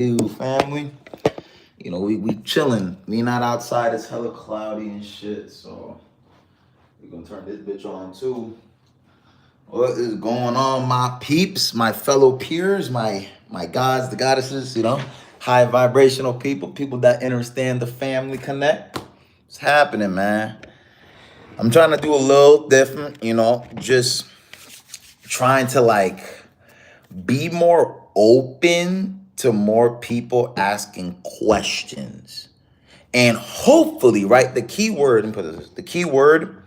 You family, we chilling. We not outside. It's hella cloudy and shit. So we gonna turn this bitch on too. What is going on, my peeps, my fellow peers, my gods, the goddesses? High vibrational people, people that understand the family connect. What's happening, man? I'm trying to do a little different. Just trying to be more open to more people asking questions. And hopefully, right? The key word, and put this, the key word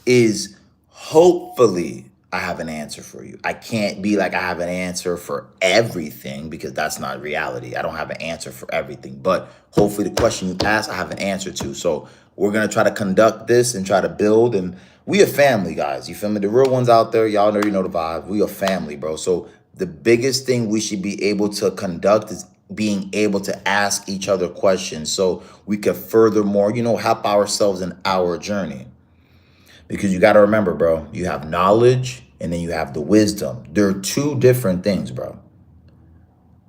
is hopefully I have an answer for you. I can't be like I have an answer for everything because that's not reality. I don't have an answer for everything. But hopefully the question you ask, I have an answer to. So we're gonna try to conduct this and try to build. And we a family, guys. You feel me? The real ones out there, y'all already know the vibe. We a family, bro. So the biggest thing we should be able to conduct is being able to ask each other questions so we could furthermore, help ourselves in our journey. Because you got to remember, bro, you have knowledge and then you have the wisdom. They're two different things, bro.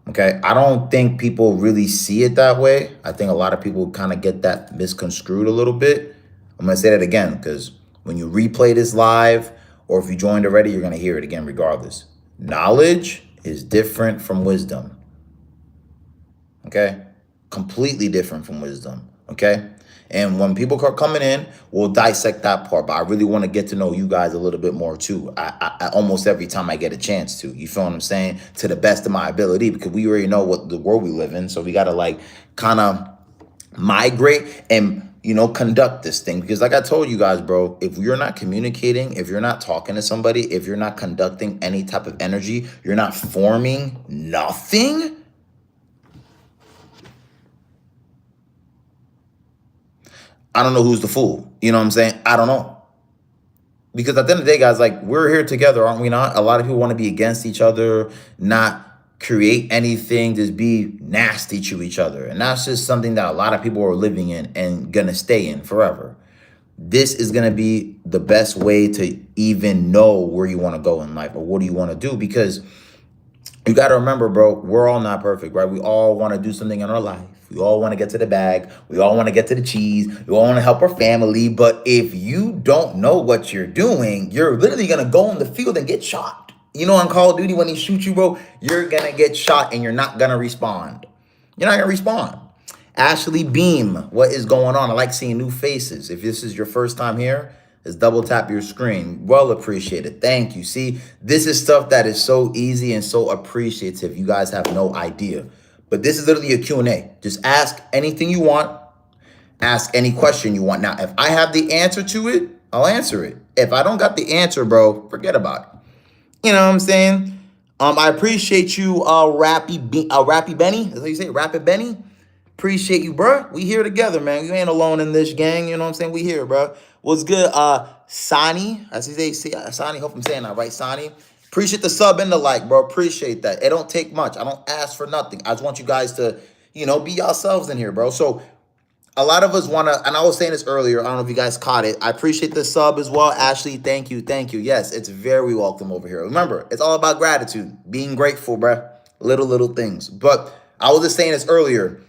Okay. I don't think people really see it that way. I think a lot of people kind of get that misconstrued a little bit. I'm going to say that again because when you replay this live or if you joined already, you're going to hear it again regardless. Knowledge is different from wisdom. Okay? Completely different from wisdom. Okay? And when people are coming in, we'll dissect that part. But I really want to get to know you guys a little bit more too. I almost every time I get a chance to. You feel what I'm saying? To the best of my ability, because we already know what the world we live in. So we gotta kind of migrate and conduct this thing. Because like I told you guys, bro, if you're not communicating, if you're not talking to somebody, if you're not conducting any type of energy, you're not forming nothing. I don't know who's the fool. You know what I'm saying? I don't know. Because at the end of the day, guys, we're here together, aren't we not? A lot of people want to be against each other, not create anything, just be nasty to each other. And that's just something that a lot of people are living in and gonna stay in forever. This is gonna be the best way to even know where you want to go in life or what do you want to do. Because you got to remember, bro, we're all not perfect, right? We all want to do something in our life. We all want to get to the bag. We all want to get to the cheese. We all want to help our family. But if you don't know what you're doing, you're literally going to go in the field and get shot. On Call of Duty, when he shoots you, bro, you're going to get shot and you're not going to respond. You're not going to respond. Ashley Beam, what is going on? I like seeing new faces. If this is your first time here, just double tap your screen. Well appreciated. Thank you. See, this is stuff that is so easy and so appreciative. You guys have no idea. But this is literally a Q&A. Just ask anything you want. Ask any question you want. Now, if I have the answer to it, I'll answer it. If I don't got the answer, bro, forget about it. You know what I'm saying? I appreciate you, Rappy Benny. That's how you say it, Rapid Benny. Appreciate you, bro. We here together, man. You ain't alone in this gang. You know what I'm saying? We here, bro. What's good? Sani. As they say, Sani. Hope I'm saying that right, Sani. Appreciate the sub and the like, bro. Appreciate that. It don't take much. I don't ask for nothing. I just want you guys to, be yourselves in here, bro. So a lot of us want to, and I was saying this earlier, I don't know if you guys caught it. I appreciate the sub as well. Ashley, thank you. Thank you. Yes, it's very welcome over here. Remember, it's all about gratitude, being grateful, bro. Little things. But I was just saying this earlier.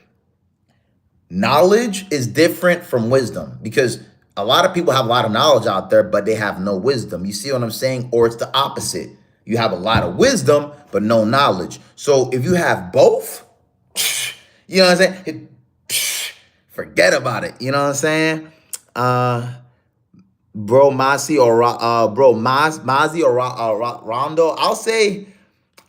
Knowledge is different from wisdom because a lot of people have a lot of knowledge out there, but they have no wisdom. You see what I'm saying? Or it's the opposite. You have a lot of wisdom, but no knowledge. So if you have both, you know what I'm saying? Forget about it. You know what I'm saying? Bro, Masi or Mazi or Rondo. I'll say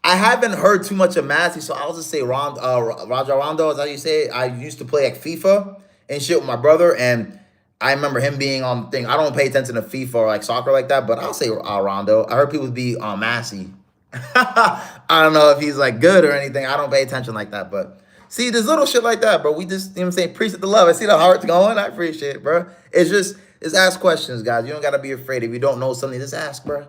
I haven't heard too much of Masi, so I'll just say Raja Rondo is how you say it. I used to play FIFA and shit with my brother, and I remember him being on the thing. I don't pay attention to FIFA or soccer like that, but I'll say Rondo. I heard people be on Masi. I don't know if he's good or anything. I don't pay attention like that, but see, there's little shit like that, bro. We just, what I'm saying, appreciate the love. I see the heart's going. I appreciate it, bro. Just ask questions, guys. You don't got to be afraid. If you don't know something, just ask, bro.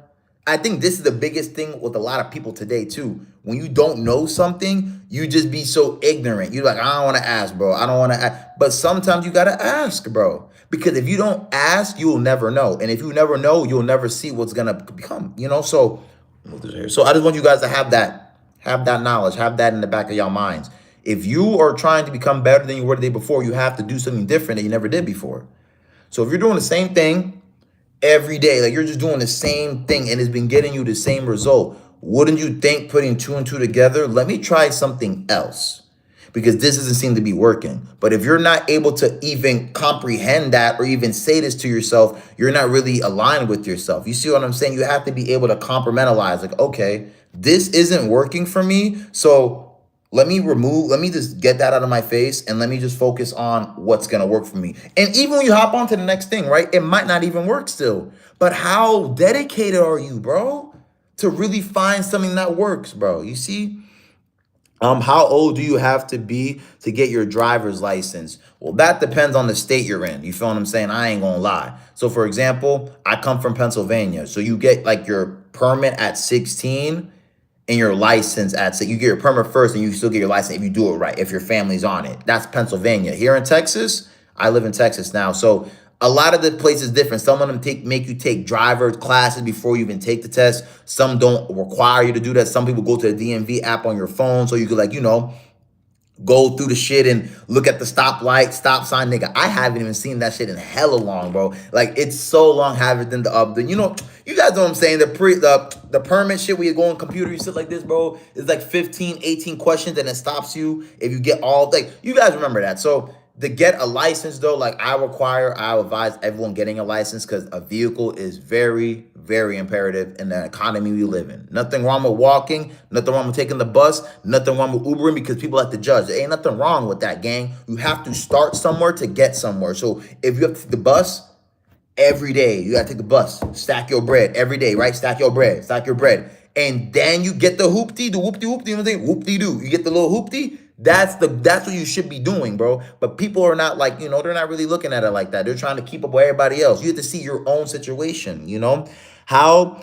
I think this is the biggest thing with a lot of people today, too. When you don't know something, you just be so ignorant. You're like, I don't want to ask, bro. I don't want to ask. But sometimes you got to ask, bro. Because if you don't ask, you'll never know. And if you never know, you'll never see what's going to become, So I just want you guys to have that knowledge, have that in the back of your minds. If you are trying to become better than you were the day before, you have to do something different that you never did before. So if you're doing the same thing every day, like you're just doing the same thing and it's been getting you the same result, wouldn't you think putting two and two together, let me try something else? Because this doesn't seem to be working. But if you're not able to even comprehend that or even say this to yourself, you're not really aligned with yourself. You see what I'm saying? You have to be able to compartmentalize, like, okay, this isn't working for me. So let me just get that out of my face and let me just focus on what's going to work for me. And even when you hop on to the next thing, right, it might not even work still. But how dedicated are you, bro, to really find something that works, bro? You see? How old do you have to be to get your driver's license? Well, that depends on the state you're in. You feel what I'm saying? I ain't gonna lie. So for example, I come from Pennsylvania. So you get like your permit at 16 and your license at, so you get your permit first and you still get your license if you do it right, if your family's on it. That's Pennsylvania. Here in Texas, I live in Texas now. So a lot of the places different. Some of them make you take driver classes before you even take the test. Some don't require you to do that. Some people go to the DMV app on your phone so you could, like, go through the shit and look at the stoplight, stop sign, nigga. I haven't even seen that shit in hella long, bro. Like, it's so long having than you guys know what I'm saying. The permit shit where you go on computer, you sit like this, bro. It's like 15, 18 questions and it stops you if you get all, like, you guys remember that. So to get a license, though, like I advise everyone getting a license because a vehicle is very, very imperative in the economy we live in. Nothing wrong with walking, nothing wrong with taking the bus, nothing wrong with Ubering because people have to judge. There ain't nothing wrong with that, gang. You have to start somewhere to get somewhere. So if you have to take the bus every day, you got to take the bus, stack your bread every day, right? Stack your bread. And then you get the whoopty, you know what I'm saying? Whoopty-doo. You get the little whoopty. That's what you should be doing, bro. But people are not like, they're not really looking at it like that. They're trying to keep up with everybody else. You have to see your own situation, How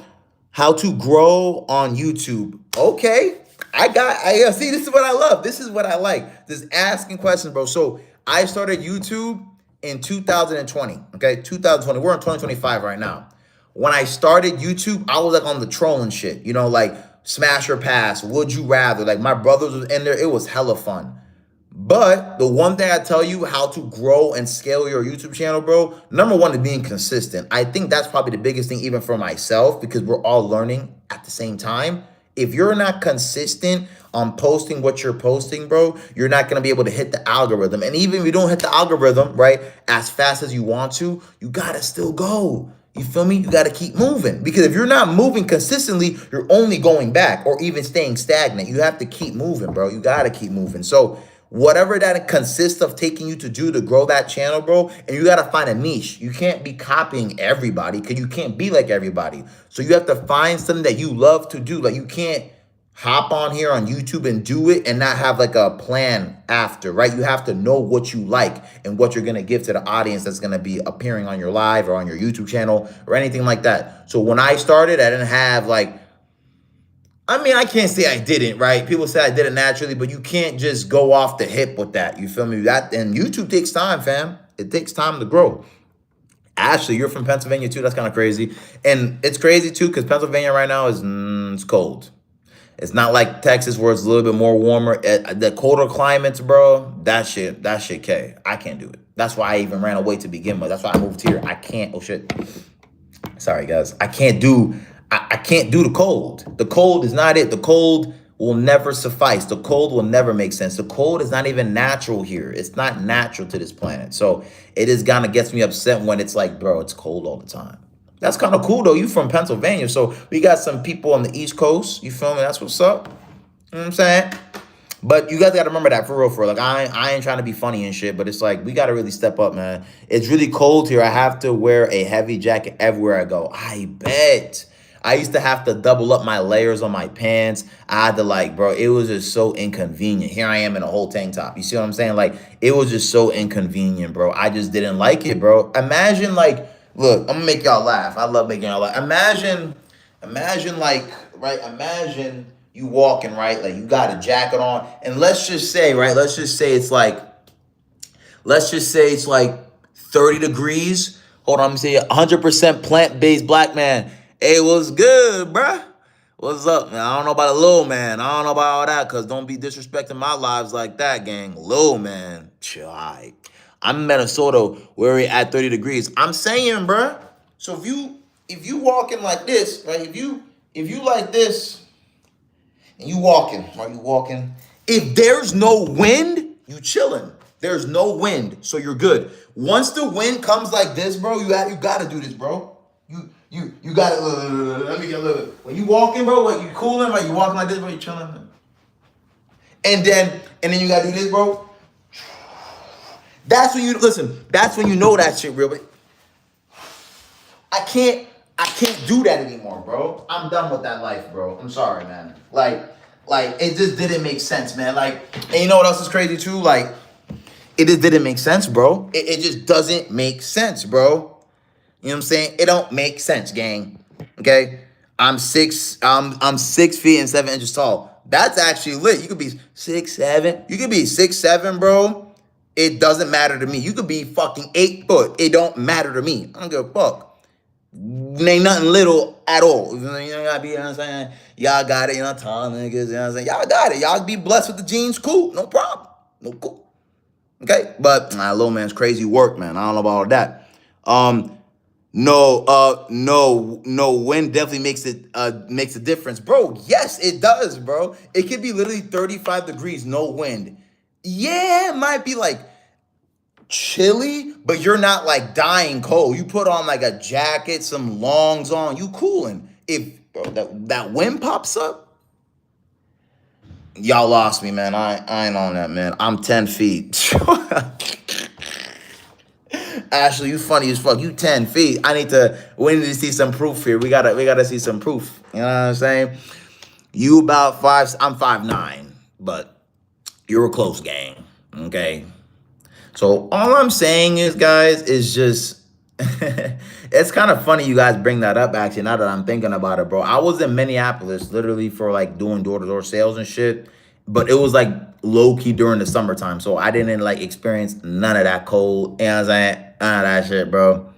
to grow on YouTube. Okay. I see, this is what I love. This is what I like. Just asking questions, bro. So I started YouTube in 2020. Okay. 2020. We're in 2025 right now. When I started YouTube, I was like on the trolling shit, like smash or pass, would you rather? Like my brothers was in there. It was hella fun. But the one thing I tell you how to grow and scale your YouTube channel, bro, number one is being consistent. I think that's probably the biggest thing even for myself because we're all learning at the same time. If you're not consistent on posting what you're posting, bro, you're not going to be able to hit the algorithm. And even if you don't hit the algorithm, right, as fast as you want to, you got to still go. You feel me? You got to keep moving because if you're not moving consistently, you're only going back or even staying stagnant. You have to keep moving, bro. You got to keep moving. So whatever that consists of taking you to do to grow that channel, bro, and you got to find a niche. You can't be copying everybody because you can't be like everybody. So you have to find something that you love to do. Like you can't hop on here on YouTube and do it and not have like a plan after, right? You have to know what you like and what you're going to give to the audience that's going to be appearing on your live or on your YouTube channel or anything like that. So when I started, I didn't have I can't say I didn't, right? People say I did it naturally, but you can't just go off the hip with that. You feel me? And YouTube takes time, fam. It takes time to grow. Ashley, you're from Pennsylvania too. That's kind of crazy. And it's crazy too because Pennsylvania right now is it's cold. It's not like Texas where it's a little bit more warmer. The colder climates, bro, that shit K. I can't do it. That's why I even ran away to begin with. That's why I moved here. I can't, oh shit. Sorry, guys. I can't do the cold. The cold is not it. The cold will never suffice. The cold will never make sense. The cold is not even natural here. It's not natural to this planet. So it is kind of gets me upset when it's like, bro, it's cold all the time. That's kind of cool, though. You from Pennsylvania, so we got some people on the East Coast. You feel me? That's what's up. You know what I'm saying? But you guys got to remember that for real. Like, I ain't trying to be funny and shit, but it's like, we got to really step up, man. It's really cold here. I have to wear a heavy jacket everywhere I go. I bet. I used to have to double up my layers on my pants. I had to bro, it was just so inconvenient. Here I am in a whole tank top. You see what I'm saying? It was just so inconvenient, bro. I just didn't like it, bro. Imagine look, I'm gonna make y'all laugh. I love making y'all laugh. Imagine you walking, right? Like you got a jacket on, and let's just say it's 30 degrees. Hold on, let me say 100% plant-based black man. Hey, what's good, bruh? What's up, man? I don't know about a little man. I don't know about all that, cause don't be disrespecting my lives like that, gang. Little man, chill. Alright. I'm in Minnesota where we're at 30 degrees. I'm saying, bruh. So if you walking like this, right? If you like this and you walking, right? You walking. If there's no wind, you chilling. There's no wind, so you're good. Once the wind comes like this, bro, you gotta do this, bro. You gotta let me get a little. When you walking, bro, like you cooling, like you walking like this, bro, you chilling. And then you gotta do this, bro. That's when you listen. That's when you know that shit real. But I can't do that anymore, bro. I'm done with that life, bro. I'm sorry, man. Like it just didn't make sense, man. Like, and you know what else is crazy too? Like, it just didn't make sense, bro. It just doesn't make sense, bro. You know what I'm saying? It don't make sense, gang. Okay? I'm 6 feet and 7 inches tall. That's actually lit. You could be 6'7". You could be 6'7", bro. It doesn't matter to me. You could be fucking 8 foot. It don't matter to me. I don't give a fuck. Ain't nothing little at all. You know, gotta be, you know what I'm saying? Y'all got it, you know, tall niggas, you know what I'm saying? Y'all got it. Y'all be blessed with the genes, cool. No problem. No cool. Okay? But little man's crazy work, man. I don't know about all that. No, wind definitely makes a difference. Bro, yes, it does, bro. It could be literally 35 degrees, no wind. Yeah, it might be like chilly, but you're not like dying cold. You put on like a jacket, some longs on, you cooling. If bro, that wind pops up, y'all lost me, man. I ain't on that, man. I'm 10 feet. Ashley, you funny as fuck. You 10 feet. We need to see some proof here. We gotta see some proof. You know what I'm saying? You about 5, I'm 5'9", but you're a close gang. Okay. So all I'm saying is, guys, is just it's kind of funny you guys bring that up, actually, now that I'm thinking about it, bro. I was in Minneapolis literally for like doing door-to-door sales and shit, but it was like low-key during the summertime. So I didn't like experience none of that cold. You know what I'm saying? None of that shit, bro.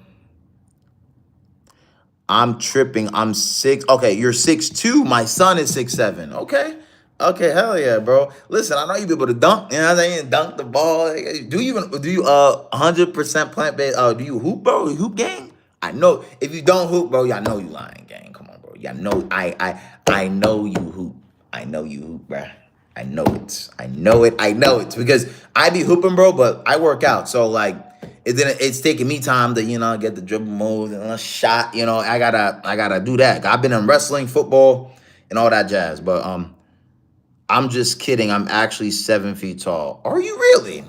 I'm tripping. I'm 6. Okay, you're 6'2". My son is 6'7". Okay. Okay, hell yeah, bro. Listen, I know you be able to dunk. You know what I'm saying? Dunk the ball. Do you 100% plant-based? Do you hoop, bro? You hoop gang? I know. If you don't hoop, bro, y'all know you lying, gang. Come on, bro. Y'all know I know you hoop. I know you hoop, bro. I know it. I know it. I know it. Because I be hooping, bro, but I work out. So like it's taking me time to, get the dribble moves and a shot. I gotta do that. I've been in wrestling, football, and all that jazz. But I'm just kidding. I'm actually 7 feet tall. Are you really?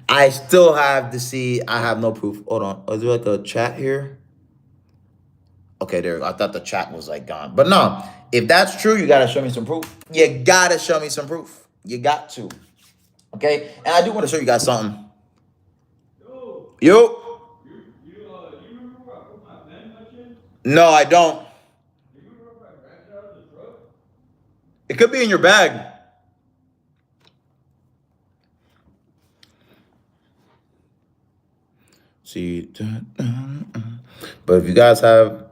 I still have to see. I have no proof. Hold on. Is there like a chat here? Okay, there. I thought the chat was like gone. But no, if that's true, you gotta show me some proof. You gotta show me some proof. You got to. Okay? And I do want to show you guys something. Yo. You remember where I put my pen in? No, I don't. Do you remember if I grabbed it out of the truck? It could be in your bag. See, but if you guys have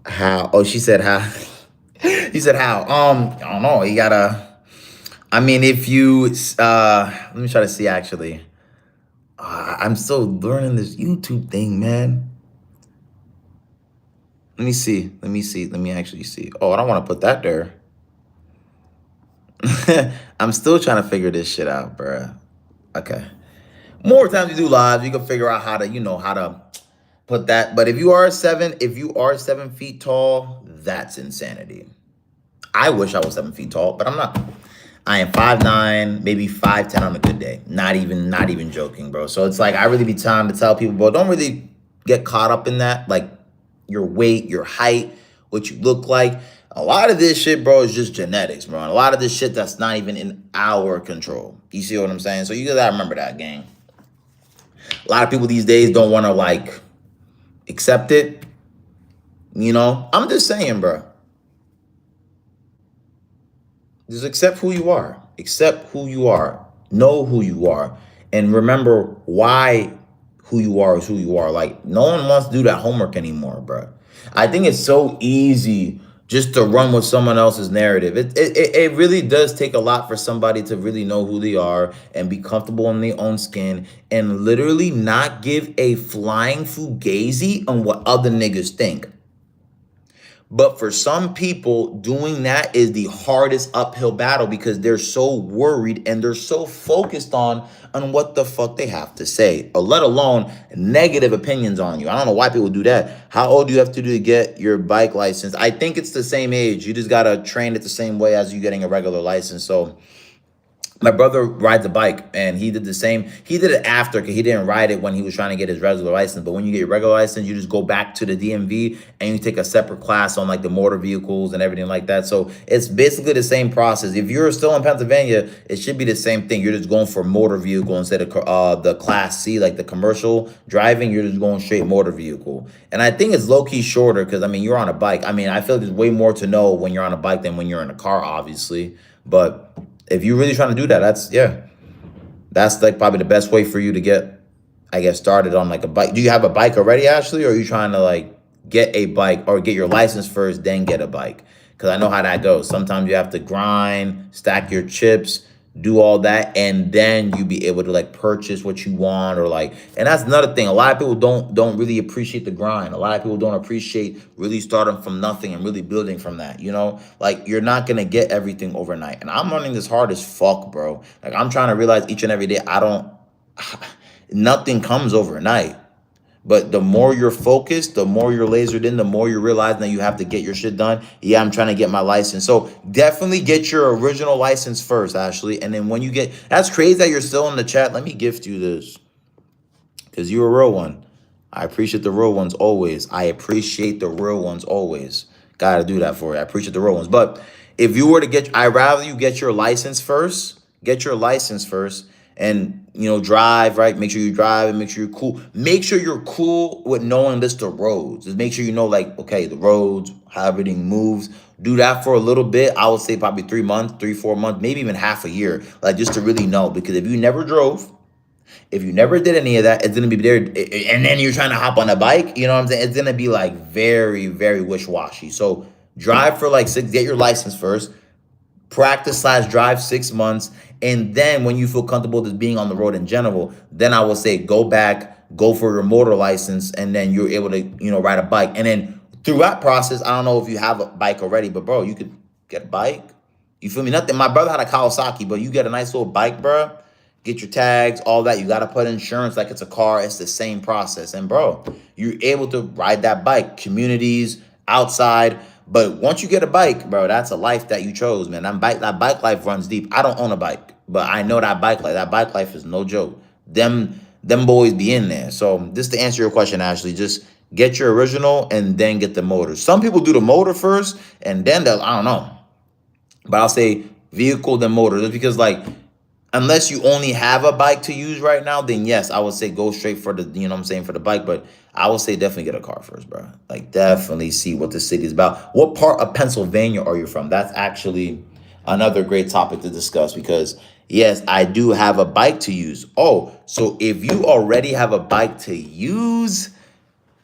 how? Oh, she said how. He said how? I don't know. You gotta. I mean, if you let me try to see actually. I'm still learning this YouTube thing, man. Let me see. Let me actually see. Oh, I don't want to put that there. I'm still trying to figure this shit out, bruh. Okay. More times you do lives, you can figure out how to put that. But if you are 7 feet tall, that's insanity. I wish I was 7 feet tall, but I'm not. I am 5'9", maybe 5'10" on a good day. Not even joking, bro. So it's like I really be trying to tell people, bro, don't really get caught up in that. Like your weight, your height, what you look like. A lot of this shit, bro, is just genetics, bro. And a lot of this shit that's not even in our control. You see what I'm saying? So you gotta remember that, gang. A lot of people these days don't want to like accept it. I'm just saying, bro. Just accept who you are. Accept who you are. Know who you are. And remember why who you are is who you are. Like, no one wants to do that homework anymore, bro. I think it's so easy just to run with someone else's narrative. It really does take a lot for somebody to really know who they are and be comfortable in their own skin and literally not give a flying fugazi on what other niggas think. But for some people, doing that is the hardest uphill battle because they're so worried and they're so focused on what the fuck they have to say, or let alone negative opinions on you. I don't know why people do that. How old do you have to do to get your bike license? I think it's the same age. You just gotta train it the same way as you getting a regular license. So my brother rides a bike and he did the same. He did it after because he didn't ride it when he was trying to get his regular license. But when you get your regular license, you just go back to the DMV and you take a separate class on like the motor vehicles and everything like that. So it's basically the same process. If you're still in Pennsylvania, it should be the same thing. You're just going for motor vehicle instead of the class C, like the commercial driving. You're just going straight motor vehicle. And I think it's low key shorter because I mean, you're on a bike. I mean, I feel like there's way more to know when you're on a bike than when you're in a car, obviously. But if you're really trying to do that, that's like probably the best way for you to get, I guess, started on like a bike. Do you have a bike already, Ashley, or are you trying to like get a bike or get your license first, then get a bike? Because I know how that goes. Sometimes you have to grind, stack your chips, do all that, and then you be able to like purchase what you want, or like, and that's another thing. A lot of people don't really appreciate the grind. A lot of people don't appreciate really starting from nothing and really building from that. You know, like you're not gonna get everything overnight. And I'm running this hard as fuck, bro. Like I'm trying to realize each and every day nothing comes overnight. But the more you're focused, the more you're lasered in, the more you realize that you have to get your shit done. Yeah, I'm trying to get my license. So definitely get your original license first, Ashley. And then when you get, that's crazy that you're still in the chat. Let me gift you this because you're a real one. I appreciate the real ones always. I appreciate the real ones always. Gotta do that for you. I appreciate the real ones. But if you were to get, I'd rather you get your license first. Get your license first. And, you know, drive, right? Make sure you drive and make sure you're cool. Make sure you're cool with knowing list of roads. Just make sure you know, like, okay, the roads, how everything moves. Do that for a little bit. I would say probably 3 months, 4 months, maybe even half a year. Like, just to really know. Because if you never drove, if you never did any of that, it's going to be there. And then you're trying to hop on a bike, you know what I'm saying? It's going to be, like, very, very wish-washy. So, drive for, like, get your license first. Practice/drive 6 months, and then when you feel comfortable just being on the road in general, then I would say go back, go for your motor license, and then you're able to, you know, ride a bike. And then through that process, I don't know if you have a bike already, but bro, you could get a bike. You feel me? Nothing. My brother had a Kawasaki, but you get a nice little bike, bro. Get your tags, all that. You got to put insurance like it's a car. It's the same process. And bro, you're able to ride that bike, communities, outside. But once you get a bike, bro, that's a life that you chose, man. That bike life runs deep. I don't own a bike, but I know that bike life. That bike life is no joke. Them boys be in there. So just to answer your question, Ashley, just get your original and then get the motor. Some people do the motor first and then I don't know. But I'll say vehicle then motor. Just because like, unless you only have a bike to use right now, then yes, I would say go straight for the, you know what I'm saying, for the bike. But I would say definitely get a car first, bro. Like definitely see what the city is about. What part of Pennsylvania are you from? That's actually another great topic to discuss because yes, I do have a bike to use. Oh, so if you already have a bike to use,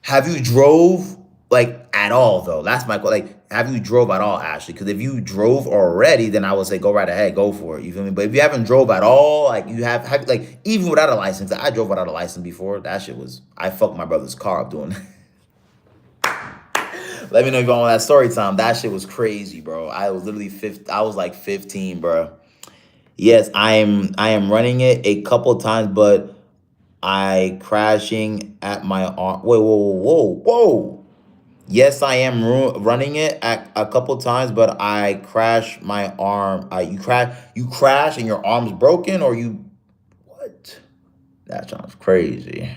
have you drove like at all though? That's my like. Have you drove at all, Ashley? Because if you drove already, then I would say go right ahead, go for it. You feel me? But if you haven't drove at all, like you have like even without a license, I drove without a license before. That shit was I fucked my brother's car up doing. Let me know if you want that story time. That shit was crazy, bro. I was literally I was like 15, bro. Yes, I am running it a couple times, but I crashing at my arm. Whoa, whoa, whoa, whoa. Yes, I am running it at a couple times, but I crash my arm. You crash and your arm's broken, or you what? That sounds crazy.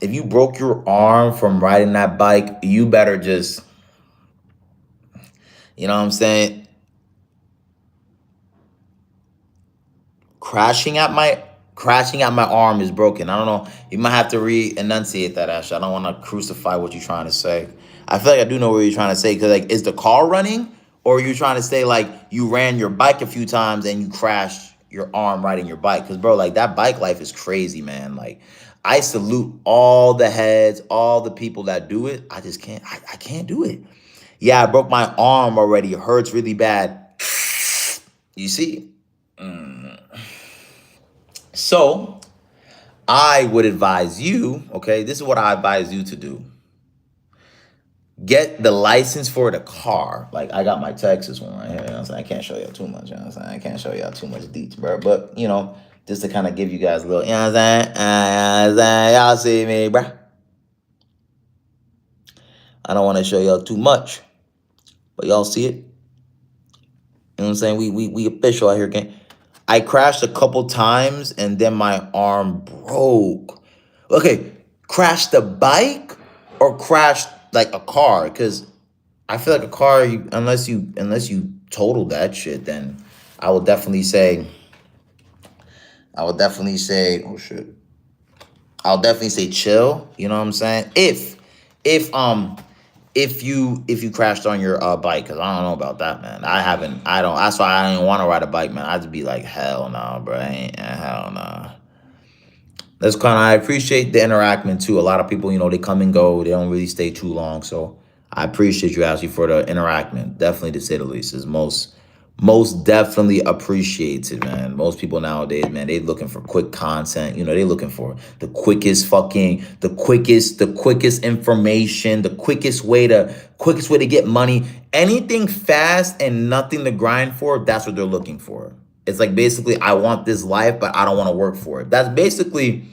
If you broke your arm from riding that bike, you better just, you know what I'm saying? Crashing at my arm is broken. I don't know. You might have to re-enunciate that, Ash. I don't want to crucify what you're trying to say. I feel like I do know what you're trying to say. Because, like, is the car running? Or are you trying to say, like, you ran your bike a few times and you crashed your arm riding your bike? Because, bro, like, that bike life is crazy, man. Like, I salute all the heads, all the people that do it. I just can't. I can't do it. Yeah, I broke my arm already. It hurts really bad. You see? So I would advise you, okay, this is what I advise you to do. Get the license for the car. Like I got my Texas one right here. You know what I'm saying? I can't show y'all too much. You know what I'm saying? I can't show y'all too much deets, bro. But you know, just to kind of give you guys a little, you know what I'm saying? Y'all see me, bro. I don't want to show y'all too much, but y'all see it. You know what I'm saying? We official out here, gang. I crashed a couple times and then my arm broke. Okay, crashed the bike or crashed like a car? Because I feel like a car, unless you total that shit, then I would definitely say, oh shit. I'll definitely say chill. You know what I'm saying? If you crashed on your bike, because I don't know about that, man. I don't. That's why I didn't want to ride a bike, man. I'd just be like, hell no, bro. Hell no. That's kind of, I appreciate the interaction too. A lot of people, they come and go. They don't really stay too long. So I appreciate you actually for the interaction. Definitely, to say the least, is most definitely appreciates it, man. Most people nowadays, man, they looking for quick content. They looking for the quickest information, the quickest way to get money. Anything fast and nothing to grind for, that's what they're looking for. It's like basically, I want this life, but I don't want to work for it. That's basically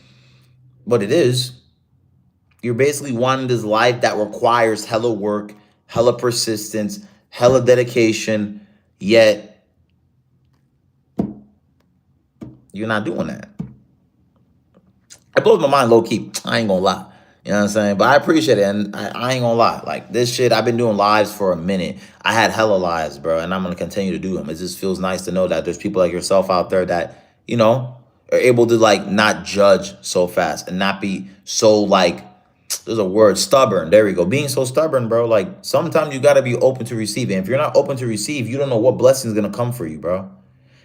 what it is. You're basically wanting this life that requires hella work, hella persistence, hella dedication, yet you're not doing that. It blows my mind low key. I ain't gonna lie. You know what I'm saying? But I appreciate it. And I ain't gonna lie. Like this shit, I've been doing lives for a minute. I had hella lives, bro. And I'm gonna continue to do them. It just feels nice to know that there's people like yourself out there that, are able to like not judge so fast and not be so like, there's a word, stubborn. There we go. Being so stubborn, bro. Like sometimes you gotta be open to receiving. If you're not open to receive, you don't know what blessing is gonna come for you, bro.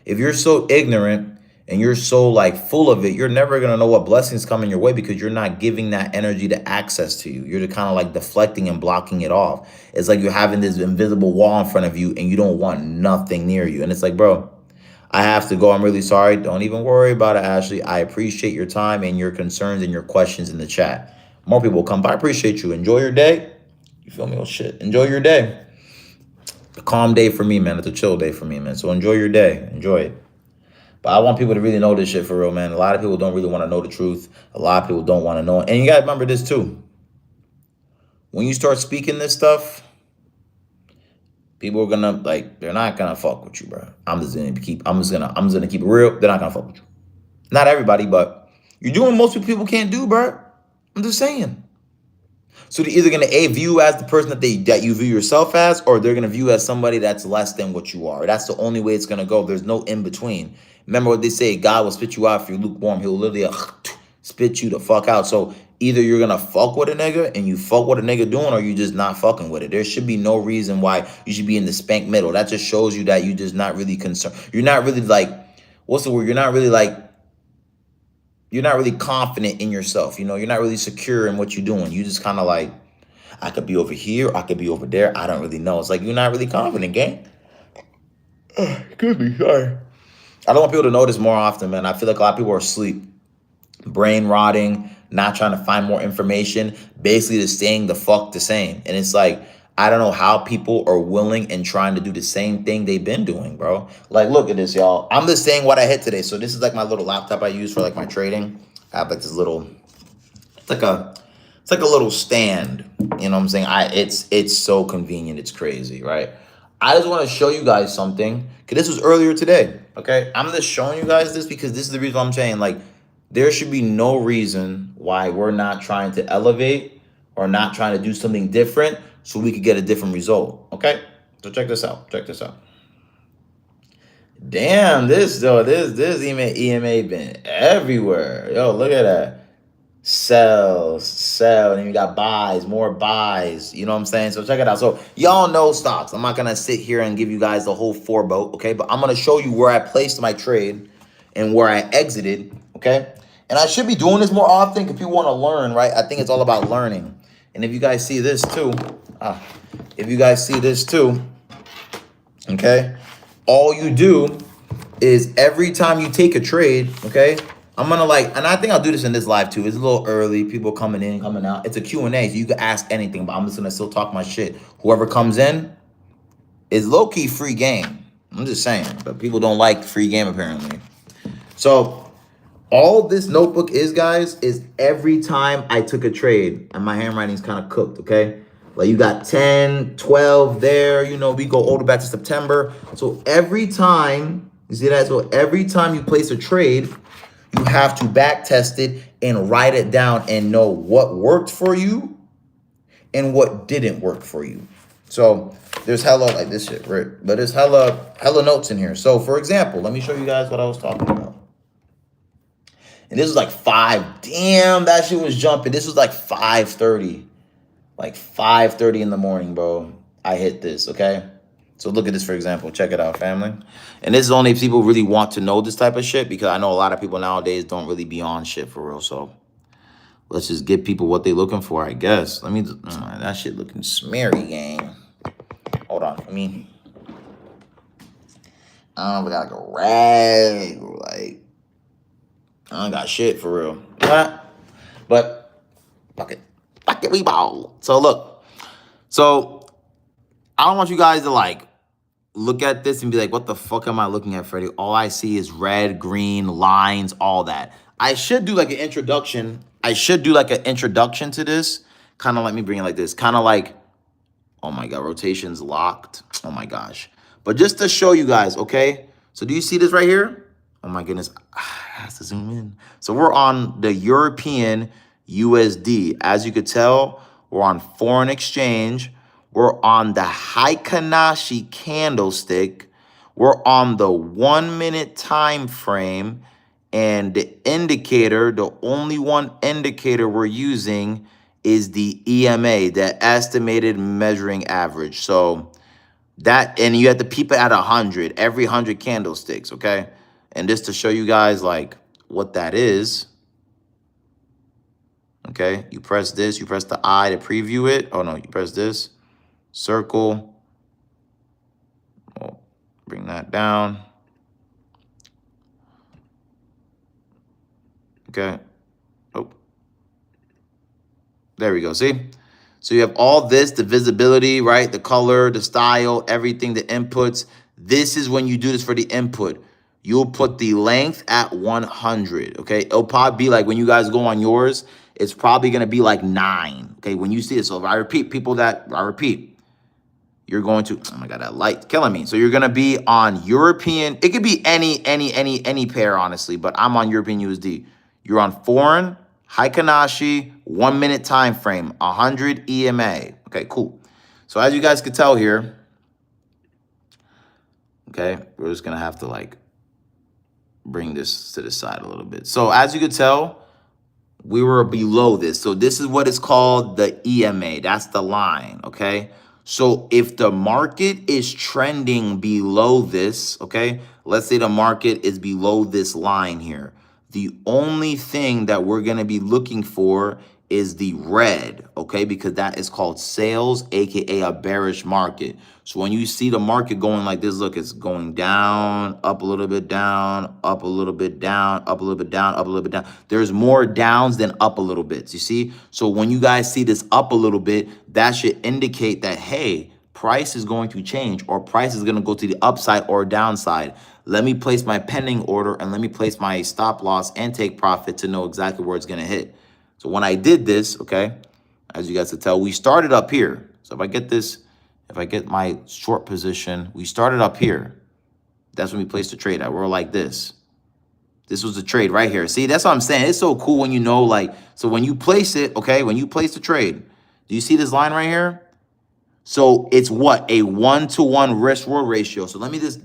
If you're so ignorant and you're so like full of it, you're never gonna know what blessings coming your way because you're not giving that energy to access to you. You're kind of like deflecting and blocking it off. It's like you're having this invisible wall in front of you and you don't want nothing near you. And it's like, bro, I have to go. I'm really sorry. Don't even worry about it, Ashley. I appreciate your time and your concerns and your questions in the chat. More people will come by. I appreciate you. Enjoy your day. You feel me? Oh shit. Enjoy your day. A calm day for me, man. It's a chill day for me, man. So enjoy your day. Enjoy it. But I want people to really know this shit for real, man. A lot of people don't really want to know the truth. A lot of people don't want to know it. And you got to remember this too. When you start speaking this stuff, people are gonna they're not gonna fuck with you, bro. I'm just gonna keep it real. They're not gonna fuck with you. Not everybody, but you're doing most people can't do, bro. I'm just saying. So they're either gonna view you as the person that you view yourself as, or they're gonna view you as somebody that's less than what you are. That's the only way it's gonna go. There's no in between. Remember what they say: God will spit you out if you're lukewarm. He'll literally spit you the fuck out. So either you're gonna fuck with a nigga and you fuck what a nigga doing, or you just not fucking with it. There should be no reason why you should be in the spank middle. That just shows you that you just not really concerned. You're not really what's the word? You're not really confident in yourself. You're not really secure in what you're doing. You just kind of like, I could be over here, I could be over there. I don't really know. It's like you're not really confident, gang. Excuse me, sorry. I don't want people to know this more often, man. I feel like a lot of people are asleep, brain rotting, not trying to find more information, basically just staying the fuck the same. And it's like, I don't know how people are willing and trying to do the same thing they've been doing, bro. Like, look at this, y'all. I'm just saying what I hit today. So this is like my little laptop I use for like my trading. I have like this little, it's like a little stand. You know what I'm saying? It's so convenient. It's crazy, right? I just want to show you guys something, because this was earlier today, okay? I'm just showing you guys this because this is the reason why I'm saying, like, there should be no reason why we're not trying to elevate or not trying to do something different so we could get a different result, okay? So check this out. Check this out. Damn, this EMA been everywhere. Yo, look at that. Sell, and then you got buys, more buys. You know what I'm saying? So check it out. So y'all know stocks. I'm not gonna sit here and give you guys the whole four boat, okay? But I'm gonna show you where I placed my trade and where I exited, okay? And I should be doing this more often because people want to learn, right? I think it's all about learning. And if you guys see this too, if you guys see this too, okay, all you do is every time you take a trade, okay, I'm gonna and I think I'll do this in this live too. It's a little early, people coming in, coming out. It's a Q&A, so you can ask anything, but I'm just gonna still talk my shit. Whoever comes in is low-key free game. I'm just saying, but people don't like free game apparently. So all this notebook is, guys, is every time I took a trade, and my handwriting's kind of cooked, okay? Like you got 10, 12 there, you know, we go all the way back to September. So every time, you see that? So every time you place a trade, you have to back test it and write it down and know what worked for you and what didn't work for you. So there's hella like this shit, right? But there's hella notes in here. So for example, let me show you guys what I was talking about. And this was like 5. Damn, that shit was jumping. This was like 5:30. Like 5:30 in the morning, bro. I hit this, okay? So look at this, for example. Check it out, family. And this is only if people really want to know this type of shit, because I know a lot of people nowadays don't really be on shit for real. So let's just give people what they looking for, I guess. Let me, that shit looking smeary, gang. Hold on, I don't know if I gotta go rag or like, I don't got shit for real. But fuck it, we ball. So look, so I don't want you guys to like look at this and be like, what the fuck am I looking at, Freddie? All I see is red, green, lines, all that. I should do like an introduction. To this. Kind of let me bring it like this. Kind of like, oh my God, rotation's locked. Oh my gosh. But just to show you guys, okay? So do you see this right here? Oh my goodness, I have to zoom in. So we're on the European USD. As you could tell, we're on foreign exchange. We're on the Heikin-Ashi candlestick. We're on the 1 minute time frame. And the indicator, the only one indicator we're using is the EMA, the estimated measuring average. So that, and you have to peep it at 100, every 100 candlesticks, okay? And just to show you guys like what that is, okay? You press this, you press the I to preview it. Oh no, you press this, circle. Oh, bring that down. Okay. Oh, there we go. See? So you have all this, the visibility, right? The color, the style, everything, the inputs. This is when you do this for the input. You'll put the length at 100, okay? It'll probably be like when you guys go on yours, it's probably going to be like 9, okay? When you see it. So if I repeat, you're going to, oh my God, that light's killing me. So you're going to be on European. It could be any pair, honestly, but I'm on European USD. You're on foreign, Heikin-Ashi, 1 minute time frame, 100 EMA. Okay, cool. So as you guys could tell here, okay, we're just going to have to like bring this to the side a little bit. So as you could tell, we were below this. So this is what is called the EMA. That's the line, okay? So if the market is trending below this, okay, let's say the market is below this line here. The only thing that we're going to be looking for is the red, okay, because that is called sales, aka a bearish market. So when you see the market going like this, look, it's going down, up a little bit, down, up a little bit, down, up a little bit, down, up a little bit, down. There's more downs than up a little bit, you see? So when you guys see this up a little bit, that should indicate that, hey, price is going to change, or price is going to go to the upside or downside. Let me place my pending order and let me place my stop loss and take profit to know exactly where it's going to hit. So when I did this, okay, as you guys can tell, we started up here. So if I get this, if I get my short position, we started up here. That's when we placed the trade at. We're like this. This was the trade right here. See, that's what I'm saying. It's so cool when you know, like, so when you place it, okay, when you place the trade, do you see this line right here? So it's what? A 1-to-1 risk-reward ratio. So let me just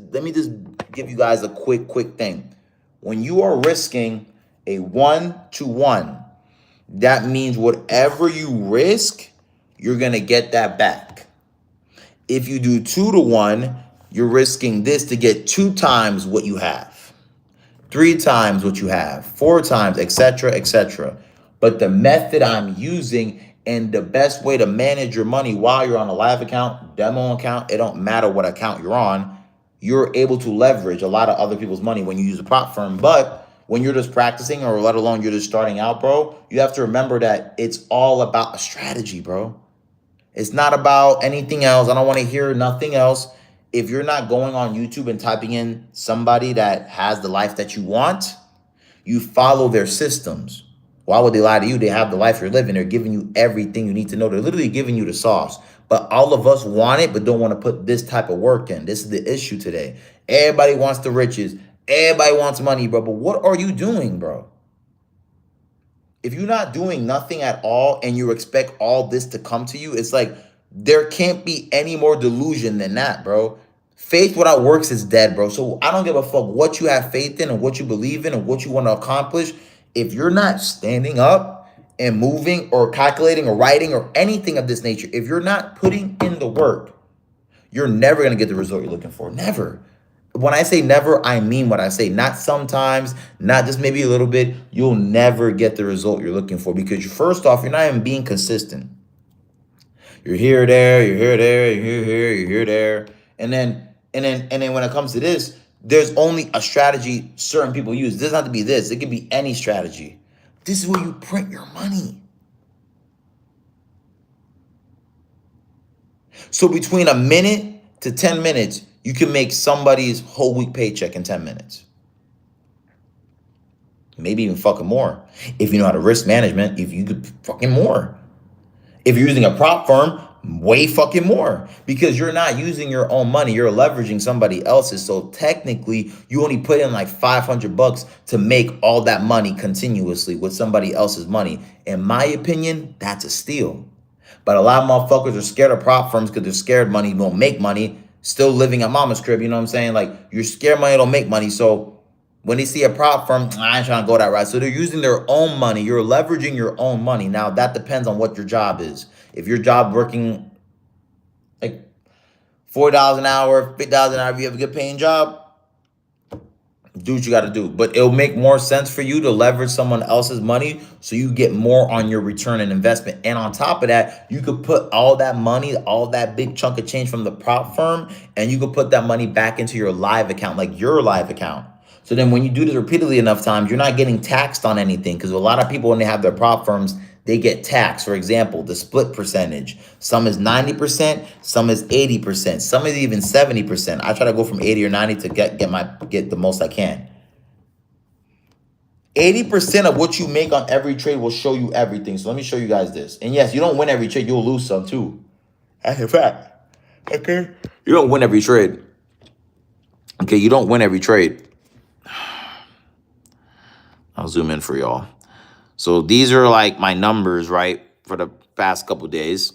give you guys a quick thing. When you are risking a 1-to-1, that means whatever you risk, you're going to get that back. If you do 2-to-1, you're risking this to get 2 times what you have, 3 times what you have, 4 times, etc., etc. But the method I'm using And the best way to manage your money while you're on a live account, demo account, it don't matter what account you're on, you're able to leverage a lot of other people's money when you use a prop firm. But when you're just practicing, or let alone you're just starting out, bro, you have to remember that it's all about a strategy, bro. It's not about anything else. I don't want to hear nothing else. If you're not going on YouTube and typing in somebody that has the life that you want, you follow their systems. Why would they lie to you? They have the life you're living. They're giving you everything you need to know. They're literally giving you the sauce. But all of us want it, but don't want to put this type of work in. This is the issue today. Everybody wants the riches. Everybody wants money, bro. But what are you doing, bro? If you're not doing nothing at all and you expect all this to come to you, it's like there can't be any more delusion than that, bro. Faith without works is dead, bro. So I don't give a fuck what you have faith in and what you believe in and what you want to accomplish. If you're not standing up and moving or calculating or writing or anything of this nature, if you're not putting in the work, you're never going to get the result you're looking for. Never. When I say never, I mean what I say. Not sometimes, not just maybe a little bit. You'll never get the result you're looking for because first off, you're not even being consistent. You're here, there, you're here, there, you're here, there. And then when it comes to this, there's only a strategy certain people use. It doesn't have to be this. It could be any strategy. This is where you print your money. So between a minute to 10 minutes, you can make somebody's whole week paycheck in 10 minutes. Maybe even fucking more. If you know how to risk management, if you could fucking more. If you're using a prop firm, way fucking more. Because you're not using your own money. You're leveraging somebody else's. So technically, you only put in like $500 to make all that money continuously with somebody else's money. In my opinion, that's a steal. But a lot of motherfuckers are scared of prop firms because they're scared money won't make money. Still living at mama's crib, you know what I'm saying? Like, you're scared money don't make money. So when they see a prop firm, I ain't trying to go that route. So they're using their own money. You're leveraging your own money. Now, that depends on what your job is. If your job working like $4 an hour, $50 an hour, if you have a good paying job, do what you got to do. But it'll make more sense for you to leverage someone else's money so you get more on your return and investment. And on top of that, you could put all that money, all that big chunk of change from the prop firm, and you could put that money back into your live account, like your live account. So then when you do this repeatedly enough times, you're not getting taxed on anything. Because a lot of people, when they have their prop firms, they get taxed. For example, the split percentage. Some is 90%, some is 80%, some is even 70%. I try to go from 80 or 90 to get the most I can. 80% of what you make on every trade will show you everything. So let me show you guys this. And yes, you don't win every trade, you'll lose some too. That's a fact. Okay? You don't win every trade. Okay, you don't win every trade. I'll zoom in for y'all. So these are like my numbers, right, for the past couple of days.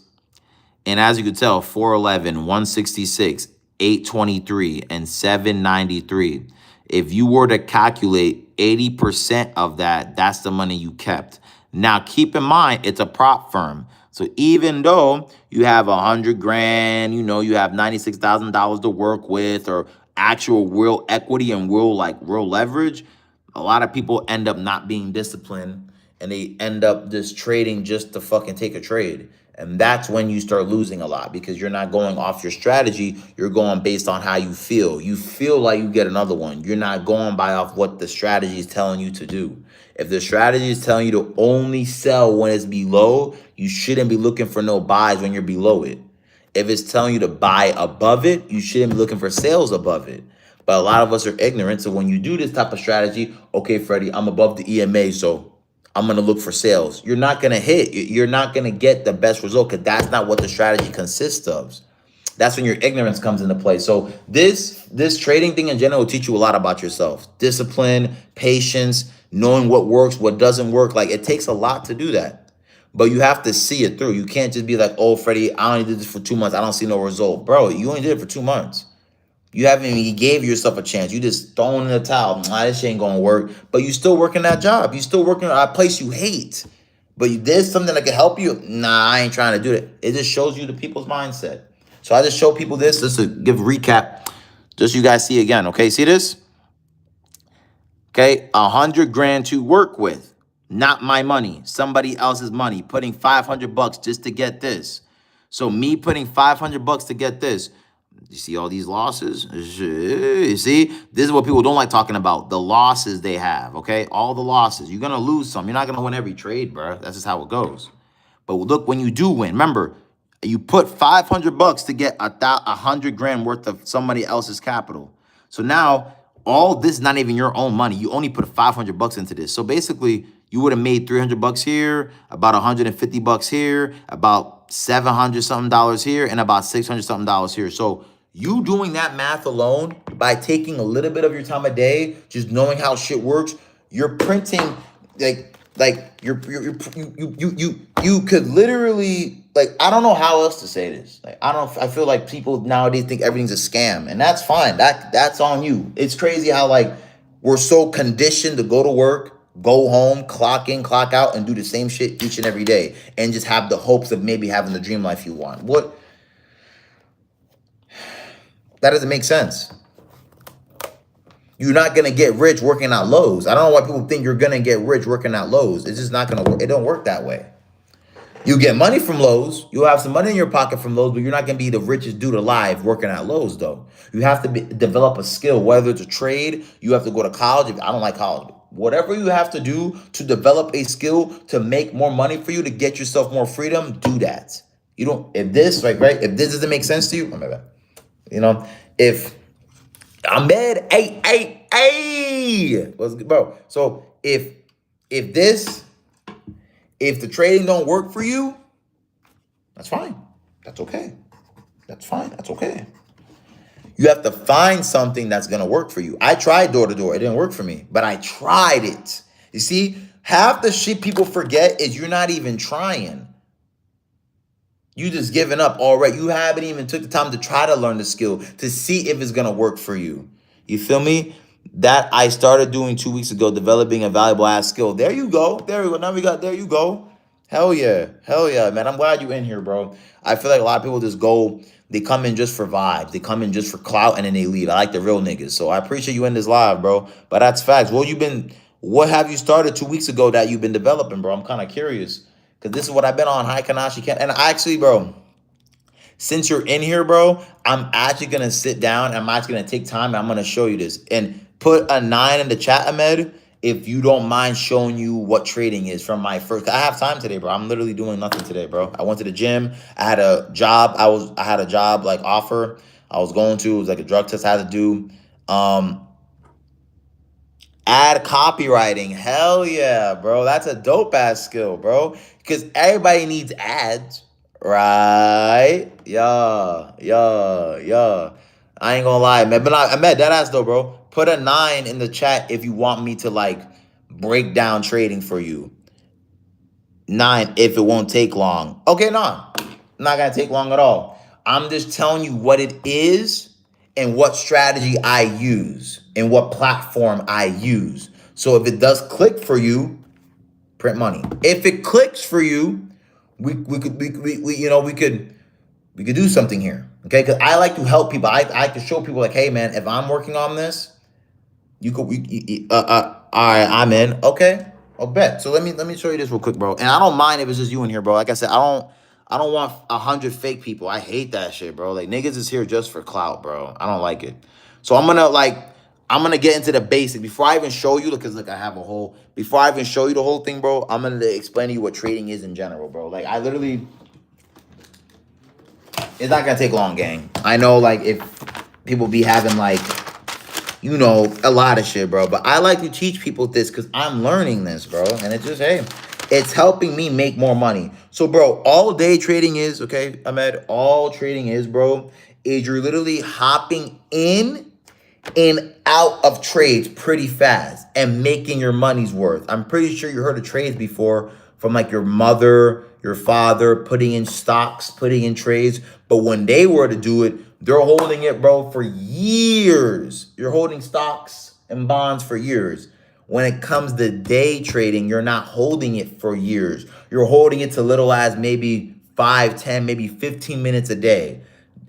And as you can tell, 411, 166, 823, and 793. If you were to calculate 80% of that, that's the money you kept. Now, keep in mind, it's a prop firm. So even though you have 100 grand, you know, you have $96,000 to work with, or actual real equity and real leverage, a lot of people end up not being disciplined and they end up just trading just to fucking take a trade. And that's when you start losing a lot because you're not going off your strategy. You're going based on how you feel. You feel like you get another one. You're not going by off what the strategy is telling you to do. If the strategy is telling you to only sell when it's below, you shouldn't be looking for no buys when you're below it. If it's telling you to buy above it, you shouldn't be looking for sales above it. But a lot of us are ignorant. So when you do this type of strategy, okay, Freddie, I'm above the EMA, so I'm going to look for sales. You're not going to hit. You're not going to get the best result because that's not what the strategy consists of. That's when your ignorance comes into play. So this trading thing in general will teach you a lot about yourself. Discipline, patience, knowing what works, what doesn't work. Like, it takes a lot to do that. But you have to see it through. You can't just be like, oh, Freddie, I only did this for 2 months. I don't see no result. Bro, you only did it for 2 months. You haven't even gave yourself a chance. You just throwing in the towel. This shit ain't gonna work. But you still working that job. You still working at a place you hate. But there's something that can help you. Nah, I ain't trying to do it. It just shows you the people's mindset. So I just show people this just to give a recap. Just so you guys see again. Okay, see this? Okay, 100 grand to work with. Not my money, somebody else's money, putting 500 bucks just to get this. So me putting 500 bucks to get this. You see all these losses? You see? This is what people don't like talking about. The losses they have, okay? All the losses. You're going to lose some. You're not going to win every trade, bro. That's just how it goes. But look, when you do win, remember, you put 500 bucks to get 100 grand worth of somebody else's capital. So now all this is not even your own money. You only put 500 bucks into this. So basically, you would have made 300 bucks here, about 150 bucks here, about 700 something dollars here, and about 600 something dollars here. So you doing that math alone by taking a little bit of your time a day, just knowing how shit works, you're printing like you could literally, like, I don't know how else to say this. Like, I feel like people nowadays think everything's a scam, and that's fine. That's on you. It's crazy how, like, we're so conditioned to go to work, go home, clock in, clock out, and do the same shit each and every day, and just have the hopes of maybe having the dream life you want. What? That doesn't make sense. You're not going to get rich working at Lowe's. I don't know why people think you're going to get rich working at Lowe's. It's just not going to work. It don't work that way. You get money from Lowe's. You'll have some money in your pocket from Lowe's, but you're not going to be the richest dude alive working at Lowe's, though. You have to develop a skill, whether it's a trade, you have to go to college. I don't like college. Whatever you have to do to develop a skill to make more money for you, to get yourself more freedom, do that. You don't, if this, like, right, if this doesn't make sense to you, oh my bad. You know, if Ahmed, what's good, bro? So if the trading don't work for you, that's fine. That's okay. That's fine. That's okay. You have to find something that's gonna work for you. I tried door to door. It didn't work for me, but I tried it. You see, half the shit people forget is you're not even trying. You just giving up already. You haven't even took the time to try to learn the skill to see if it's gonna work for you. You feel me? That I started doing 2 weeks ago, developing a valuable ass skill. There you go. There we go. Now we got, there you go. Hell yeah. Hell yeah, man. I'm glad you in here, bro. I feel like a lot of people just go, they come in just for vibes. They come in just for clout and then they leave. I like the real niggas. So I appreciate you in this live, bro. But that's facts. What have you started 2 weeks ago that you've been developing, bro? I'm kind of curious. Because this is what I've been on. Hi, Kanashi. And actually, bro, since you're in here, bro, I'm actually going to sit down. I'm actually going to take time. And I'm going to show you this. And put a 9 in the chat, Ahmed, if you don't mind showing you what trading is from my first. I have time today, bro. I'm literally doing nothing today, bro. I went to the gym. I had a job. I had a job, like, offer I was going to. It was like a drug test I had to do. Ad copywriting. Hell yeah, bro. That's a dope ass skill, bro. Because everybody needs ads, right? Yeah. I ain't gonna lie, man. But I met that ass though, bro. Put a 9 in the chat if you want me to, like, break down trading for you. 9 if it won't take long. Okay, nah. Not gonna take long at all. I'm just telling you what it is and what strategy I use and what platform I use. So if it does click for you, print money. If it clicks for you, we could do something here. Okay, because I like to help people. I can show people, like, hey man, if I'm working on this, all right, I'm in. Okay, I'll bet. So let me show you this real quick, bro. And I don't mind if it's just you in here, bro. Like I said, I don't want 100 fake people. I hate that shit, bro. Like, niggas is here just for clout, bro. I don't like it. So I'm gonna get into the basics before I even show you, because look, before I even show you the whole thing, bro, I'm gonna explain to you what trading is in general, bro. Like, it's not gonna take long, gang. I know, like, if people be having, like, a lot of shit, bro. But I like to teach people this because I'm learning this, bro. And it's just, hey, it's helping me make more money. So, bro, all day trading is, okay, Ahmed, all trading is, bro, is you're literally hopping in and out of trades pretty fast and making your money's worth. I'm pretty sure you heard of trades before from, like, your mother, your father, putting in stocks, putting in trades. But when they were to do it, they're holding it, bro, for years. You're holding stocks and bonds for years. When it comes to day trading, you're not holding it for years. You're holding it to little as maybe 5, 10, maybe 15 minutes a day.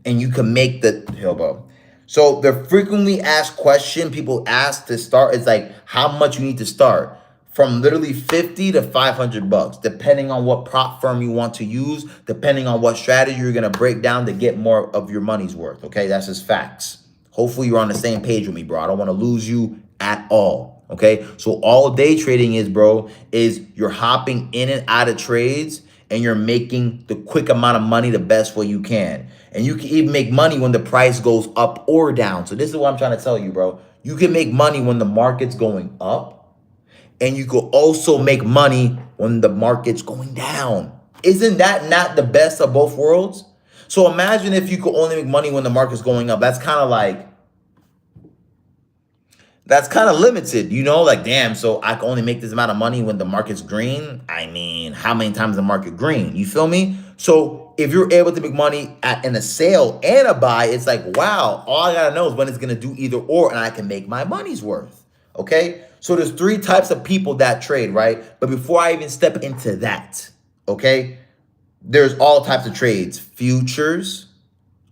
And you can make the bro. So the frequently asked question people ask to start is, like, how much you need to start. from literally 50 to 500 bucks, depending on what prop firm you want to use, depending on what strategy you're going to break down to get more of your money's worth. Okay, that's just facts. Hopefully you're on the same page with me, bro. I don't want to lose you at all. Okay, so all day trading is, bro, is you're hopping in and out of trades and you're making the quick amount of money the best way you can. And you can even make money when the price goes up or down. So this is what I'm trying to tell you, bro. You can make money when the market's going up, and you could also make money when the market's going down. Isn't that not the best of both worlds? So imagine if you could only make money when the market's going up. That's kind of limited, you know, like, damn, so I can only make this amount of money when the market's green. I mean, how many times the market green? You feel me? So if you're able to make money in a sale and a buy, it's like, wow, all I gotta know is when it's gonna do either or, and I can make my money's worth. Okay, so there's 3 types of people that trade, right? But before I even step into that, okay, there's all types of trades. Futures.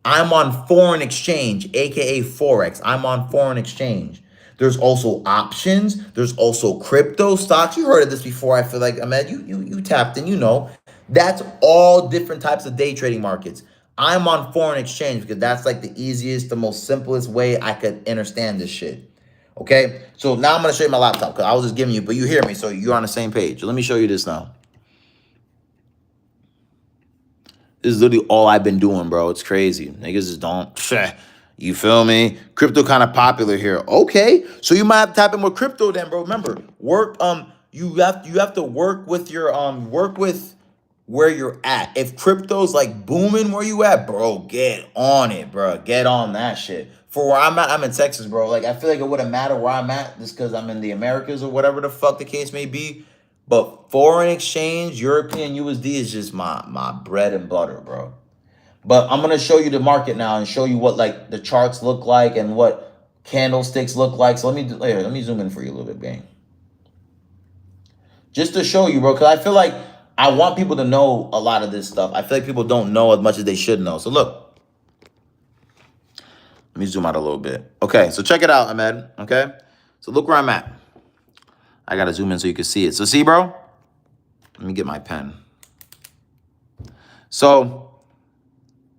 I'm on foreign exchange, aka Forex. I'm on foreign exchange. There's also options. There's also crypto stocks. You heard of this before. I feel like, Ahmed, you tapped in, you know. That's all different types of day trading markets. I'm on foreign exchange because that's like the easiest, the most simplest way I could understand this shit. Okay, so now I'm going to show you my laptop because I was just giving you, but you hear me, so you're on the same page. Let me show you this now. This is literally all I've been doing, bro. It's crazy. Niggas just don't. You feel me? Crypto kind of popular here. Okay, so you might have to tap in with crypto then, bro. Remember, you have to work with your work with where you're at. If crypto's like booming where you at, bro, get on it, bro. Get on that shit. For where I'm at, I'm in Texas, bro. Like, I feel like it wouldn't matter where I'm at just because I'm in the Americas or whatever the fuck the case may be. But foreign exchange, European USD is just my bread and butter, bro. But I'm gonna show you the market now and show you what like the charts look like and what candlesticks look like. So let me zoom in for you a little bit, bang. Just to show you, bro, because I feel like I want people to know a lot of this stuff. I feel like people don't know as much as they should know. So look, let me zoom out a little bit. Okay, so check it out, Ahmed. Okay, so look where I'm at. I gotta zoom in so you can see it. So see, bro, let me get my pen. So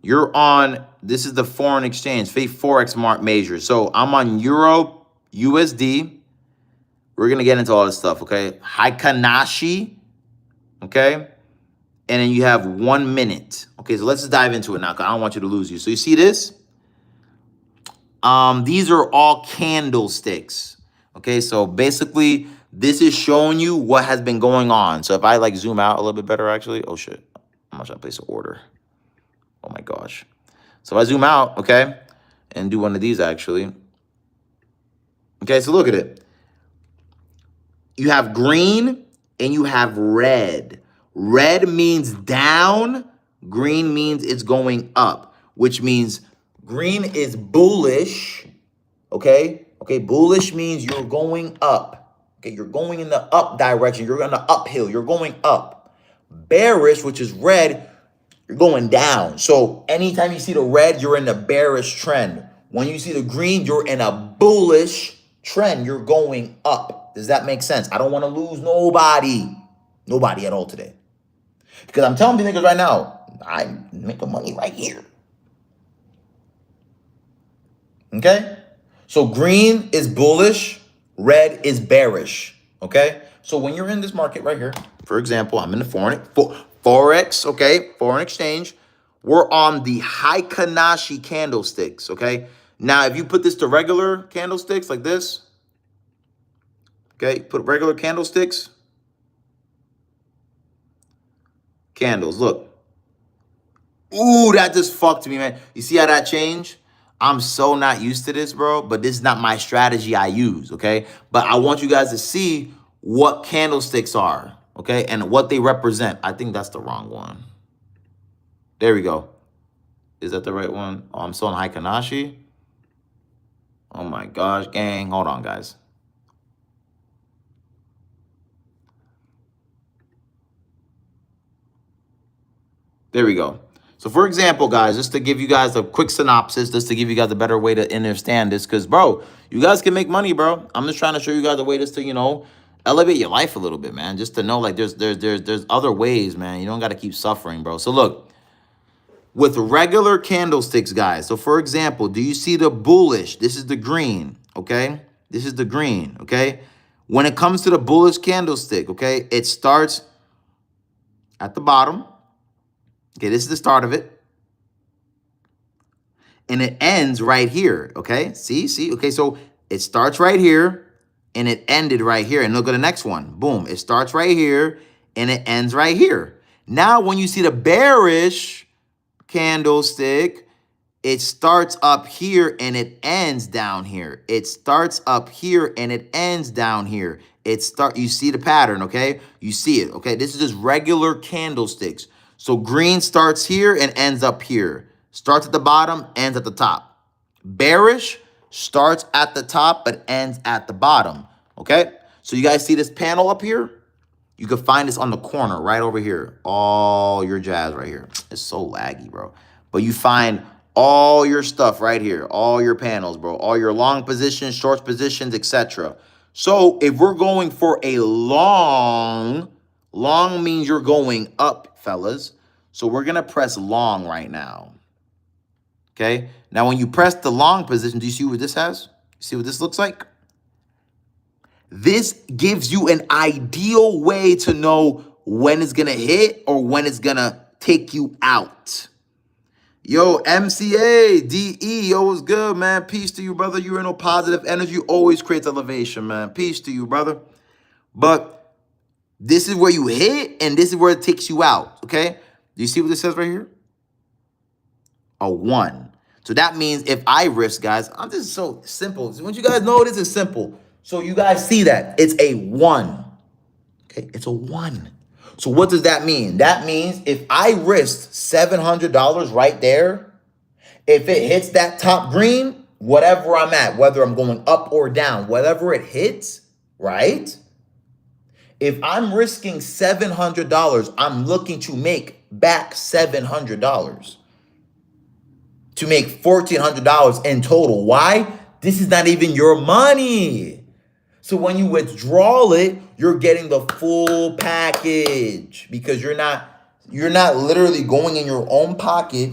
you're on, this is the foreign exchange, Forex major. So I'm on Euro, USD. We're going to get into all this stuff, okay? Heikin-Ashi, okay? And then you have 1 minute. Okay, so let's just dive into it now because I don't want you to lose you. So you see this? These are all candlesticks, okay? So basically, this is showing you what has been going on. So if I like zoom out a little bit better, actually. Oh, shit. I'm not trying to place an order. Oh my gosh. So I zoom out, okay, and do one of these actually. Okay, so look at it. You have green and you have red. Red means down. Green means it's going up, which means green is bullish, okay? Okay, bullish means you're going up. Okay, you're going in the up direction. You're in the uphill. You're going up. Bearish, which is red, you're going down. So anytime you see the red, you're in a bearish trend. When you see the green, you're in a bullish trend. You're going up. Does that make sense? I don't want to lose nobody. Nobody at all today. Because I'm telling you niggas right now, I'm making money right here. Okay? So green is bullish, red is bearish. Okay? So when you're in this market right here, for example, I'm in the Forex, okay, foreign exchange. We're on the Heikin-Ashi candlesticks, okay? Now, if you put this to regular candlesticks like this, okay, put regular candlesticks, candles, look. Ooh, that just fucked me, man. You see how that changed? I'm so not used to this, bro, but this is not my strategy I use, okay? But I want you guys to see what candlesticks are. Okay, and what they represent. I think that's the wrong one. There we go. Is that the right one? Oh, I'm still on Heikin-Ashi. Oh my gosh, gang. Hold on, guys. There we go. So for example, guys, just to give you guys a quick synopsis, just to give you guys a better way to understand this, because, bro, you guys can make money, bro. I'm just trying to show you guys a way just to, you know, elevate your life a little bit, man. Just to know like there's other ways, man. You don't got to keep suffering, bro. So look, with regular candlesticks, guys. So for example, do you see the bullish? This is the green, okay? This is the green, okay? When it comes to the bullish candlestick, okay, it starts at the bottom. Okay, this is the start of it. And it ends right here, okay? See? Okay, so it starts right here and it ended right here. And look at the next one. Boom, it starts right here and it ends right here. Now, when you see the bearish candlestick, it starts up here and it ends down here. It starts up here and it ends down here. You see the pattern, okay? You see it, okay? This is just regular candlesticks. So green starts here and ends up here. Starts at the bottom, ends at the top. Bearish starts at the top but ends at the bottom, okay? So you guys see this panel up here? You can find this on the corner right over here. All your jazz right here. It's so laggy, bro. But you find all your stuff right here. All your panels, bro. All your long positions, short positions, etc. So if we're going for a long means you're going up, fellas. So we're going to press long right now. Okay? Now, when you press the long position, do you see what this has? See what this looks like? This gives you an ideal way to know when it's going to hit or when it's going to take you out. Yo, MCA, DE, yo, what's good, man? Peace to you, brother. You're in a positive energy. Always creates elevation, man. Peace to you, brother. But this is where you hit, and this is where it takes you out, okay? Do you see what this says right here? A 1. So that means if I risk, guys, I'm just so simple. So once you guys know this is simple. So you guys see that it's a 1. Okay, it's a 1. So what does that mean? That means if I risked $700 right there, if it hits that top green, whatever I'm at, whether I'm going up or down, whatever it hits, right? If I'm risking $700, I'm looking to make back $700. To make $1,400 in total. Why? This is not even your money. So when you withdraw it, you're getting the full package because you're not literally going in your own pocket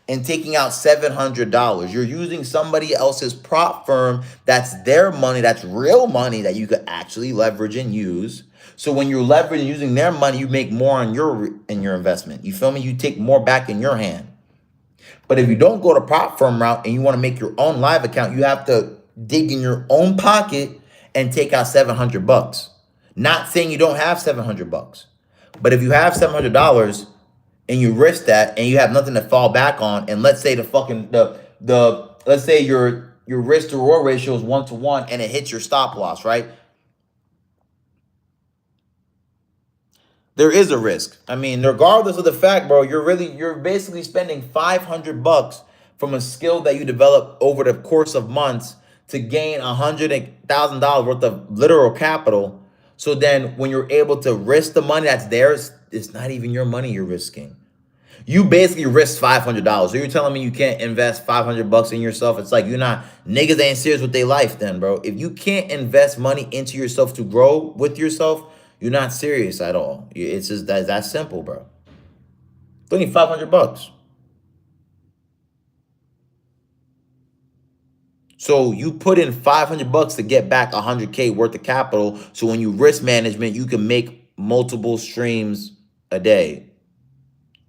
and taking out $700. You're using somebody else's prop firm. That's their money. That's real money that you could actually leverage and use. So when you're leveraging using their money, you make more on your investment. You feel me? You take more back in your hand. But if you don't go the prop firm route and you want to make your own live account, you have to dig in your own pocket and take out $700. Not saying you don't have $700, but if you have $700 and you risk that and you have nothing to fall back on, and let's say let's say your risk to reward ratio is 1-to-1 and it hits your stop loss, right? There is a risk. I mean, regardless of the fact, bro, you're basically spending $500 from a skill that you develop over the course of months to gain $100,000 worth of literal capital. So then when you're able to risk the money that's theirs, it's not even your money you're risking. You basically risk $500. So you're telling me you can't invest $500 in yourself? It's like niggas ain't serious with their life then, bro. If you can't invest money into yourself to grow with yourself, you're not serious at all. It's just that simple, bro. It's only $500. So you put in $500 to get back $100K worth of capital. So when you risk management, you can make multiple streams a day,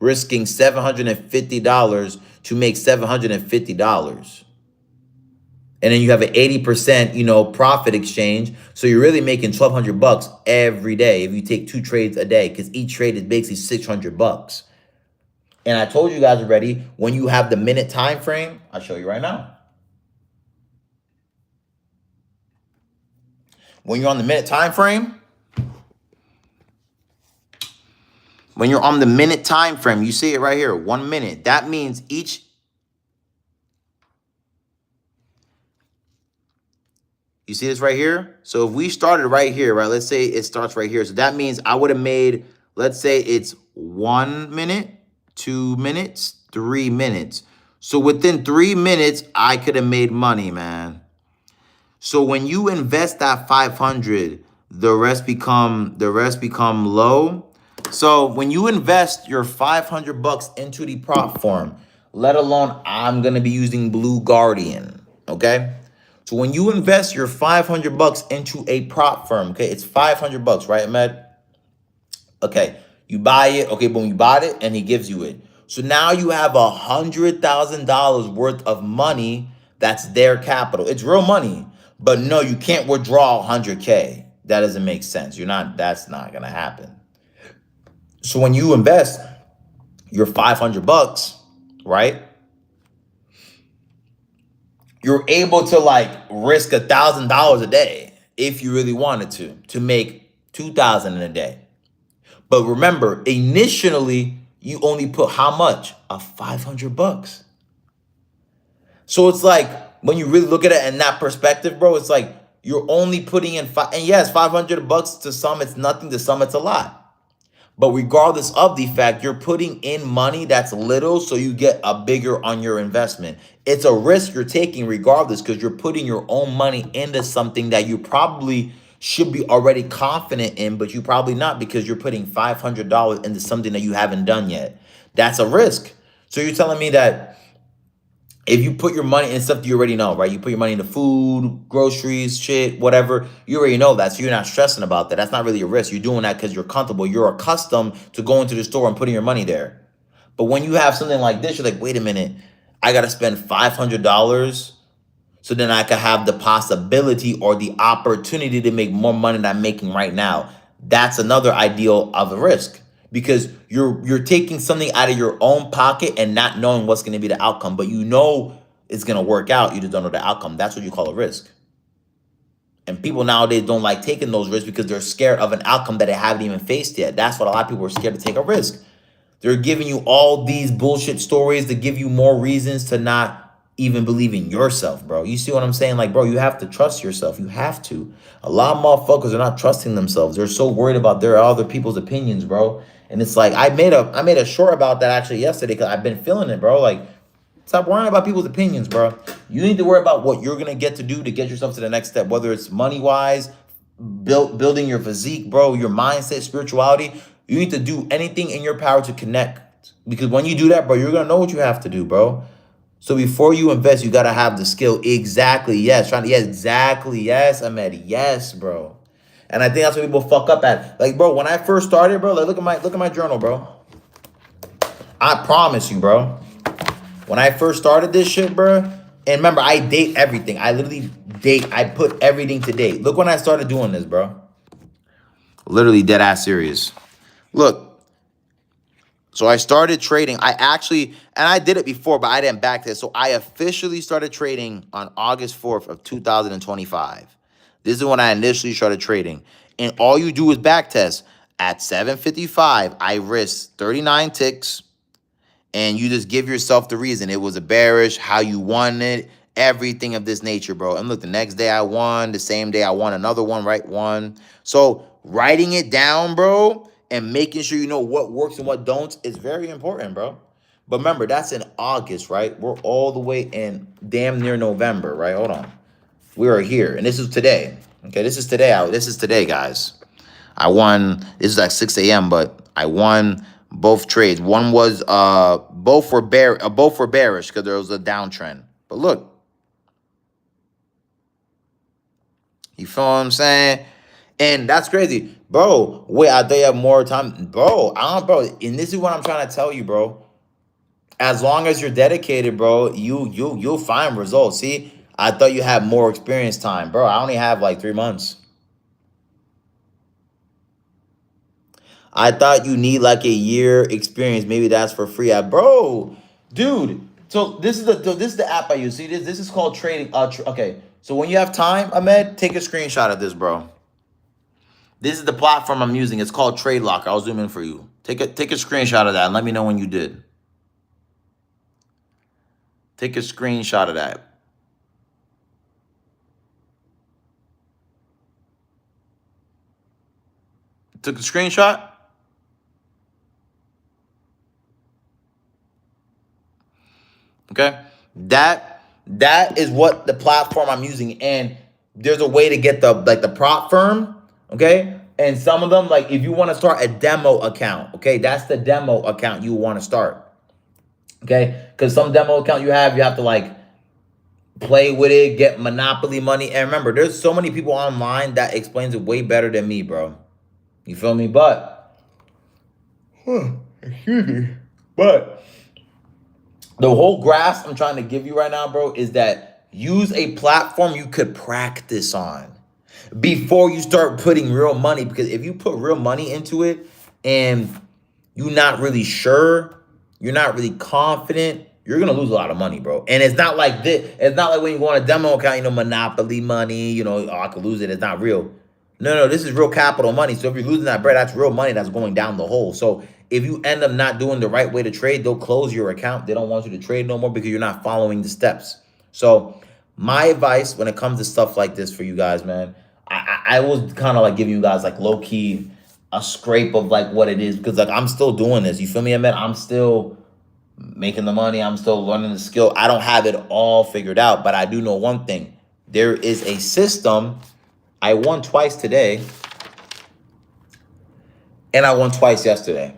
risking $750 to make $750. And then you have an 80%, profit exchange. So you're really making $1,200 every day if you take 2 trades a day, because each trade is basically $600. And I told you guys already, when you have the minute time frame, I'll show you right now. When you're on the minute time frame, you see it right here, 1 minute. That means you see this right here? So if we started right here, right, let's say it starts right here. So that means I would have made, let's say it's 1 minute, 2 minutes, 3 minutes. So within 3 minutes, I could have made money, man. So when you invest that 500, the rest become low. So when you invest your 500 bucks into the prop firm, let alone I'm gonna be using Blue Guardian, okay? So when you invest your 500 bucks into a prop firm, okay, it's 500 bucks, right, Ahmed? Okay, you buy it. Okay, boom, you bought it, and he gives you it. So now you have $100,000 worth of money that's their capital. It's real money, but no, you can't withdraw 100K. That doesn't make sense. You're not. That's not gonna happen. So when you invest your 500 bucks, right? You're able to like risk $1,000 a day if you really wanted to make 2,000 in a day. But remember, initially, you only put how much? 500 bucks. So it's like when you really look at it in that perspective, bro, it's like you're only putting in five. And yes, 500 bucks to some, it's nothing. To some, it's a lot. But regardless of the fact, you're putting in money that's little so you get a bigger on your investment. It's a risk you're taking regardless because you're putting your own money into something that you probably should be already confident in, but you probably not because you're putting $500 into something that you haven't done yet. That's a risk. So you're telling me that if you put your money in stuff that you already know, right? You put your money into food, groceries, shit, whatever, you already know that. So you're not stressing about that. That's not really a risk. You're doing that because you're comfortable. You're accustomed to going to the store and putting your money there. But when you have something like this, you're like, wait a minute, I got to spend $500 so then I could have the possibility or the opportunity to make more money than I'm making right now. That's another ideal of a risk because you're taking something out of your own pocket and not knowing what's going to be the outcome, but you know it's going to work out. You just don't know the outcome. That's what you call a risk. And people nowadays don't like taking those risks because they're scared of an outcome that they haven't even faced yet. That's what a lot of people are scared to take a risk. They're giving you all these bullshit stories to give you more reasons to not even believe in yourself, bro. You see what I'm saying? Like, bro, you have to trust yourself. You have to. A lot of motherfuckers are not trusting themselves. They're so worried about their other people's opinions, bro. And it's like I made a short about that actually yesterday because I've been feeling it, bro. Like, stop worrying about people's opinions, bro. You need to worry about what you're gonna get to do to get yourself to the next step, whether it's money wise, building your physique, bro, your mindset, spirituality. You need to do anything in your power to connect. Because when you do that, bro, you're gonna know what you have to do, bro. So before you invest, you gotta have the skill. Exactly. Yes. Yes. Exactly. Yes, Ahmed. Yes, bro. And I think that's what people fuck up at. Like, bro, when I first started, bro, like look at my journal, bro. I promise you, bro. When I first started this shit, bro, and remember, I date everything. I literally date. I put everything to date. Look when I started doing this, bro. Literally dead ass serious. Look, so I started trading. And I did it before, but I didn't back this. So I officially started trading on August 4th of 2025. This is when I initially started trading. And all you do is back test. At 7:55, I risked 39 ticks. And you just give yourself the reason. It was a bearish, how you won it, everything of this nature, bro. And look, the next day I won, the same day I won another one, right? One. So writing it down, bro, and making sure you know what works and what don't is very important, bro. But remember, that's in August, right? We're all the way in damn near November, right? Hold on. We are here, and this is today. Okay, this is today. This is today, guys. I won. This is like 6 a.m., but I won both trades. One was both were bearish because there was a downtrend. But look, you feel what I'm saying? And that's crazy, bro. Wait, I thought you have more time, bro. Bro. And this is what I'm trying to tell you, bro. As long as you're dedicated, bro, you'll find results. See, I thought you had more experience time, bro. I only have like 3 months. I thought you need like a year experience. Maybe that's for free. Bro, dude. So this is the app I use. See this is called trading. Okay. So when you have time, Ahmed, take a screenshot of this, bro. This is the platform I'm using. It's called Trade Locker. I'll zoom in for you. Take a screenshot of that and let me know when you did. Take a screenshot of that. Took a screenshot? Okay. That is what the platform I'm using. And there's a way to get the prop firm Okay. And some of them, like if you want to start a demo account, okay, that's the demo account you want to start. Okay. Because some demo account you have to like play with it, get Monopoly money. And remember, there's so many people online that explains it way better than me, bro. You feel me? But, excuse me. But the whole grasp I'm trying to give you right now, bro, is that use a platform you could practice on before you start putting real money. Because if you put real money into it and you're not really sure, you're not really confident, you're gonna lose a lot of money, bro. And it's not like this. It's not like when you go on a demo account, Monopoly money, oh, I could lose it. It's not real. No, this is real capital money. So if you're losing that bread, that's real money that's going down the hole. So if you end up not doing the right way to trade, they'll close your account. They don't want you to trade no more because you're not following the steps. So my advice when it comes to stuff like this for you guys, man, I was kind of like giving you guys like low key a scrape of like what it is, because like I'm still doing this. You feel me, man? I'm still making the money. I'm still learning the skill. I don't have it all figured out, but I do know one thing. There is a system. I won twice today, and I won twice yesterday.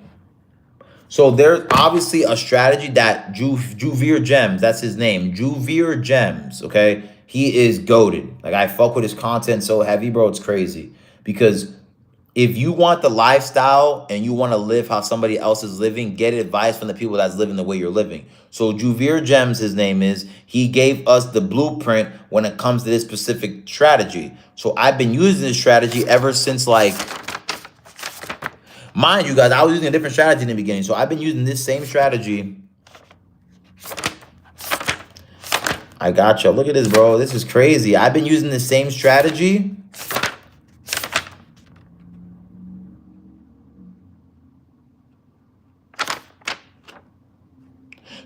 So there's obviously a strategy that Juvir Gems, that's his name, Juvir Gems, okay? He is goated. Like, I fuck with his content so heavy, bro, it's crazy. Because if you want the lifestyle and you want to live how somebody else is living, get advice from the people that's living the way you're living. So Juvir Gems, his name is, he gave us the blueprint when it comes to this specific strategy. So I've been using this strategy ever since, like, mind you guys, I was using a different strategy in the beginning. So I've been using this same strategy. I got you. Look at this, bro. This is crazy. I've been using the same strategy.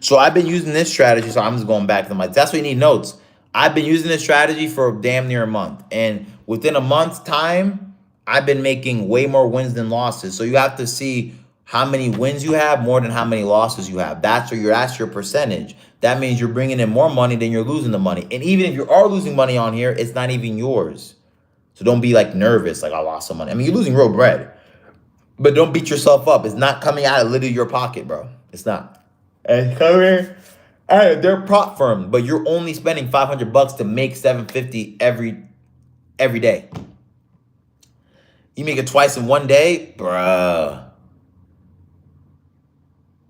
So I've been using this strategy. So I'm just going back to my, that's why you need notes. I've been using this strategy for damn near a month. And within a month's time, I've been making way more wins than losses. So you have to see how many wins you have more than how many losses you have. That's your percentage. That means you're bringing in more money than you're losing the money. And even if you are losing money on here, it's not even yours. So don't be like nervous, like I lost some money. I mean, you're losing real bread, but don't beat yourself up. It's not coming out of literally your pocket, bro. It's not. And coming out of their prop firm, but you're only spending $500 to make $750 every day. You make it twice in one day, bruh.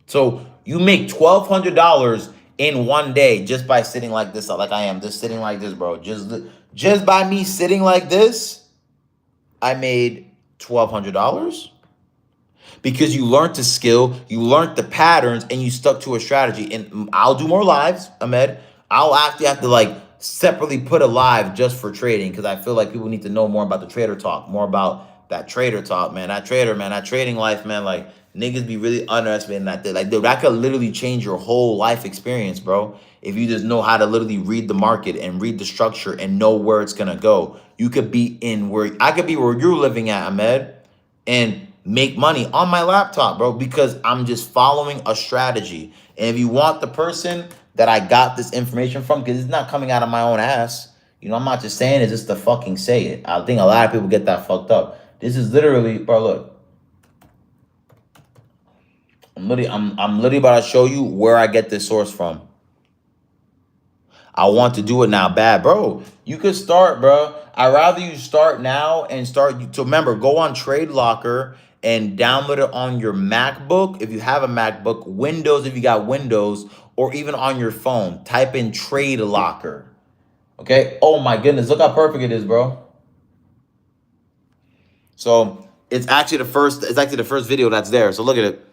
So you make $1,200 in one day just by sitting like this, like I am, just sitting like this, bro. Just by me sitting like this, I made $1,200 because you learned the skill, you learned the patterns, and you stuck to a strategy. And I'll do more lives, Ahmed. I'll actually have to like separately put a live just for trading, because I feel like people need to know more about the trader talk, more about that trader talk, man. That trader, man, that trading life, man. Like, niggas be really underestimating that. Like, dude, that could literally change your whole life experience, bro. If you just know how to literally read the market and read the structure and know where it's gonna go. You could be I could be where you're living at, Ahmed, and make money on my laptop, bro, because I'm just following a strategy. And if you want the person that I got this information from, because it's not coming out of my own ass, I'm not just saying it just to fucking say it. I think a lot of people get that fucked up. This is literally, bro, look. I'm literally about to show you where I get this source from. I want to do it now bad, bro. You could start, bro. I'd rather you start now and start. So remember, go on Trade Locker and download it on your MacBook if you have a MacBook, Windows if you got Windows, or even on your phone. Type in Trade Locker. Okay? Oh my goodness, look how perfect it is, bro. So it's actually the first video that's there. So look at it.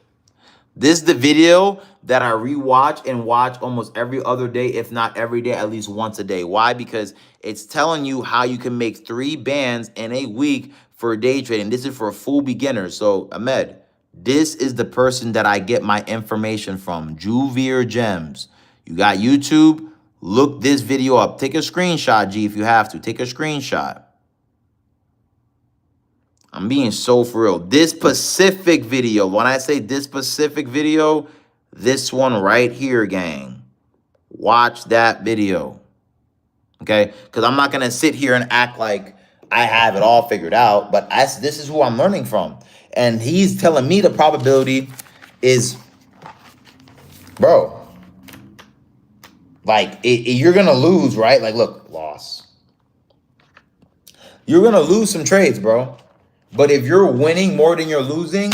This is the video that I rewatch and watch almost every other day, if not every day, at least once a day. Why? Because it's telling you how you can make 3 bands in a week for day trading. This is for a full beginner. So, Ahmed, this is the person that I get my information from, Juvir Gems. You got YouTube, look this video up. Take a screenshot, G, if you have to. Take a screenshot. I'm being so for real. This specific video, when I say this specific video, this one right here, gang. Watch that video. Okay? Because I'm not going to sit here and act like I have it all figured out, but this is who I'm learning from. And he's telling me the probability is, bro, like you're going to lose, right? Like, look, loss. You're going to lose some trades, bro. But if you're winning more than you're losing,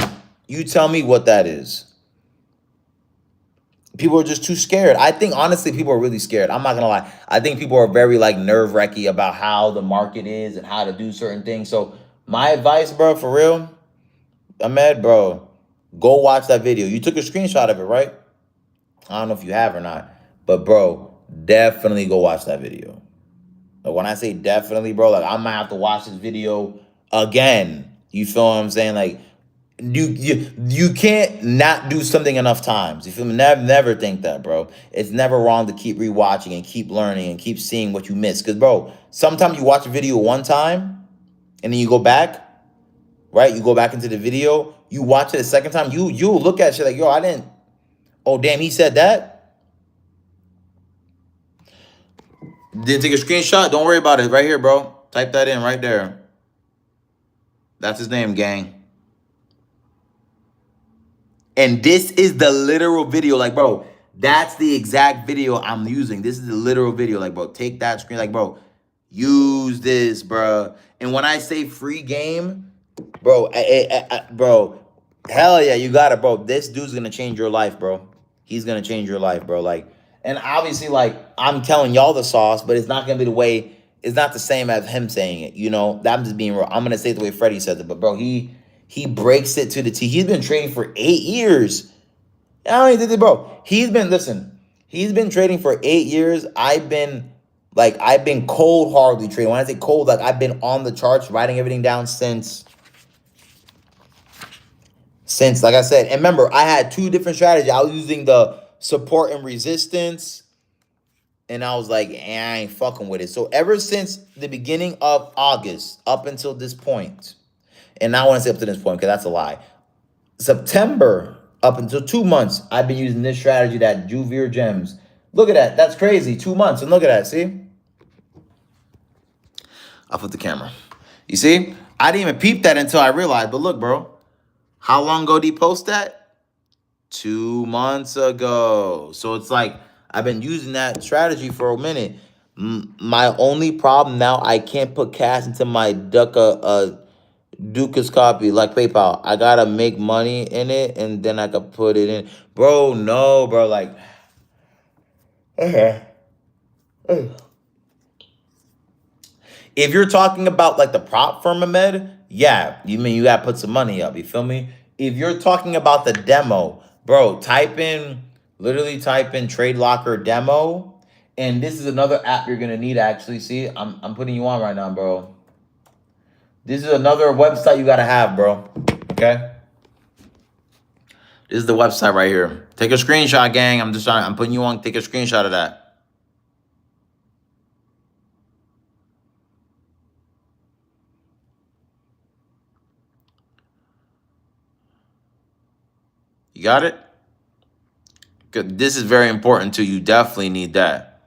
you tell me what that is. People are just too scared. I think, honestly, people are really scared. I'm not going to lie. I think people are very, like, nerve-wracking about how the market is and how to do certain things. So my advice, bro, for real, Ahmed, bro, go watch that video. You took a screenshot of it, right? I don't know if you have or not. But, bro, definitely go watch that video. But when I say definitely, bro, like, I might have to watch this video again. You feel what I'm saying? Like, you can't not do something enough times. You feel me? Never think that, bro. It's never wrong to keep rewatching and keep learning and keep seeing what you missed. Because, bro, sometimes you watch a video one time and then you go back, right? You go back into the video. You watch it a second time. You'll look at shit like, yo, I didn't. Oh, damn, he said that? Didn't take a screenshot? Don't worry about it. Right here, bro. Type that in right there. That's his name, gang. And this is the literal video. Like, bro, that's the exact video I'm using. This is the literal video. Like, bro, take that screen. Like, bro, use this, bro. And when I say free game, bro, bro, hell yeah, you got it, bro. This dude's going to change your life, bro. He's going to change your life, bro. Like, and obviously, like, I'm telling y'all the sauce, but it's not going to be the way, it's not the same as him saying it, you know? I'm just being real. I'm going to say it the way Freddie says it, but, bro, he breaks it to the T. He's been trading for 8 years. I don't even think it, bro. He's been trading for 8 years. I've been cold hardly trading. When I say cold, like, I've been on the charts, writing everything down since, like I said. And remember, I had 2 different strategies. I was using the support and resistance, and I was like, I ain't fucking with it. So ever since the beginning of August up until this point, and I want to say up to this point because that's a lie, September up until 2 months, I've been using this strategy, that Juvir Gems. Look at that. That's crazy. 2 months. And look at that. See? I'll put the camera. You see? I didn't even peep that until I realized. But look, bro. How long ago did he post that? 2 months ago. So it's like I've been using that strategy for a minute. My only problem now, I can't put cash into my Duca's copy, like PayPal. I gotta make money in it, and then I could put it in. Bro, no, bro. Like, if you're talking about like the prop firm, Ahmed, yeah, you mean you gotta put some money up. You feel me? If you're talking about the demo, bro, literally type in Trade Locker demo, and this is another app you're gonna need. Actually, see, I'm putting you on right now, bro. This is another website you got to have, bro. Okay? This is the website right here. Take a screenshot, gang. I'm putting you on. Take a screenshot of that. You got it? Good. This is very important to you. Definitely need that.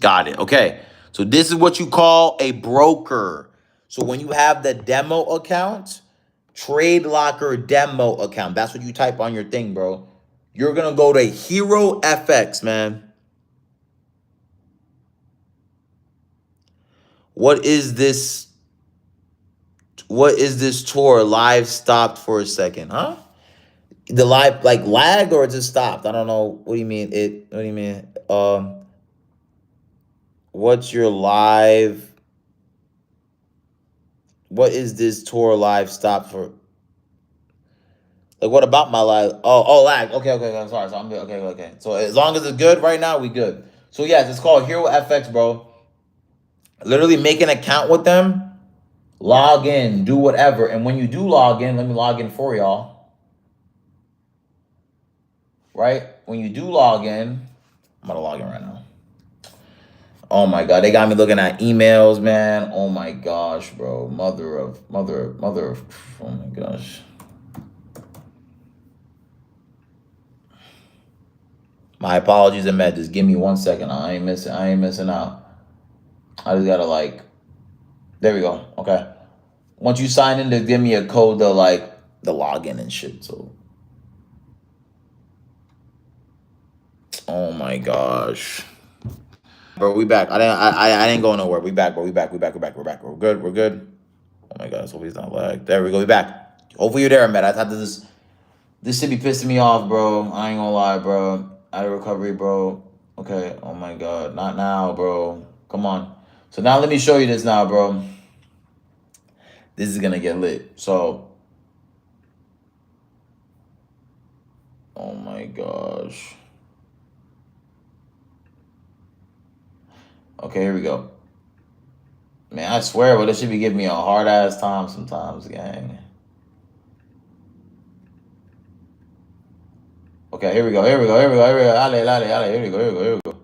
Got it. Okay. So this is what you call a broker. So when you have the demo account, Trade Locker demo account, that's what you type on your thing, bro. You're going to go to Hero FX, man. What is this? What is this tour? Live stopped for a second, huh? The live, like, lagged or it just stopped? I don't know. What do you mean? What do you mean? What's your live? What is this tour live stop for? Like, what about my live? Oh, lag. Okay. I'm sorry. So I'm good. Okay. So as long as it's good right now, we good. So yes, it's called Hero FX, bro. Literally make an account with them, log in, do whatever. And when you do log in, let me log in for y'all. Right? When you do log in, I'm gonna log in right now. Oh my God, they got me looking at emails, man. Oh my gosh, bro. Mother of, oh my gosh. My apologies, Ahmed. Just give me 1 second. I ain't missing out. I just gotta, like, There we go. Okay. Once you sign in, they give me a code to like the login and shit. So, oh my gosh, bro, we back. I didn't go nowhere. We back, bro. We back. We back. We back. We're back. We're good. We're good. Oh my god, so he's not lag. There we go. We back. Hopefully you're there, man. I thought this should be pissing me off, bro. I ain't gonna lie, bro. Out of recovery, bro. Okay. Oh my god, not now, bro. Come on. So now let me show you this now, bro. This is gonna get lit. So, oh my gosh. Okay, here we go. Man, I swear, but this should be giving me a hard ass time sometimes, gang. Okay, here we go. Here we go. Here we go. Here we go. Ale, ale, ale. Here we go. Here we go. Here we go.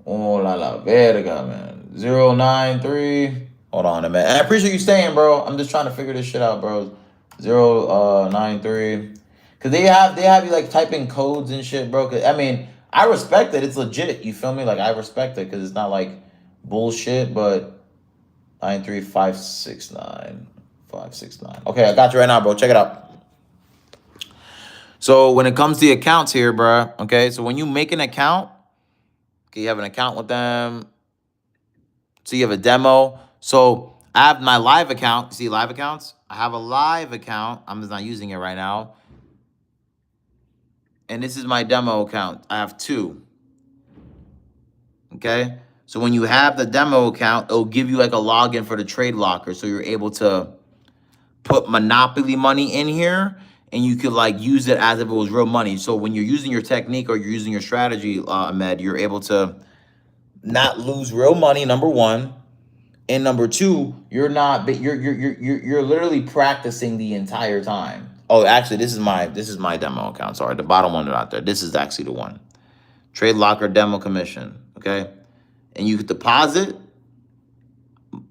Oh la verga, man. 093. Hold on a minute. And I appreciate you staying, bro. I'm just trying to figure this shit out, bro. 093. Cause they have you like typing codes and shit, bro. Cause I mean, I respect it. It's legit. You feel me? Like I respect it because it's not like bullshit, but 93569. 569. Okay, I got you right now, bro. Check it out. So when it comes to the accounts here, bro, okay, so when you make an account, okay, you have an account with them. So you have a demo. So I have my live account. See live accounts? I have a live account. I'm just not using it right now. And this is my demo account. I have two. Okay? So when you have the demo account, it'll give you like a login for the trade locker. So you're able to put Monopoly money in here and you could like use it as if it was real money. So when you're using your technique or you're using your strategy, Ahmed, you're able to not lose real money, number one. And number two, you're literally practicing the entire time. Oh, actually, this is my demo account. Sorry, the bottom one out there. This is actually the one. Trade Locker demo commission. Okay, and you could deposit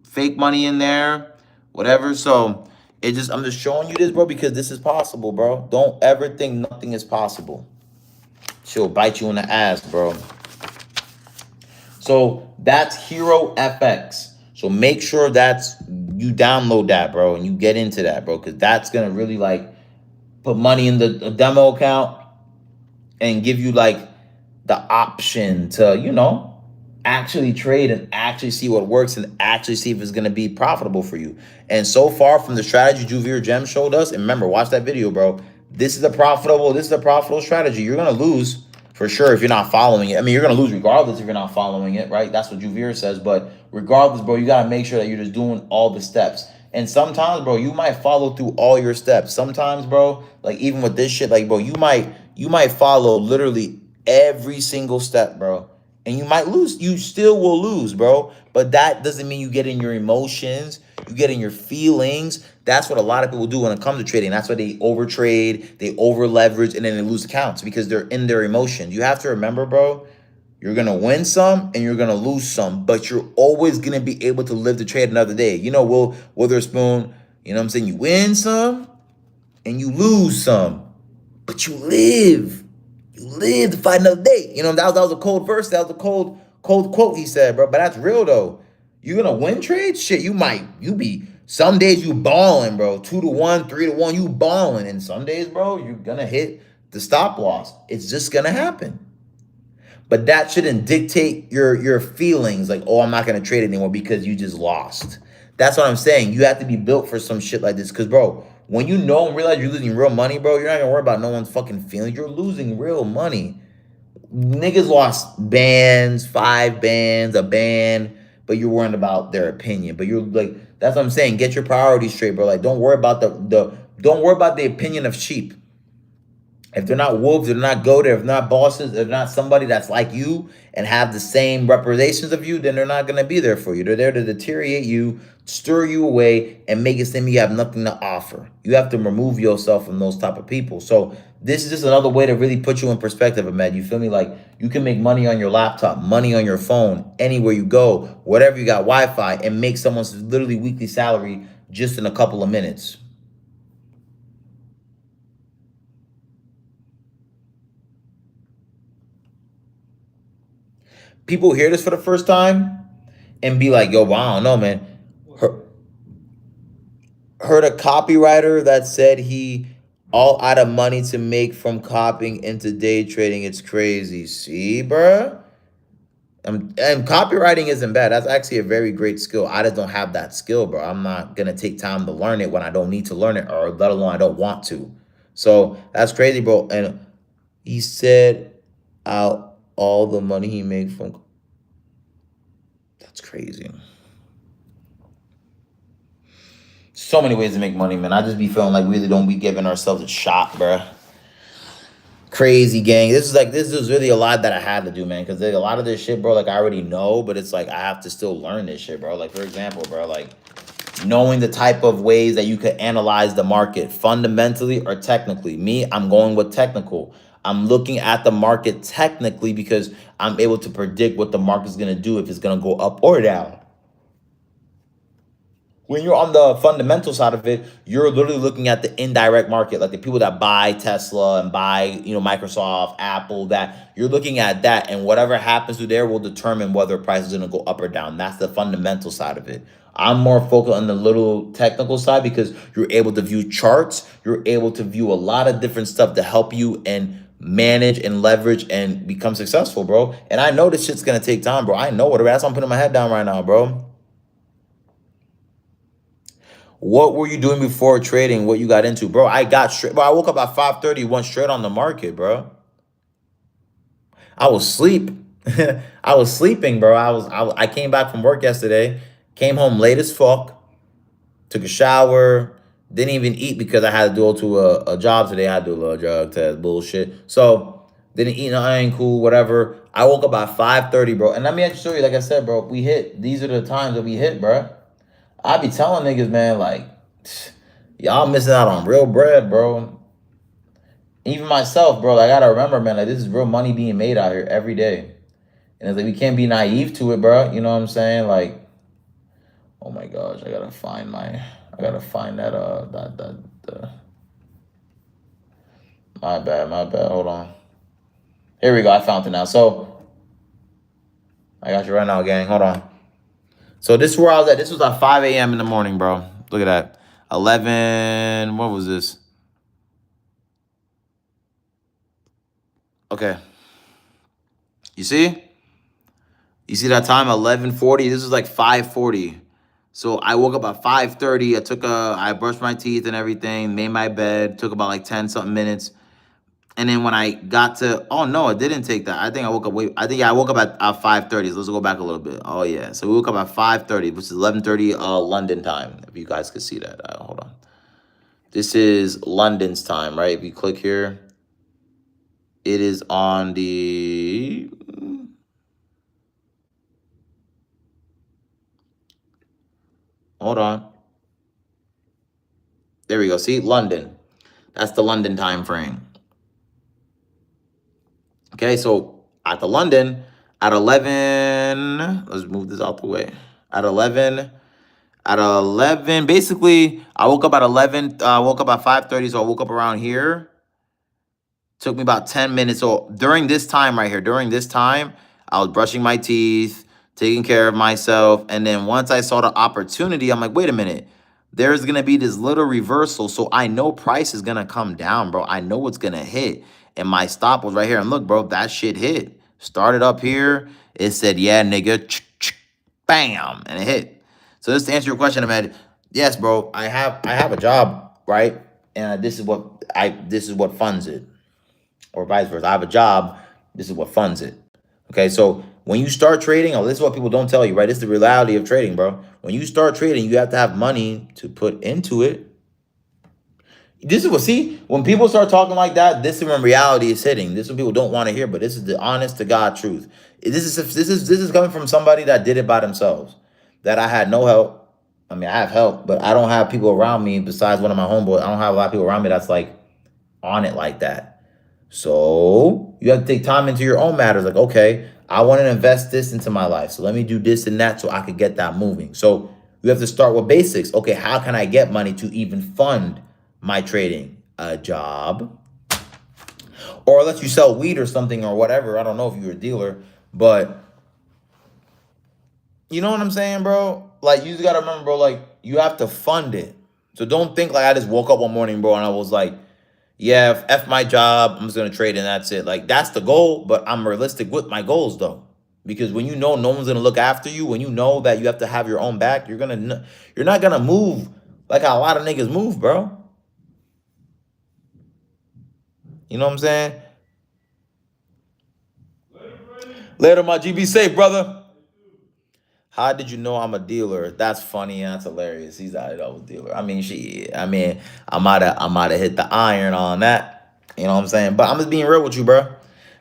fake money in there, whatever. So I'm just showing you this, bro, because this is possible, bro. Don't ever think nothing is possible. She'll bite you in the ass, bro. So that's Hero FX. So make sure you download that, bro, and you get into that, bro, because that's gonna really like put money in the demo account and give you like the option to, actually trade and actually see what works and actually see if it's gonna be profitable for you. And so far from the strategy Juvir Gem showed us, and remember, watch that video, bro. This is a profitable strategy. You're gonna lose for sure if you're not following it. I mean, you're gonna lose regardless if you're not following it, right? That's what Juvir says. But regardless, bro, you gotta make sure that you're just doing all the steps. And sometimes, bro, you might follow through all your steps. Sometimes, bro, like even with this shit, like, bro, you might follow literally every single step, bro. And you might lose. You still will lose, bro. But that doesn't mean you get in your emotions. You get in your feelings. That's what a lot of people do when it comes to trading. That's why they overtrade, they over leverage, and then they lose accounts because they're in their emotions. You have to remember, bro, you're going to win some and you're going to lose some, but you're always going to be able to live the trade another day. Will Witherspoon, you know what I'm saying? You win some and you lose some, but you live. You live to fight another day. That was a cold verse. That was a cold quote he said, bro. But that's real though. You're gonna win trades? Shit, some days you balling, bro. 2-1, 3-1, you balling. And some days, bro, you're gonna hit the stop loss. It's just gonna happen. But that shouldn't dictate your feelings like, oh, I'm not gonna trade anymore because you just lost. That's what I'm saying. You have to be built for some shit like this. Cause bro, when you know and realize you're losing real money, bro, you're not gonna worry about no one's fucking feelings. You're losing real money. Niggas lost bands, 5 bands, a band, but you're worrying about their opinion. But you're like, that's what I'm saying. Get your priorities straight, bro. Like, don't worry about don't worry about the opinion of sheep. If they're not wolves, they're not goats, if they're not bosses, they're not somebody that's like you and have the same representations of you, then they're not going to be there for you. They're there to deteriorate you, stir you away, and make it seem you have nothing to offer. You have to remove yourself from those type of people. So this is just another way to really put you in perspective, Ahmed. You feel me? Like, you can make money on your laptop, money on your phone, anywhere you go, whatever you got Wi-Fi, and make someone's literally weekly salary just in a couple of minutes. People hear this for the first time and be like, yo, but I don't know, man. Her, Heard a copywriter that said he all out of money to make from copying into day trading. It's crazy. See, bruh? And copywriting isn't bad. That's actually a very great skill. I just don't have that skill, bro. I'm not gonna take time to learn it when I don't need to learn it, or let alone I don't want to. So that's crazy, bro. And he said out all the money he made from. That's crazy. So many ways to make money, man. I just be feeling like we really don't be giving ourselves a shot, bro. Crazy gang. This is really a lot that I had to do, man. Because a lot of this shit, bro, like I already know, but it's like I have to still learn this shit, bro. Like for example, bro, like knowing the type of ways that you could analyze the market fundamentally or technically. Me, I'm going with technical. I'm looking at the market technically because I'm able to predict what the market's gonna do, if it's gonna go up or down. When you're on the fundamental side of it, you're literally looking at the indirect market, like the people that buy Tesla and buy, Microsoft, Apple, that you're looking at that, and whatever happens to there will determine whether price is going to go up or down. That's the fundamental side of it. I'm more focused on the little technical side because you're able to view charts, you're able to view a lot of different stuff to help you and manage and leverage and become successful, bro. And I know this shit's going to take time, bro. I know what. That's why I'm putting my head down right now, bro. What were you doing before trading? What you got into, bro? I got straight. Bro, I woke up at 5:30, went straight on the market, bro. I was asleep. I was sleeping, bro. I came back from work yesterday, came home late as fuck, took a shower, didn't even eat because I had to go to a job today. I had to do a little drug test bullshit. So didn't eat, nothing, cool, whatever. I woke up at 5:30, bro. And let me actually show you, like I said, bro, we hit. These are the times that we hit, bro. I be telling niggas, man, like, y'all missing out on real bread, bro. Even myself, bro, I gotta remember, man, like, this is real money being made out here every day. And it's like, we can't be naive to it, bro. You know what I'm saying? Like, oh my gosh, I gotta find my bad. Hold on. Here we go. I found it now. So, I got you right now, gang. Hold on. So this is where I was at. This was at 5 a.m. in the morning, bro. Look at that. 11, what was this? Okay. You see? You see that time? 11:40. This is like 5:40. So I woke up at 5:30. I brushed my teeth and everything, made my bed, took about like 10 something minutes. And then when I got to, oh no, it didn't take that. I think I woke up, I woke up at 5:30. So let's go back a little bit. Oh yeah. So we woke up at 5:30, which is 11:30 London time. If you guys could see that. Hold on. This is London's time, right? If you click here, it is on the, hold on. There we go. See, London. That's the London time frame. Okay, so at the London, at 11, let's move this out the way. At 11, basically, I woke up at 11, I woke up at 5:30, so I woke up around here. Took me about 10 minutes. So during this time right here, I was brushing my teeth, taking care of myself. And then once I saw the opportunity, I'm like, wait a minute. There's going to be this little reversal. So I know price is going to come down, bro. I know it's going to hit. And my stop was right here. And look, bro, that shit hit. Started up here. It said, yeah, nigga. Bam. And it hit. So just to answer your question, Ahmed, yes, bro, I have a job, right? And this is what funds it. Or vice versa. I have a job. This is what funds it. Okay, so when you start trading, this is what people don't tell you, right? This is the reality of trading, bro. When you start trading, you have to have money to put into it. This is what, see, when people start talking like that, this is when reality is hitting. This is what people don't want to hear, but this is the honest to God truth. This is coming from somebody that did it by themselves. That I had no help. I mean, I have help, but I don't have people around me besides one of my homeboys. I don't have a lot of people around me that's like on it like that. So you have to take time into your own matters. Like, okay, I want to invest this into my life. So let me do this and that so I could get that moving. So you have to start with basics. Okay, how can I get money to even fund my trading? A job. Or let you sell weed or something or whatever. I don't know if you're a dealer, but You know what I'm saying, bro? Like, you just gotta remember, bro, like, you have to fund it. So don't think like I just woke up one morning, bro, and I was like, yeah, F my job, I'm just gonna trade and that's it. Like, that's the goal, but I'm realistic with my goals though. Because when you know no one's gonna look after you, when you know that you have to have your own back, you're not gonna move like how a lot of niggas move, bro. You know what I'm saying? Later, my GB safe, brother. How did you know I'm a dealer? That's funny and that's hilarious. He's out of a dealer. I mean, I might have hit the iron on that. You know what I'm saying? But I'm just being real with you, bro.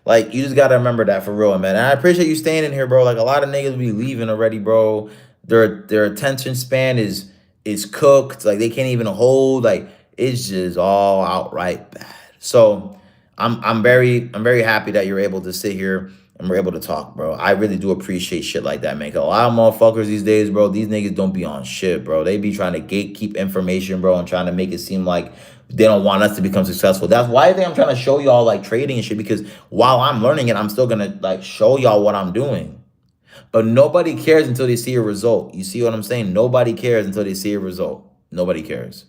Like, you just gotta remember that for real, man. And I appreciate you staying in here, bro. Like, a lot of niggas be leaving already, bro. Their attention span is cooked. Like, they can't even hold. Like, it's just all outright bad. So I'm very happy that you're able to sit here and we're able to talk, bro. I really do appreciate shit like that, man. 'Cause a lot of motherfuckers these days, bro, these niggas don't be on shit, bro. They be trying to gatekeep information, bro, and trying to make it seem like they don't want us to become successful. That's why I think I'm trying to show y'all like trading and shit, because while I'm learning it, I'm still gonna like show y'all what I'm doing. But nobody cares until they see a result. You see what I'm saying? Nobody cares until they see a result. Nobody cares.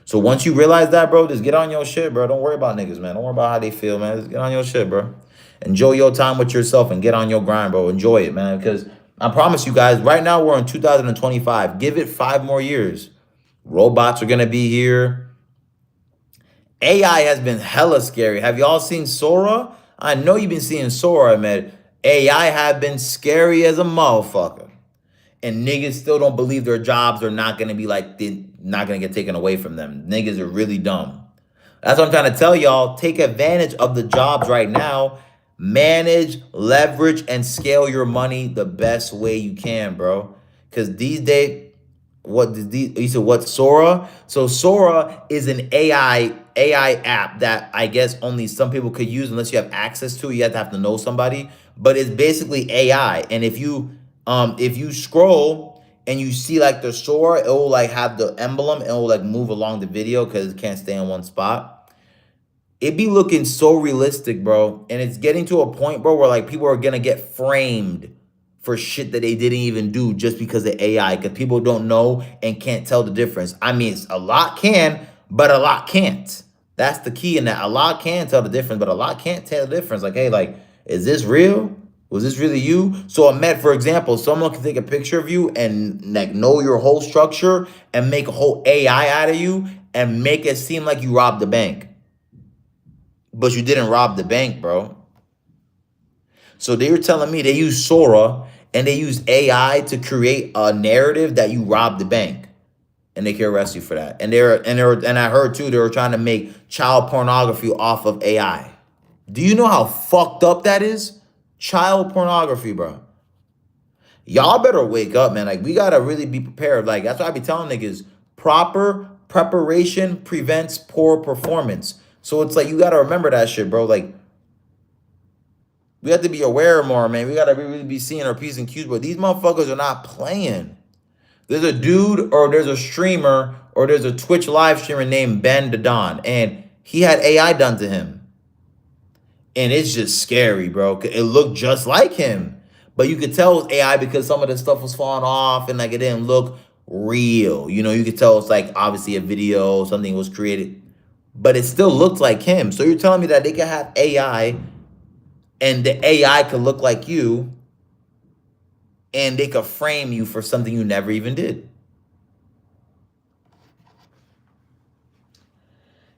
So once you realize that, bro, just get on your shit, bro. Don't worry about niggas, man. Don't worry about how they feel, man. Just get on your shit, bro. Enjoy your time with yourself and get on your grind, bro. Enjoy it, man. Because I promise you guys, right now we're in 2025. Give it 5 more years. Robots are gonna be here. AI has been hella scary. Have y'all seen Sora? I know you've been seeing Sora, man. AI have been scary as a motherfucker. And niggas still don't believe their jobs are not gonna be like, they're not gonna get taken away from them. Niggas are really dumb. That's what I'm trying to tell y'all. Take advantage of the jobs right now. Manage, leverage, and scale your money the best way you can, bro. Because these days, you said what, Sora? So Sora is an AI app that I guess only some people could use unless you have access to it. You have to know somebody. But it's basically AI. And if you scroll and you see like the Sora, it will like have the emblem, it will like move along the video because it can't stay in one spot. It be looking so realistic, bro. And it's getting to a point, bro, where like people are gonna get framed for shit that they didn't even do just because of AI. Because people don't know and can't tell the difference. I mean, a lot can, but a lot can't. That's the key in that. A lot can tell the difference, but a lot can't tell the difference. Like, hey, like, is this real? Was this really you? So Ahmed, for example, someone can take a picture of you and like know your whole structure and make a whole AI out of you and make it seem like you robbed the bank. But you didn't rob the bank, bro. So they were telling me they use Sora and they use AI to create a narrative that you robbed the bank, and they can arrest you for that. And I heard too they were trying to make child pornography off of AI. Do you know how fucked up that is? Child pornography, bro. Y'all better wake up, man. Like, we gotta really be prepared. Like, that's why I be telling niggas, proper preparation prevents poor performance. So it's like you gotta remember that shit, bro. Like, we have to be aware more, man. We gotta really be seeing our P's and Q's, but these motherfuckers are not playing. There's a dude or there's a streamer or there's a Twitch live streamer named Ben Dadon, and he had AI done to him. And it's just scary, bro. It looked just like him. But you could tell it was AI because some of the stuff was falling off and like it didn't look real. You know, you could tell it's like obviously a video, something was created, but it still looked like him. So you're telling me that they can have AI and the AI could look like you and they could frame you for something you never even did.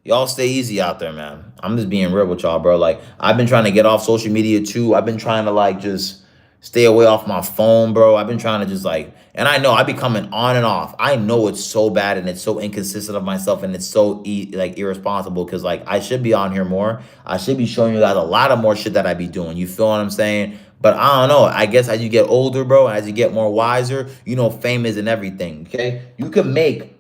Y'all stay easy out there, man. I'm just being real with y'all, bro. Like, I've been trying to get off social media too. I've been trying to like just stay away off my phone, bro. I've been trying to just like, and I know I be coming on and off. I know it's so bad and it's so inconsistent of myself and it's so like irresponsible because like I should be on here more. I should be showing you guys a lot of more shit that I be doing. You feel what I'm saying? But I don't know. I guess as you get older, bro, as you get more wiser, you know, fame isn't everything. Okay, you can make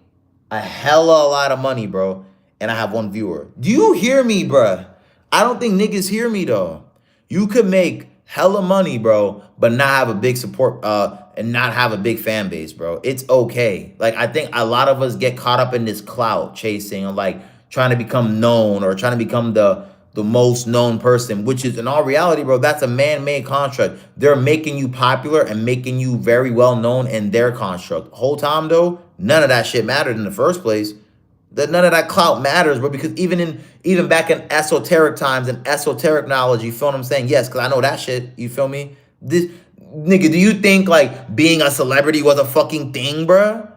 a hella lot of money, bro, and I have one viewer. Do you hear me, bruh? I don't think niggas hear me though. You could make hella money, bro, but not have a big support and not have a big fan base, bro. It's okay. Like, I think a lot of us get caught up in this clout chasing or like trying to become known or trying to become the the most known person, which is in all reality, bro, that's a man-made construct. They're making you popular and making you very well known in their construct. Whole time though, none of that shit mattered in the first place. That none of that clout matters, bro, because even back in esoteric times and esoteric knowledge, you feel what I'm saying? Yes, because I know that shit. You feel me? This nigga, do you think like being a celebrity was a fucking thing, bro?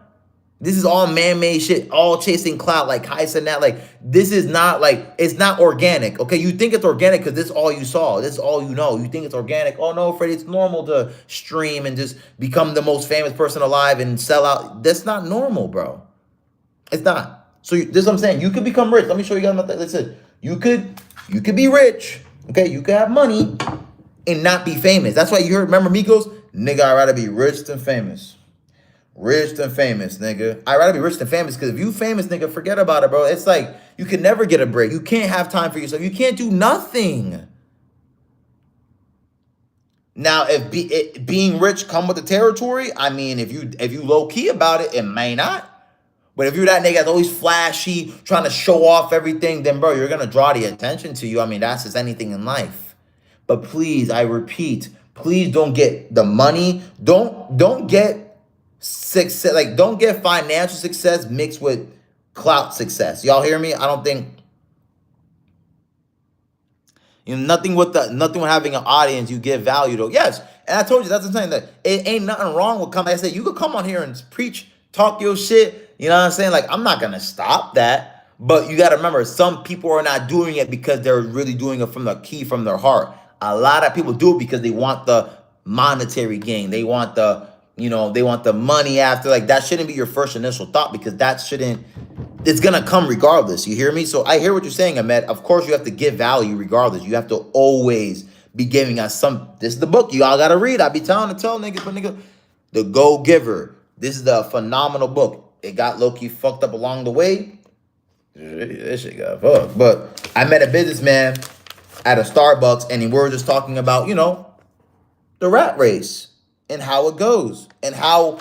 This is all man-made shit, all chasing clout, like Kai said that. Like, this is not like, it's not organic. Okay, you think it's organic because this is all you saw. This is all you know. You think it's organic. Oh no, Freddie, it's normal to stream and just become the most famous person alive and sell out. That's not normal, bro. It's not. So this is what I'm saying. You could become rich. Let me show you guys my thing. Listen, you could be rich. Okay, you could have money and not be famous. That's why you heard, remember Migos? Nigga, I'd rather be rich than famous. Rich than famous, nigga. I'd rather be rich than famous because if you famous, nigga, forget about it, bro. It's like you can never get a break. You can't have time for yourself. You can't do nothing. Now, if being rich come with the territory, I mean, if you low key about it, it may not. But if you're that nigga that's always flashy, trying to show off everything, then bro, you're gonna draw the attention to you. I mean, that's just anything in life. But please, I repeat, please don't get the money. Don't get success, like don't get financial success mixed with clout success. Y'all hear me? I don't think nothing with having an audience. You give value though. Yes, and I told you that's the thing, that it ain't nothing wrong with coming. Like I said, you could come on here and preach, talk your shit. You know what I'm saying? Like, I'm not gonna stop that, but you got to remember, some people are not doing it because they're really doing it from their heart. A lot of people do it because they want the monetary gain. They want the they want the money after. Like, that shouldn't be your first initial thought, because it's gonna come regardless. You hear me? So I hear what you're saying, Ahmed. Of course, you have to give value regardless. You have to always be giving us some. This is the book you all gotta read. I be tell niggas, but nigga, The Go Giver. This is the phenomenal book. It got low-key fucked up along the way. This shit got fucked. But I met a businessman at a Starbucks, and we were just talking about, the rat race and how it goes, and how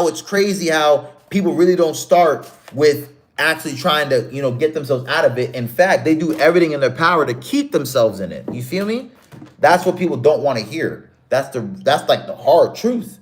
it's crazy how people really don't start with actually trying to, get themselves out of it. In fact, they do everything in their power to keep themselves in it. You feel me? That's what people don't want to hear. That's like the hard truth.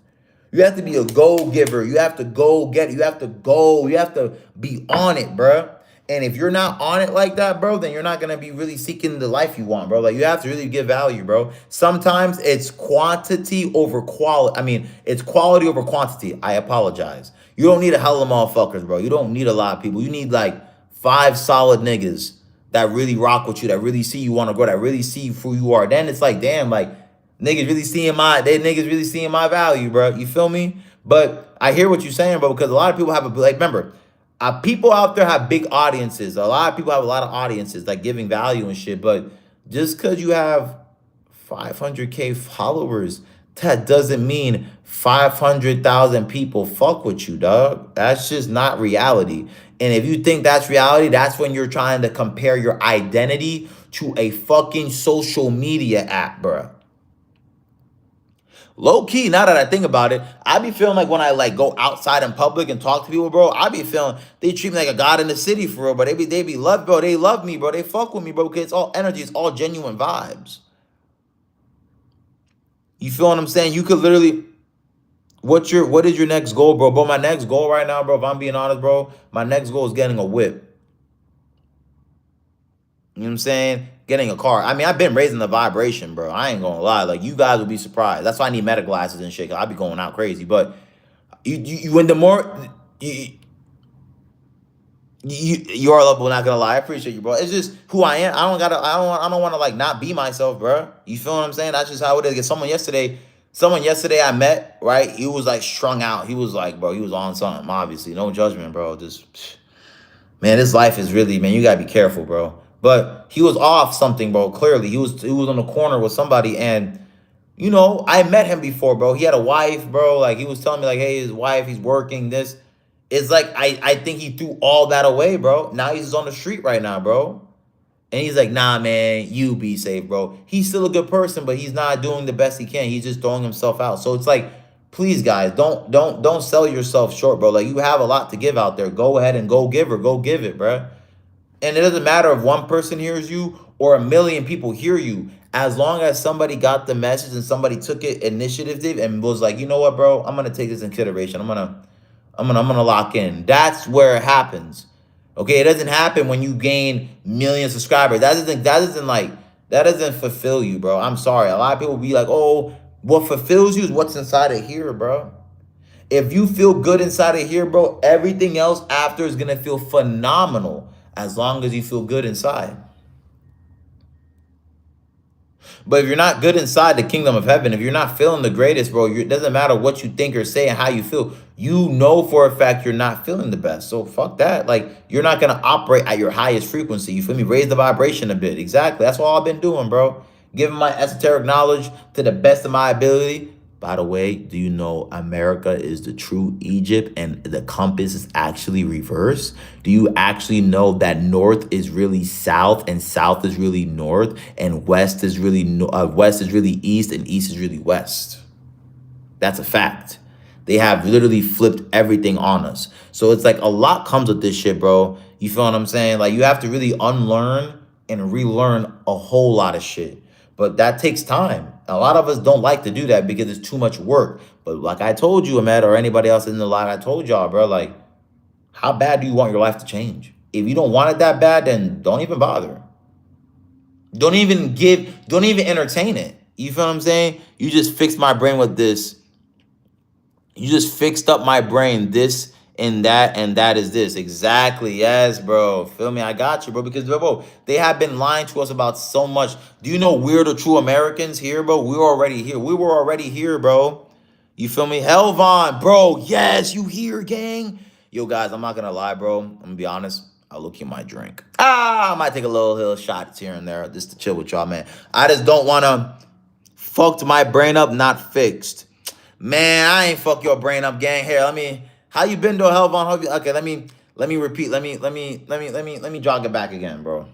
You have to be a go-giver. You have to go get it. You have to go. You have to be on it, bro. And if you're not on it like that, bro, then you're not going to be really seeking the life you want, bro. Like, you have to really give value, bro. Sometimes it's quantity over quality. I mean, it's quality over quantity. I apologize. You don't need a hell of motherfuckers, bro. You don't need a lot of people. You need like 5 solid niggas that really rock with you, that really see you want to grow, that really see who you are. Then it's like, damn, like, niggas really seeing my value, bro. You feel me? But I hear what you're saying, bro, because a lot of people have remember, people out there have big audiences. A lot of people have a lot of audiences, like giving value and shit. But just because you have 500K followers, that doesn't mean 500,000 people fuck with you, dog. That's just not reality. And if you think that's reality, that's when you're trying to compare your identity to a fucking social media app, bro. Low key, now that I think about it, I be feeling like when I like go outside in public and talk to people, bro, I be feeling they treat me like a god in the city for real, but they be love, bro. They love me, bro. They fuck with me, bro, because it's all energy, it's all genuine vibes. You feel what I'm saying? You could literally, what is your next goal, bro? Bro, my next goal right now, bro, if I'm being honest, bro, my next goal is getting a whip. You know what I'm saying? Getting a car. I mean, I've been raising the vibration, bro. I ain't gonna lie. Like, you guys would be surprised. That's why I need meta glasses and shit, 'cause I be going out crazy. But when the more you are lovable, not gonna lie. I appreciate you, bro. It's just who I am. I don't want to like not be myself, bro. You feel what I'm saying? That's just how it is. Someone yesterday I met, right? He was like strung out. He was like, bro, he was on something. Obviously, no judgment, bro. Just, man, this life is really, man. You gotta be careful, bro. But he was off something, bro. Clearly, he was on the corner with somebody, and I met him before, bro. He had a wife, bro. Like, he was telling me, like, hey, his wife, he's working this. It's like I think he threw all that away, bro. Now he's just on the street right now, bro. And he's like, nah, man, you be safe, bro. He's still a good person, but he's not doing the best he can. He's just throwing himself out. So it's like, please, guys, don't sell yourself short, bro. Like, you have a lot to give out there. Go ahead and go give it, bro. And it doesn't matter if one person hears you or a million people hear you. As long as somebody got the message and somebody took it initiative and was like, you know what, bro, I'm gonna take this in consideration. I'm gonna lock in. That's where it happens. Okay, it doesn't happen when you gain million subscribers. That doesn't fulfill you, bro. I'm sorry. A lot of people be like, oh, what fulfills you is what's inside of here, bro. If you feel good inside of here, bro, everything else after is gonna feel phenomenal as long as you feel good inside. But if you're not good inside the kingdom of heaven, if you're not feeling the greatest, bro, it doesn't matter what you think or say and how you feel. You know for a fact you're not feeling the best. So fuck that. Like, you're not gonna operate at your highest frequency. You feel me? Raise the vibration a bit. Exactly. That's all I've been doing, bro. Giving my esoteric knowledge to the best of my ability. By the way, do you know America is the true Egypt and the compass is actually reversed? Do you actually know that north is really south and south is really north and west is really west is really east and east is really west? That's a fact. They have literally flipped everything on us. So it's like a lot comes with this shit, bro. You feel what I'm saying? Like, you have to really unlearn and relearn a whole lot of shit. But that takes time. A lot of us don't like to do that because it's too much work. But like I told you, Ahmed, or anybody else in the line, I told y'all, bro, like, how bad do you want your life to change? If you don't want it that bad, then don't even bother. Don't even entertain it. You feel what I'm saying? You just fixed my brain with this. You just fixed up my brain, this and that is this. Exactly. Yes, bro. Feel me? I got you, bro. Because, bro, they have been lying to us about so much. Do you know we're the true Americans here, bro? We're already here. We were already here, bro. You feel me? Helvon, bro. Yes, you here, gang. Yo, guys, I'm not gonna lie, bro. I'm gonna be honest. I look you my drink. I might take a little shots here and there just to chill with y'all, man. I just don't wanna fucked my brain up, not fixed. Man, I ain't fuck your brain up, gang. Here, how you been though, Helvon? Okay, let me repeat. Let me jog it back again, bro.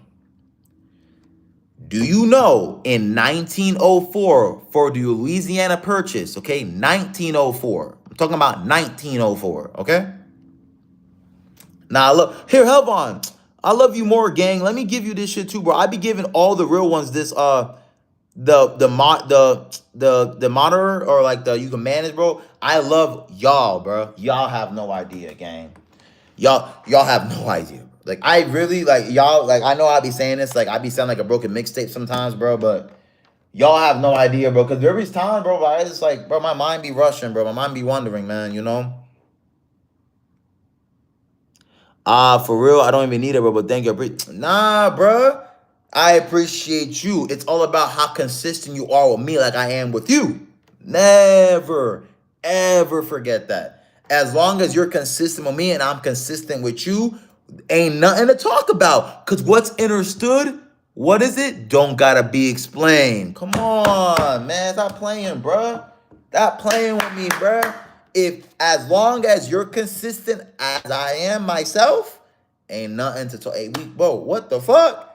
Do you know in 1904 for the Louisiana Purchase, okay? 1904. I'm talking about 1904, okay? Now, look, here, Helvon. I love you more, gang. Let me give you this shit too, bro. I be giving all the real ones this the monitor or like the you can manage, bro. I love y'all, bro. Y'all have no idea, gang. Y'all have no idea. Like, I really like y'all. Like, I know I be saying this, like I be sounding like a broken mixtape sometimes, bro. But y'all have no idea, bro. Cause there is time, bro. But I just like, bro, my mind be rushing, bro. My mind be wandering, man. You know. For real, I don't even need it, bro. But thank you. Nah, bro. I appreciate you. It's all about how consistent you are with me, like I am with you. Never, ever forget that. As long as you're consistent with me and I'm consistent with you, ain't nothing to talk about. Because what's understood, what is it? Don't gotta be explained. Come on, man. Stop playing, bruh. Stop playing with me, bruh. If as long as you're consistent as I am myself, ain't nothing to talk. Hey, bro, what the fuck?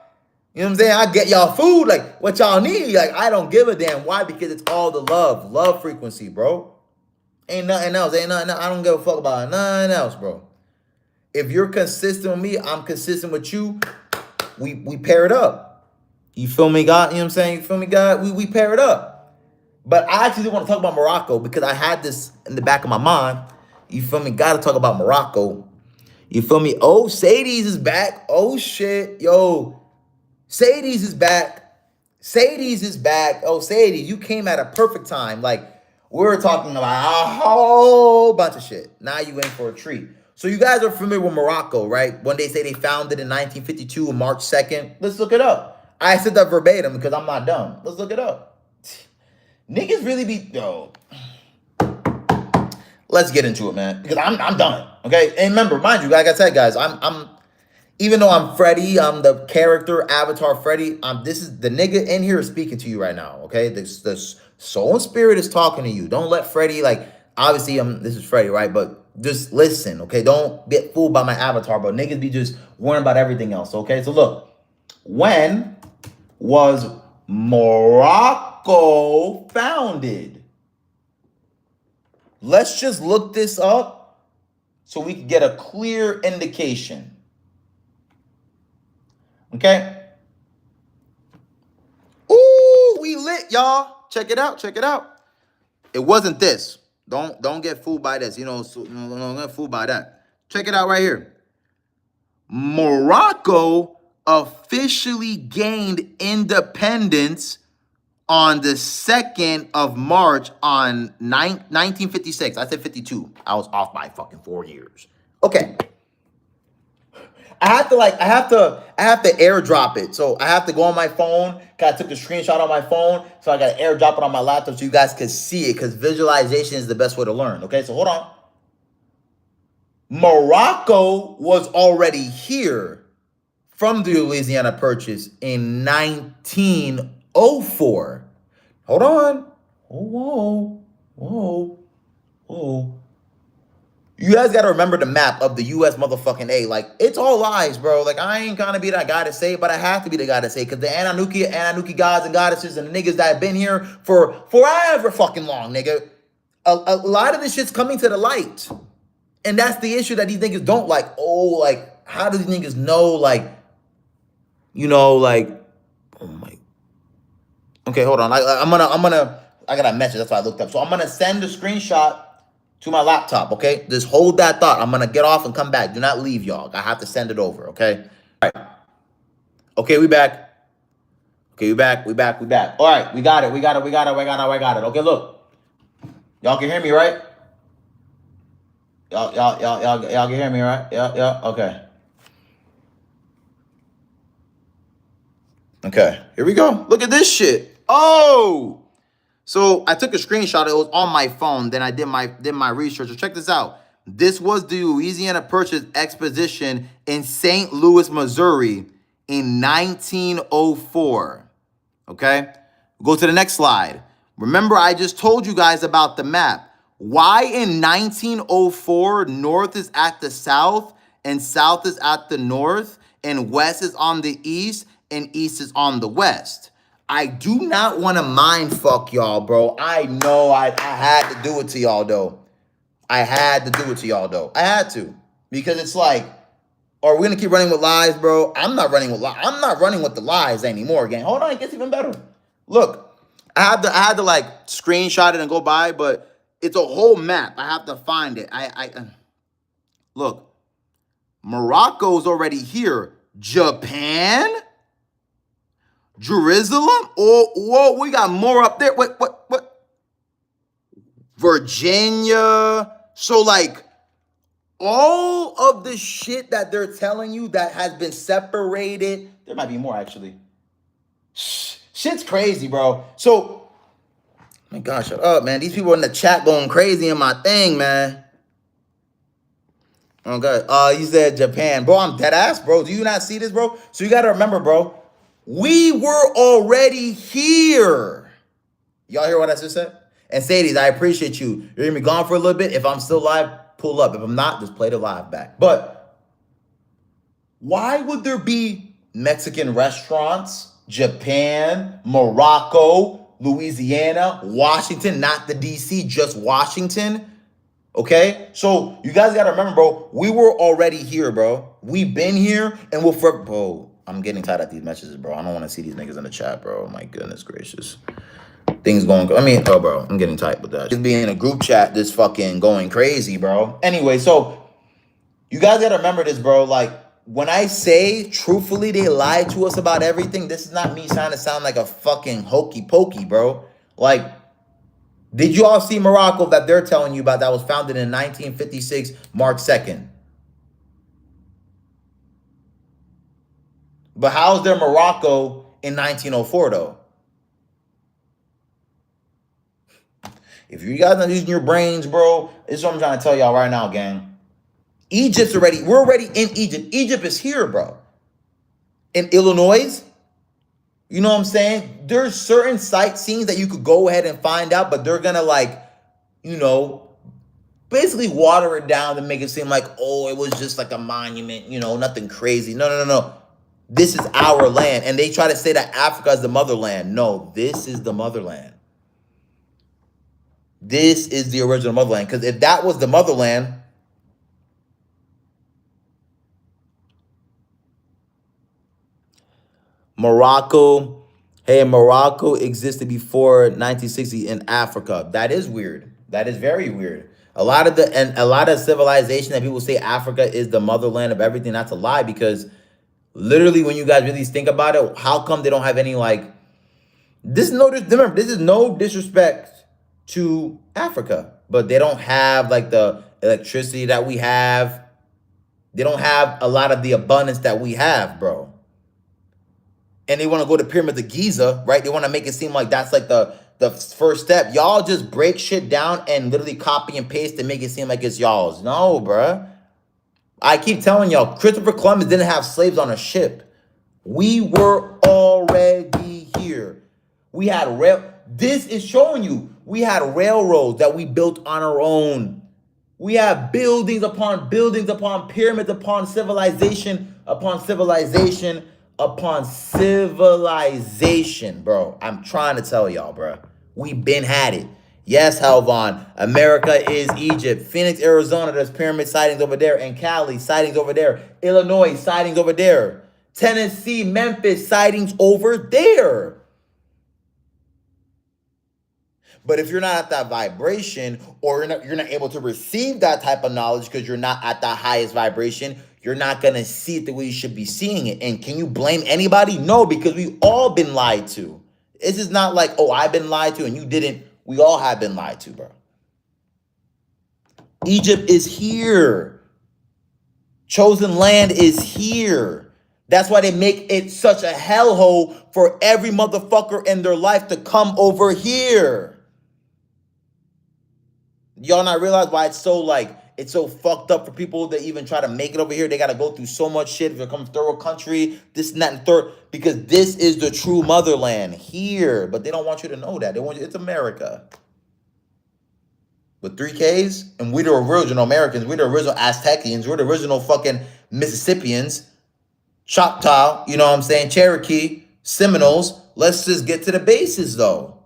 You know what I'm saying? I get y'all food, like what y'all need. Like, I don't give a damn. Why? Because it's all the love frequency, bro. Ain't nothing else. Ain't nothing else. I don't give a fuck about nothing else, bro. If you're consistent with me, I'm consistent with you. We pair it up. You feel me, God? You know what I'm saying? You feel me, God? We pair it up. But I actually want to talk about Morocco because I had this in the back of my mind. You feel me? Got to talk about Morocco. You feel me? Oh, Sadie's is back. Oh shit, yo. Sadie's is back. Sadie's is back. Oh, Sadie, you came at a perfect time. Like, we were talking about a whole bunch of shit. Now you in for a treat. So you guys are familiar with Morocco, right? When they say they founded in 1952 on March 2nd. Let's look it up. I said that verbatim because I'm not dumb. Let's look it up. Niggas really be... Yo. Let's get into it, man. Because I'm done. Okay? And remember, mind you, like I said, guys, I'm even though I'm Freddy, I'm the character avatar Freddy. This is the nigga in here is speaking to you right now. Okay, the soul and spirit is talking to you. Don't let Freddy, like, obviously this is Freddy, right? But just listen, okay? Don't get fooled by my avatar, bro. Niggas be just worrying about everything else. Okay, so look, when was Morocco founded? Let's just look this up so we can get a clear indication. Okay? Ooh, we lit, y'all. Check it out. Check it out. It wasn't this. Don't get fooled by this. Don't get fooled by that. Check it out right here. Morocco officially gained independence on the 2nd of March on 1956. I said 52. I was off by fucking 4 years. Okay. I have to airdrop it. So I have to go on my phone. Cause I took a screenshot on my phone. So I got to airdrop it on my laptop so you guys can see it. Because visualization is the best way to learn. Okay, so hold on. Morocco was already here from the Louisiana Purchase in 1904. Hold on. Whoa. You guys got to remember the map of the U.S. motherfucking A. Like, it's all lies, bro. Like, I ain't gonna be that guy to say it, but I have to be the guy to say it. Because the Ananuki gods and goddesses and the niggas that have been here for forever fucking long, nigga. A lot of this shit's coming to the light. And that's the issue that these niggas don't like. Oh, like, how do these niggas know, like, like, oh my. Okay, hold on. I got a message. That's why I looked up. So I'm gonna send the screenshot to my laptop, okay? Just hold that thought. I'm gonna get off and come back. Do not leave, y'all. I have to send it over, okay? All right. Okay, we back. Okay, we back. All right, we got it. Okay, look. Y'all can hear me, right? Y'all can hear me, right? Yeah, okay. Okay, here we go. Look at this shit. Oh! So I took a screenshot. It was on my phone. Then I did my research. So check this out. This was the Louisiana Purchase Exposition in St. Louis, Missouri in 1904. Okay? Go to the next slide. Remember, I just told you guys about the map. Why in 1904 north is at the south and south is at the north and west is on the east and east is on the west? I do not want to mind fuck y'all, bro. I know I had to do it to y'all, though. I had to. Because it's like, are we going to keep running with lies, bro? I'm not running with lies. I'm not running with the lies anymore, gang. Hold on, it gets even better. Look, I had to like screenshot it and go by, but it's a whole map. I have to find it. Look, Morocco's already here. Japan? Jerusalem? Oh, whoa, we got more up there. What? Virginia. So, like, all of the shit that they're telling you that has been separated. There might be more, actually. Shit's crazy, bro. So, my gosh, shut up, man. These people in the chat going crazy in my thing, man. Okay. You said Japan. Bro, I'm dead ass, bro. Do you not see this, bro? So, you got to remember, bro. We were already here. Y'all hear what I just said? And Sadie's, I appreciate you. You're going to be gone for a little bit. If I'm still live, pull up. If I'm not, just play the live back. But why would there be Mexican restaurants, Japan, Morocco, Louisiana, Washington, not the DC, just Washington? Okay? So you guys got to remember, bro, we were already here, bro. We've been here and we'll bro. I'm getting tired of these messages, bro. I don't want to see these niggas in the chat, bro. My goodness gracious. Things going, bro, I'm getting tight with that. Just being in a group chat, this fucking going crazy, bro. Anyway, so you guys got to remember this, bro. Like, when I say, truthfully, they lied to us about everything, this is not me trying to sound like a fucking hokey pokey, bro. Like, did you all see Morocco that they're telling you about that was founded in 1956, March 2nd? But how's there Morocco in 1904, though? If you guys not using your brains, bro, this is what I'm trying to tell y'all right now, gang. We're already in Egypt. Egypt is here, bro. In Illinois, you know what I'm saying? There's certain sightseeing that you could go ahead and find out, but they're gonna basically water it down to make it seem like, oh, it was just like a monument, nothing crazy. No. This is our land. And they try to say that Africa is the motherland. No, this is the motherland. This is the original motherland. Because if that was the motherland, Morocco. Hey, Morocco existed before 1960 in Africa. That is weird. That is very weird. A lot of civilization that people say Africa is the motherland of everything. That's a lie because literally when you guys really think about it, how come they don't have any like remember, this is no disrespect to Africa, but they don't have like the electricity that we have. They don't have a lot of the abundance that we have, bro. And they want to go to Pyramid of Giza, right? They want to make it seem like that's like the first step. Y'all just break shit down and literally copy and paste and make it seem like it's y'all's. No, bruh. I keep telling y'all, Christopher Columbus didn't have slaves on a ship. We were already here. We had this is showing you we had railroads that we built on our own. We have buildings upon pyramids upon civilization upon civilization upon civilization, bro. I'm trying to tell y'all, bro. We been had it. Yes, Helvon. America is Egypt. Phoenix, Arizona, there's pyramid sightings over there. And Cali, sightings over there. Illinois, sightings over there. Tennessee, Memphis, sightings over there. But if you're not at that vibration, or you're not able to receive that type of knowledge because you're not at the highest vibration, you're not going to see it the way you should be seeing it. And can you blame anybody? No, because we all been lied to. This is not like, oh, I've been lied to and you didn't. We all have been lied to, bro. Egypt is here. Chosen land is here. That's why they make it such a hellhole for every motherfucker in their life to come over here. Y'all not realize why it's so fucked up for people that even try to make it over here. They got to go through so much shit if they come third world country, this and that and third, because this is the true motherland here. But they don't want you to know that. They want you, it's America. With 3Ks, and we're the original Americans. We're the original Aztecians. We're the original fucking Mississippians. Choctaw, you know what I'm saying? Cherokee, Seminoles. Let's just get to the bases, though.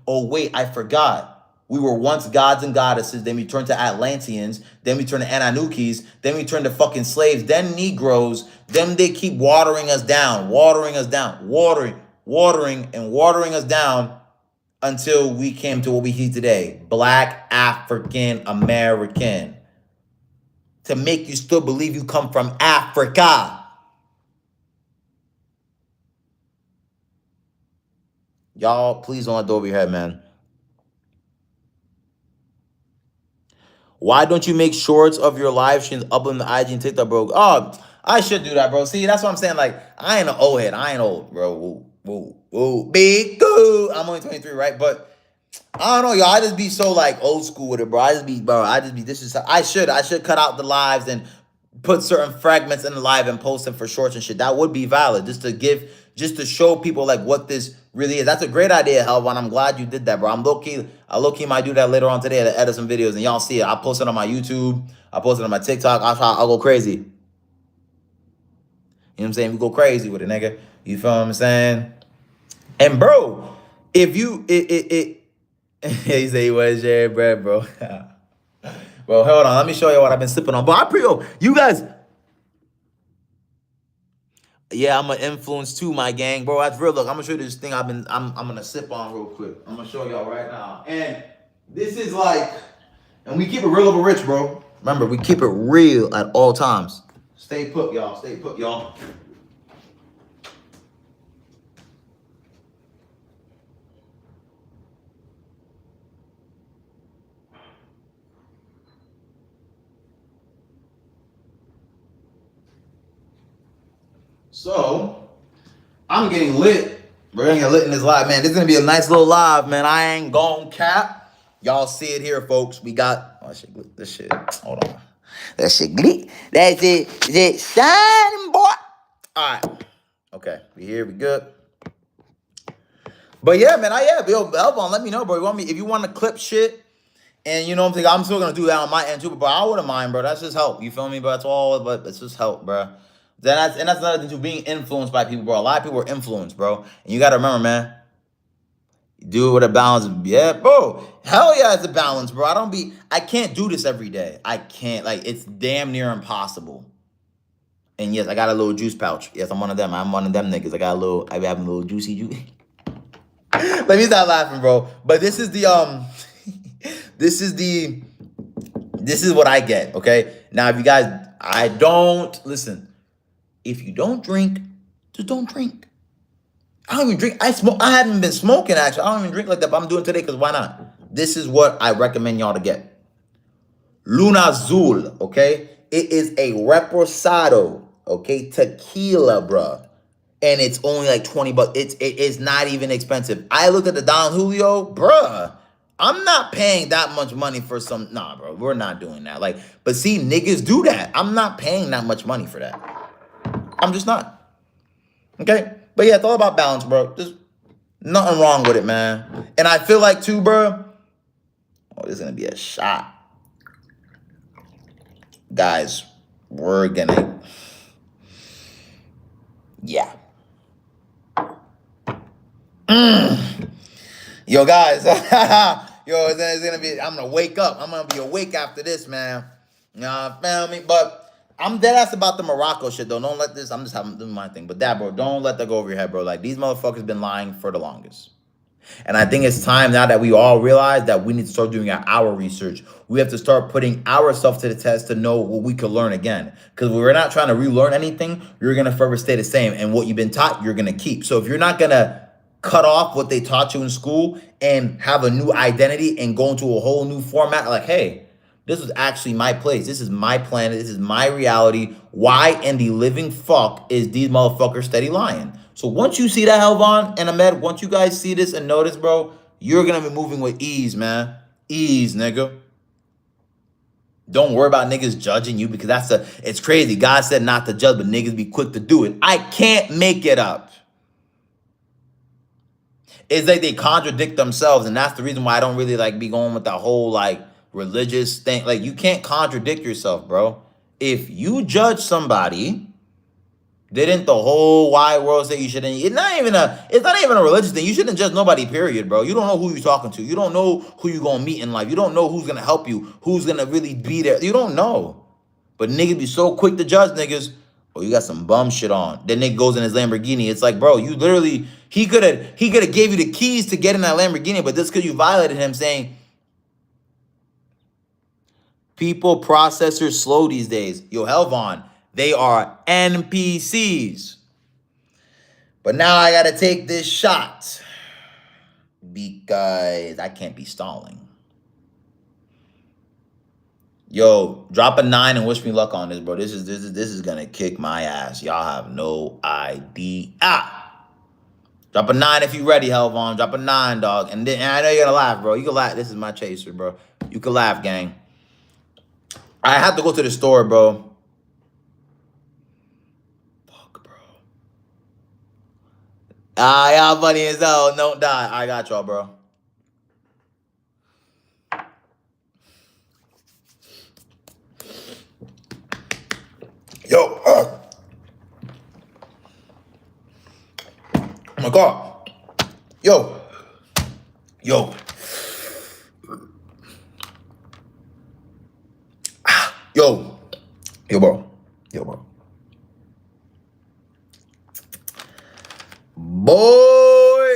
Oh, wait, I forgot. We were once gods and goddesses. Then we turned to Atlanteans. Then we turned to Ananukis. Then we turned to fucking slaves. Then Negroes. Then they keep watering us down, watering us down until we came to what we see today. Black African American. To make you still believe you come from Africa. Y'all, please don't let go over your head, man. Why don't you make shorts of your live streams up on the IG and TikTok, bro? Oh, I should do that, bro. See, that's what I'm saying. Like, I ain't an old head. I ain't old, bro. Woo. Big goo. I'm only 23, right? But I don't know, y'all. I just be so like old school with it, bro. I just be this is I should cut out the lives and put certain fragments in the live and post them for shorts and shit. That would be valid. Just to show people like what this really is. That's a great idea, Helvan. I'm glad you did that, bro. I low-key might do that later on today to edit some videos and y'all see it. I'll post it on my YouTube. I'll post it on my TikTok. I'll go crazy. You know what I'm saying? We go crazy with it, nigga. You feel what I'm saying? And bro, if you he said he was sharing bread, bro. Bro, hold on. Let me show you what I've been sipping on. But you guys. Yeah, I'm an influence too, my gang, bro. That's real. Look, I'm gonna show you this thing I'm gonna sip on real quick. I'm gonna show y'all right now. And this is like, and we keep it real over rich, bro. Remember, we keep it real at all times. Stay put, y'all. Stay put, y'all. So, I'm getting lit. We're gonna get lit in this live, man. This is gonna be a nice little live, man. I ain't gon' cap. Y'all see it here, folks. We got, oh, shit, lit. This shit, hold on. That shit lit. That's it. Is it shining, boy? All right. Okay, we here, we good. But yeah, man, yo, Elvon, let me know, bro. If you want to clip shit, and you know what I'm saying, I'm still gonna do that on my end too, but I wouldn't mind, bro. That's just help. You feel me? But that's all, but it's just help, bro. That's another thing too, being influenced by people, bro. A lot of people are influenced, bro. And you gotta remember, man, do it with a balance. Yeah, bro. Hell yeah, it's a balance, bro. I can't do this every day. I can't, like, it's damn near impossible. And yes, I got a little juice pouch. Yes, I'm one of them. I'm one of them niggas. I be having a little juicy juice. Let me stop laughing, bro. But this is the this is the this is what I get. Okay. Now, if you guys, I don't listen. If you don't drink, just don't drink. I don't even drink. I smoke. I haven't been smoking actually. I don't even drink like that, but I'm doing it today because why not? This is what I recommend y'all to get. Luna Azul, okay? It is a reposado, okay? Tequila, bruh. And it's only like 20 bucks. It's not even expensive. I looked at the Don Julio, bruh. I'm not paying that much money for some. Nah, bro. We're not doing that. Like, but see, niggas do that. I'm not paying that much money for that. I'm just not. Okay? But yeah, it's all about balance, bro. There's nothing wrong with it, man. And I feel like too, bro. Oh, this is gonna be a shot. Guys, we're gonna. Yeah. Yo, guys. Yo, it's gonna be. I'm gonna wake up. I'm gonna be awake after this, man. You know, feel me? But I'm dead ass about the Morocco shit, though. Don't let this. I'm just having doing my thing. But that, bro, don't let that go over your head, bro. Like these motherfuckers been lying for the longest. And I think it's time now that we all realize that we need to start doing our research. We have to start putting ourselves to the test to know what we could learn again. Because we're not trying to relearn anything, you're going to forever stay the same. And what you've been taught, you're going to keep. So if you're not going to cut off what they taught you in school and have a new identity and go into a whole new format, like, hey, this is actually my place. This is my planet. This is my reality. Why in the living fuck is these motherfuckers steady lying? So once you see that, Helvan and Ahmed, once you guys see this and notice, bro, you're going to be moving with ease, man. Ease, nigga. Don't worry about niggas judging you because it's crazy. God said not to judge, but niggas be quick to do it. I can't make it up. It's like they contradict themselves, and that's the reason why I don't really like be going with the whole like religious thing. Like you can't contradict yourself, bro. If you judge somebody, didn't the whole wide world say you shouldn't? It's not even a religious thing. You shouldn't judge nobody, period, bro. You don't know who you're talking to. You don't know who you're gonna meet in life. You don't know who's gonna help you, who's gonna really be there. You don't know. But niggas be so quick to judge niggas. Oh, you got some bum shit on. Then nigga goes in his Lamborghini. It's like, bro, you literally he could have gave you the keys to get in that Lamborghini, but just because you violated him saying people processors slow these days. Yo, Helvan. They are NPCs. But now I got to take this shot because I can't be stalling. Yo, drop a 9 and wish me luck on this, bro. This is going to kick my ass. Y'all have no idea. Drop a 9 if you ready, Helvan. Drop a 9, dog. And I know you're going to laugh, bro. You can laugh. This is my chaser, bro. You can laugh, gang. I have to go to the store, bro. Y'all funny as hell. Don't die. I got y'all, bro. Yo. Oh my God. Yo. Yo. Yo. Yo, bro. Yo, bro. Boy.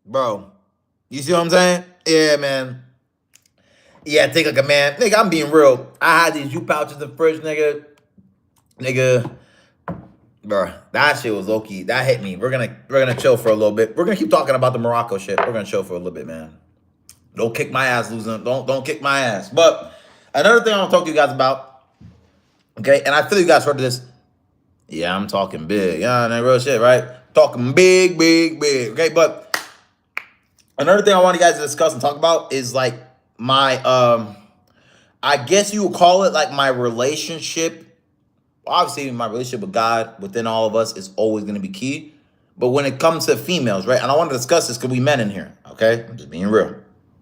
Bro. You see what I'm saying? Yeah, man. Yeah, take like a man. Nigga, I'm being real. I had these juice pouches in the fridge, nigga. Nigga. Bro, that shit was low-key. That hit me. We're gonna chill for a little bit. We're gonna keep talking about the Morocco shit. We're gonna chill for a little bit, man. Don't kick my ass, losing. Don't kick my ass. But another thing I want to talk to you guys about. Okay, and I feel you guys heard this. Yeah, I'm talking big. Yeah, that real shit, right? Talking big, big, big. Okay, but another thing I want you guys to discuss and talk about is like my I guess you would call it like my relationship. Obviously, my relationship with God within all of us is always going to be key. But when it comes to females, right? And I want to discuss this because we men in here, okay? I'm just being real,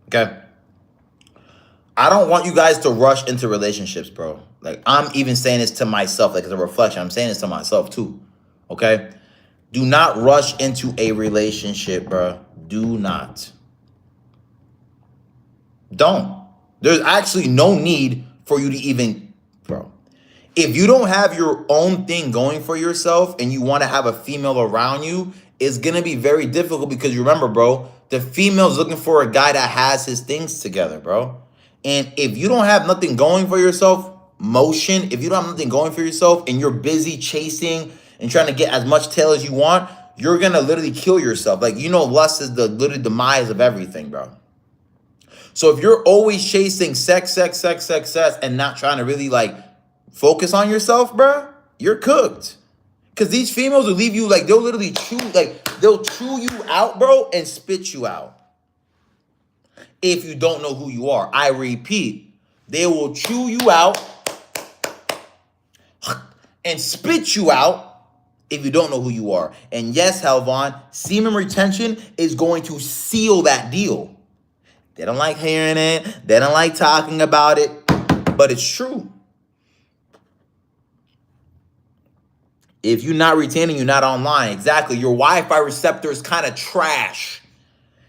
okay? I don't want you guys to rush into relationships, bro. Like, I'm even saying this to myself, like, as a reflection. I'm saying this to myself, too, okay? Do not rush into a relationship, bro. Do not. Don't. There's actually no need for you to even, bro. If you don't have your own thing going for yourself and you want to have a female around you, it's going to be very difficult because you remember, bro, the female's looking for a guy that has his things together, bro. And if you don't have nothing going for yourself, if you don't have nothing going for yourself and you're busy chasing and trying to get as much tail as you want, you're going to literally kill yourself. Like, lust is the literally demise of everything, bro. So if you're always chasing sex, and not trying to really like focus on yourself, bro, you're cooked. Because these females will leave you like, they'll literally they'll chew you out, bro, and spit you out. If you don't know who you are. I repeat, they will chew you out and spit you out if you don't know who you are. And yes, Helvon, semen retention is going to seal that deal. They don't like hearing it. They don't like talking about it. But it's true. If you're not retaining, you're not online. Exactly. Your Wi-Fi receptor is kind of trash.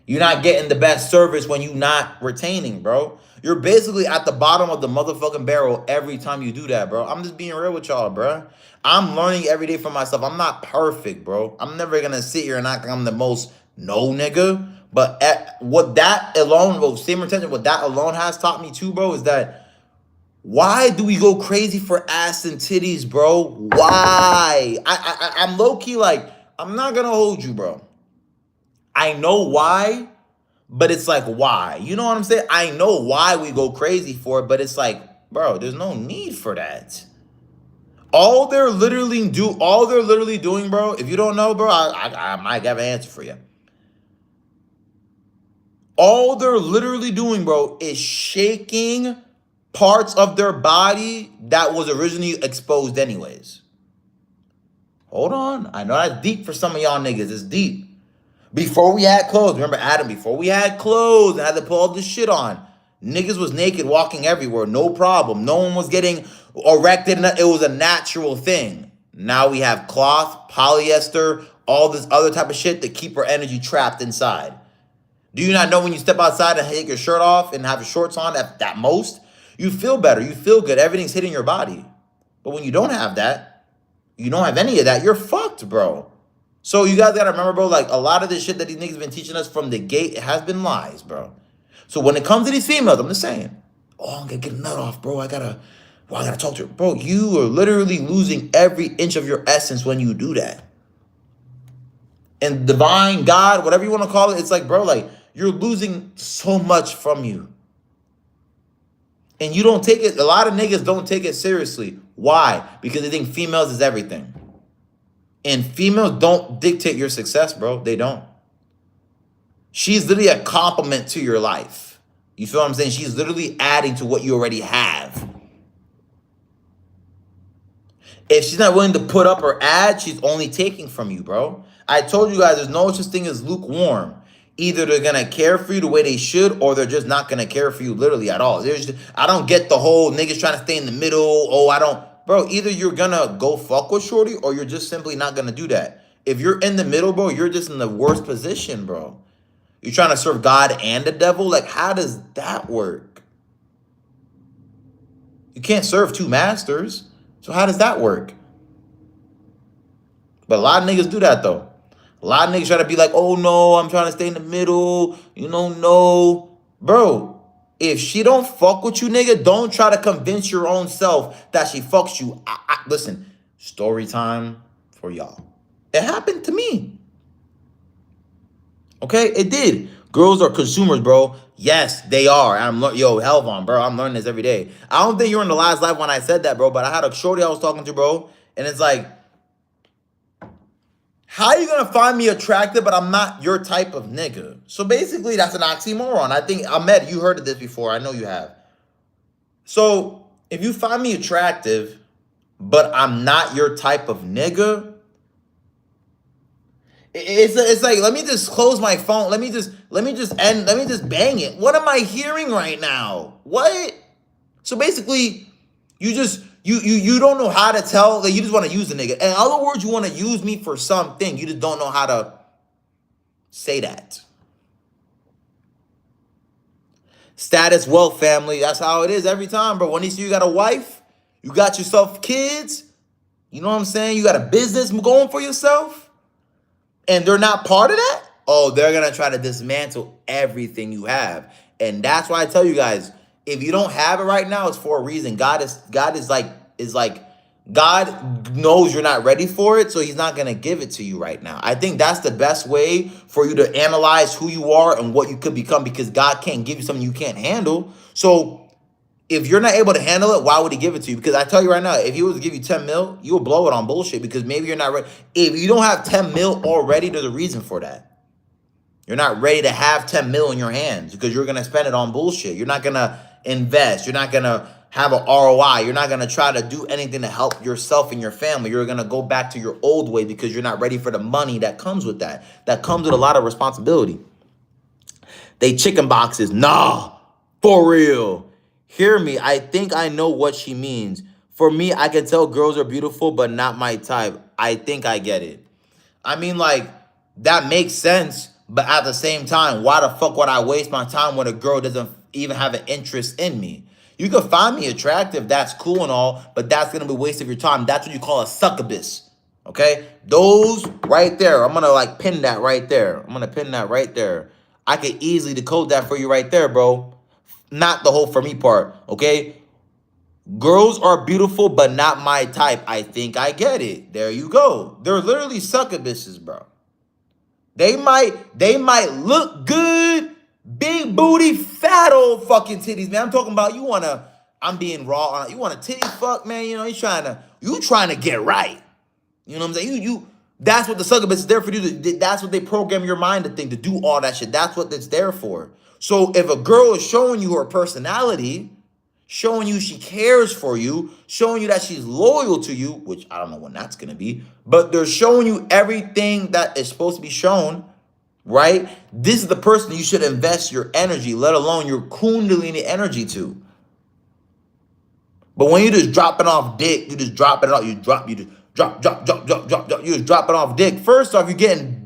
You're not getting the best service when you're not retaining, bro. You're basically at the bottom of the motherfucking barrel every time you do that, bro. I'm just being real with y'all, bro. I'm learning every day for myself. I'm not perfect, bro. I'm never going to sit here and act like I'm the most nigga. But what that alone, same retention, what that alone has taught me too, bro, is that why do we go crazy for ass and titties, bro? Why? I'm low-key like, I'm not going to hold you, bro. I know why, but it's like, why? You know what I'm saying? I know why we go crazy for it, but it's like, bro, there's no need for that. All they're literally doing, bro, if you don't know, bro, I might have an answer for you. All they're literally doing, bro, is shaking parts of their body that was originally exposed anyways. Hold on. I know that's deep for some of y'all niggas. It's deep. Before we had clothes, remember Adam, before we had clothes and had to put all this shit on, niggas was naked walking everywhere, no problem. No one was getting erected. It was a natural thing. Now we have cloth, polyester, all this other type of shit to keep our energy trapped inside. Do you not know when you step outside and take your shirt off and have your shorts on at most, you feel better, you feel good, everything's hitting your body. But when you don't have that, you don't have any of that, you're fucked, bro. So you guys gotta remember, bro, like a lot of this shit that these niggas have been teaching us from the gate, it has been lies, bro. So when it comes to these females, I'm just saying, oh, I'm gonna get a nut off, bro. I gotta talk to her. Bro, you are literally losing every inch of your essence when you do that. And divine, God, whatever you want to call it, it's like, bro, like, you're losing so much from you. And you don't take it, a lot of niggas don't take it seriously. Why? Because they think females is everything. And females don't dictate your success, bro. They don't. She's literally a compliment to your life. You feel what I'm saying? She's literally adding to what you already have. If she's not willing to put up or add, she's only taking from you, bro. I told you guys there's no such thing as lukewarm. Either they're going to care for you the way they should, or they're just not going to care for you literally at all. I don't get the whole niggas trying to stay in the middle. Bro, either you're going to go fuck with shorty, or you're just simply not going to do that. If you're in the middle, bro, you're just in the worst position, bro. You're trying to serve God and the devil? Like, how does that work? You can't serve two masters. So how does that work? But a lot of niggas do that, though. A lot of niggas try to be like, oh, no, I'm trying to stay in the middle. No. Bro, if she don't fuck with you, nigga, don't try to convince your own self that she fucks you. Listen, story time for y'all. It happened to me. Okay, it did. Girls are consumers, bro. Yes, they are. Helvon, bro. I'm learning this every day. I don't think you were in the last live when I said that, bro, but I had a shorty I was talking to, bro, and it's like, how are you going to find me attractive, but I'm not your type of nigga? So basically, that's an oxymoron. I think, Ahmed, you heard of this before. I know you have. So if you find me attractive, but I'm not your type of nigga, it's like, let me just close my phone. Let me just bang it. What am I hearing right now? What? So basically, you You don't know how to tell that you just want to use the nigga. In other words, you want to use me for something. You just don't know how to say that. Status, wealth, family. That's how it is every time, bro. When you see you got a wife, you got yourself kids, you know what I'm saying? You got a business going for yourself, and they're not part of that. Oh, they're going to try to dismantle everything you have. And that's why I tell you guys, if you don't have it right now, it's for a reason. God is like God knows you're not ready for it, so he's not going to give it to you right now. I think that's the best way for you to analyze who you are and what you could become, because God can't give you something you can't handle. So if you're not able to handle it, why would he give it to you? Because I tell you right now, if he was to give you 10 mil, you will blow it on bullshit, because maybe you're not ready. If you don't have 10 mil already, there's a reason for that. You're not ready to have 10 mil in your hands because you're going to spend it on bullshit. You're not going to invest. You're not going to have an ROI. You're not going to try to do anything to help yourself and your family. You're going to go back to your old way because you're not ready for the money that comes with that. That comes with a lot of responsibility. They chicken boxes. Nah, for real. Hear me. I think I know what she means. For me, I can tell girls are beautiful, but not my type. I think I get it. I mean, like, that makes sense. But at the same time, why the fuck would I waste my time when a girl doesn't even have an interest in me? You can find me attractive, that's cool and all, but that's going to be a waste of your time. That's what you call a succubus, okay? Those right there, I'm going to like pin that right there. I'm going to pin that right there. I could easily decode that for you right there, bro. Not the whole for me part, okay? Girls are beautiful, but not my type. I think I get it. There you go. They're literally succubuses, bro. They might look good, big booty, fat old fucking titties, man. I'm talking about I'm being raw on it. You want a titty fuck, man? You know, you trying to get right. You know what I'm saying? That's what the succubus is there for you to, that's what they program your mind to think, to do all that shit. That's what it's there for. So if a girl is showing you her personality, showing you she cares for you, showing you that she's loyal to you, which I don't know when that's going to be, but they're showing you everything that is supposed to be shown, right? This is the person you should invest your energy, let alone your kundalini energy to. But when you're just dropping off dick, you just dropping it off, you drop, you just dropping off dick. First off, you're getting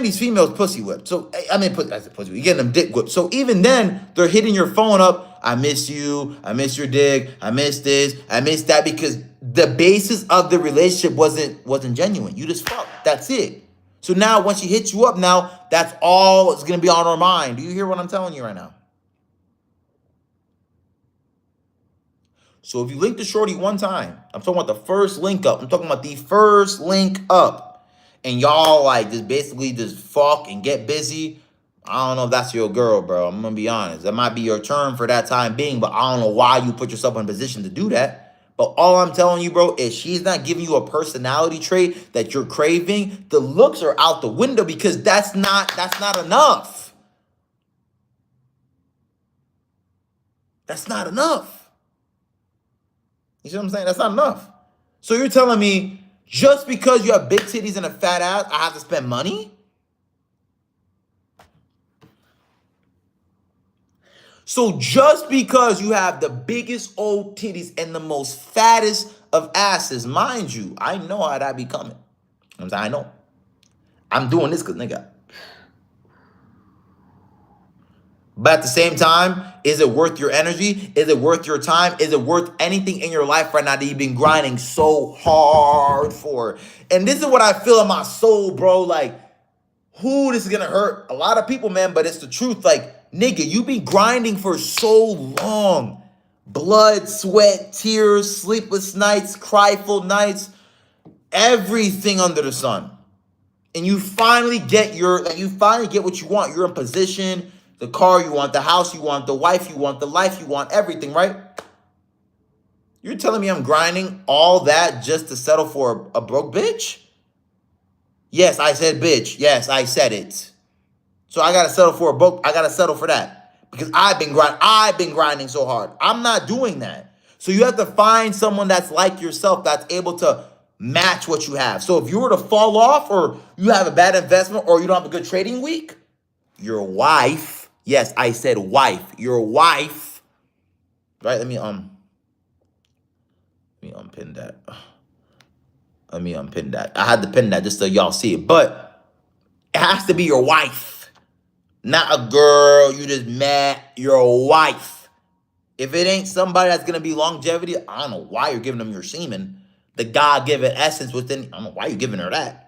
these females pussy whipped. So, I mean, pussy, you're getting them dick whipped. So even then, they're hitting your phone up. I miss you. I miss your dick. I miss this. I miss that, because the basis of the relationship wasn't genuine. You just fucked. That's it. So now, when she hits you up, now that's all it's gonna be on her mind. Do you hear what I'm telling you right now? So if you link to shorty one time, I'm talking about the first link up. I'm talking about the first link up, and y'all like just basically just fuck and get busy. I don't know if that's your girl, bro. I'm gonna be honest. That might be your turn for that time being, but I don't know why you put yourself in a position to do that. But all I'm telling you, bro, is she's not giving you a personality trait that you're craving. The looks are out the window, because that's not enough. That's not enough. You see what I'm saying? That's not enough. So you're telling me just because you have big titties and a fat ass, I have to spend money? So just because you have the biggest old titties and the most fattest of asses, mind you, I know how that be coming. I'm saying, I know. I'm doing this because, nigga. But at the same time, is it worth your energy? Is it worth your time? Is it worth anything in your life right now that you've been grinding so hard for? And this is what I feel in my soul, bro. Like, who this is going to hurt? A lot of people, man, but it's the truth. Like, nigga, you been grinding for so long. Blood, sweat, tears, sleepless nights, cryful nights, everything under the sun. And you finally get what you want. You're in position. The car you want, the house you want, the wife you want, the life you want, everything, right? You're telling me I'm grinding all that just to settle for a broke bitch? Yes, I said bitch. Yes, I said it. So I gotta settle for a broke. I gotta settle for that because I've been grinding so hard. I'm not doing that. So you have to find someone that's like yourself, that's able to match what you have. So if you were to fall off, or you have a bad investment, or you don't have a good trading week, your wife. Yes, I said wife. Your wife. Right? Let me unpin that. Let me unpin that. I had to pin that just so y'all see it. But it has to be your wife. Not a girl you just met. Your wife. If it ain't somebody that's going to be longevity, I don't know why you're giving them your semen. The God-given essence within, I don't know why you're giving her that.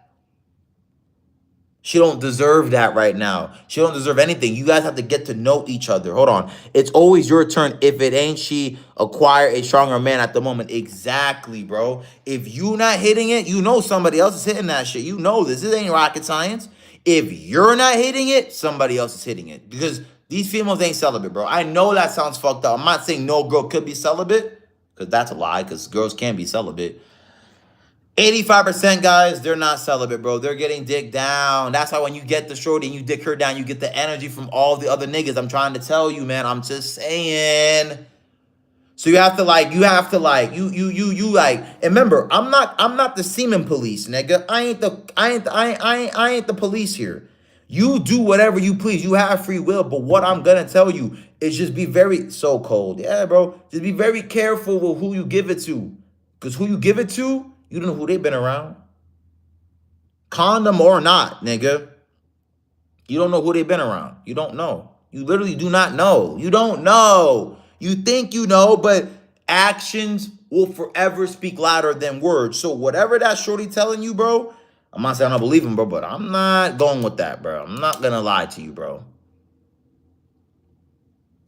She don't deserve that right now. She don't deserve anything. You guys have to get to know each other. Hold on. It's always your turn. If it ain't she, acquire a stronger man at the moment. Exactly, bro. If you not hitting it, you know somebody else is hitting that shit. You know this. This ain't rocket science. If you're not hitting it, somebody else is hitting it. Because these females ain't celibate, bro. I know that sounds fucked up. I'm not saying no girl could be celibate, because that's a lie, because girls can be celibate. 85% guys, they're not celibate, bro. They're getting dick down. That's why when you get the shorty and you dick her down, you get the energy from all the other niggas. I'm trying to tell you, man. I'm just saying. So you have to like, and remember, I'm not the semen police, nigga. I ain't the police here. You do whatever you please. You have free will, but what I'm gonna tell you is just be very so cold. Yeah, bro. Just be very careful with who you give it to. Because who you give it to, you don't know who they've been around. Condom or not, nigga. You don't know who they've been around. You don't know. You literally do not know. You don't know. You think you know, but actions will forever speak louder than words. So whatever that shorty telling you, bro, I'm not saying I don't believe him, bro, but I'm not going with that, bro. I'm not going to lie to you, bro.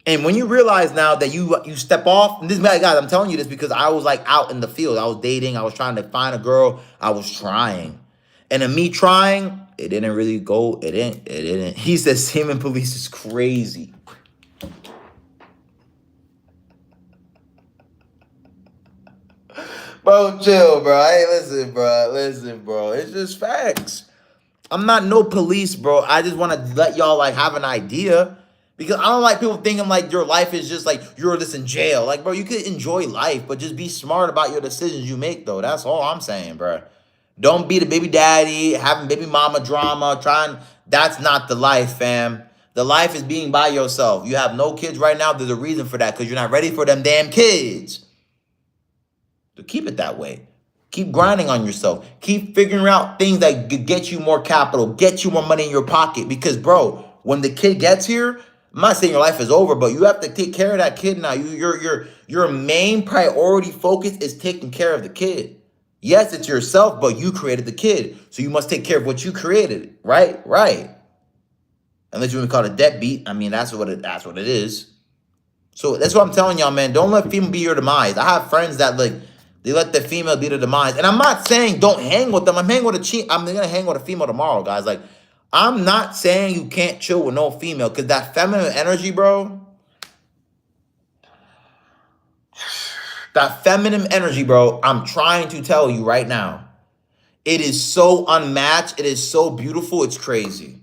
And when you realize now that you step off, and this guys, I'm telling you this because I was like out in the field. I was dating. I was trying to find a girl. I was trying. And in me trying, it didn't really go. It didn't. He said semen police is crazy. Bro, chill, bro. Hey, listen, bro. Listen, bro. It's just facts. I'm not no police, bro. I just want to let y'all like have an idea. Because I don't like people thinking like your life is just like you're just in jail. Like, bro, you could enjoy life, but just be smart about your decisions you make, though. That's all I'm saying, bro. Don't be the baby daddy, having baby mama drama, that's not the life, fam. The life is being by yourself. You have no kids right now. There's a reason for that, because you're not ready for them damn kids. So keep it that way. Keep grinding on yourself. Keep figuring out things that get you more capital, get you more money in your pocket. Because, bro, when the kid gets here, I'm not saying your life is over, but you have to take care of that kid now. Your main priority focus is taking care of the kid. Yes, it's yourself, but you created the kid. So you must take care of what you created. Right? Right. Unless you want to call it a deadbeat. I mean, that's what it is. So that's what I'm telling y'all, man. Don't let female be your demise. I have friends that like they let the female be the demise. And I'm not saying don't hang with them. I'm gonna hang with a female tomorrow, guys. Like, I'm not saying you can't chill with no female, because that feminine energy, bro. That feminine energy, bro, I'm trying to tell you right now. It is so unmatched. It is so beautiful. It's crazy.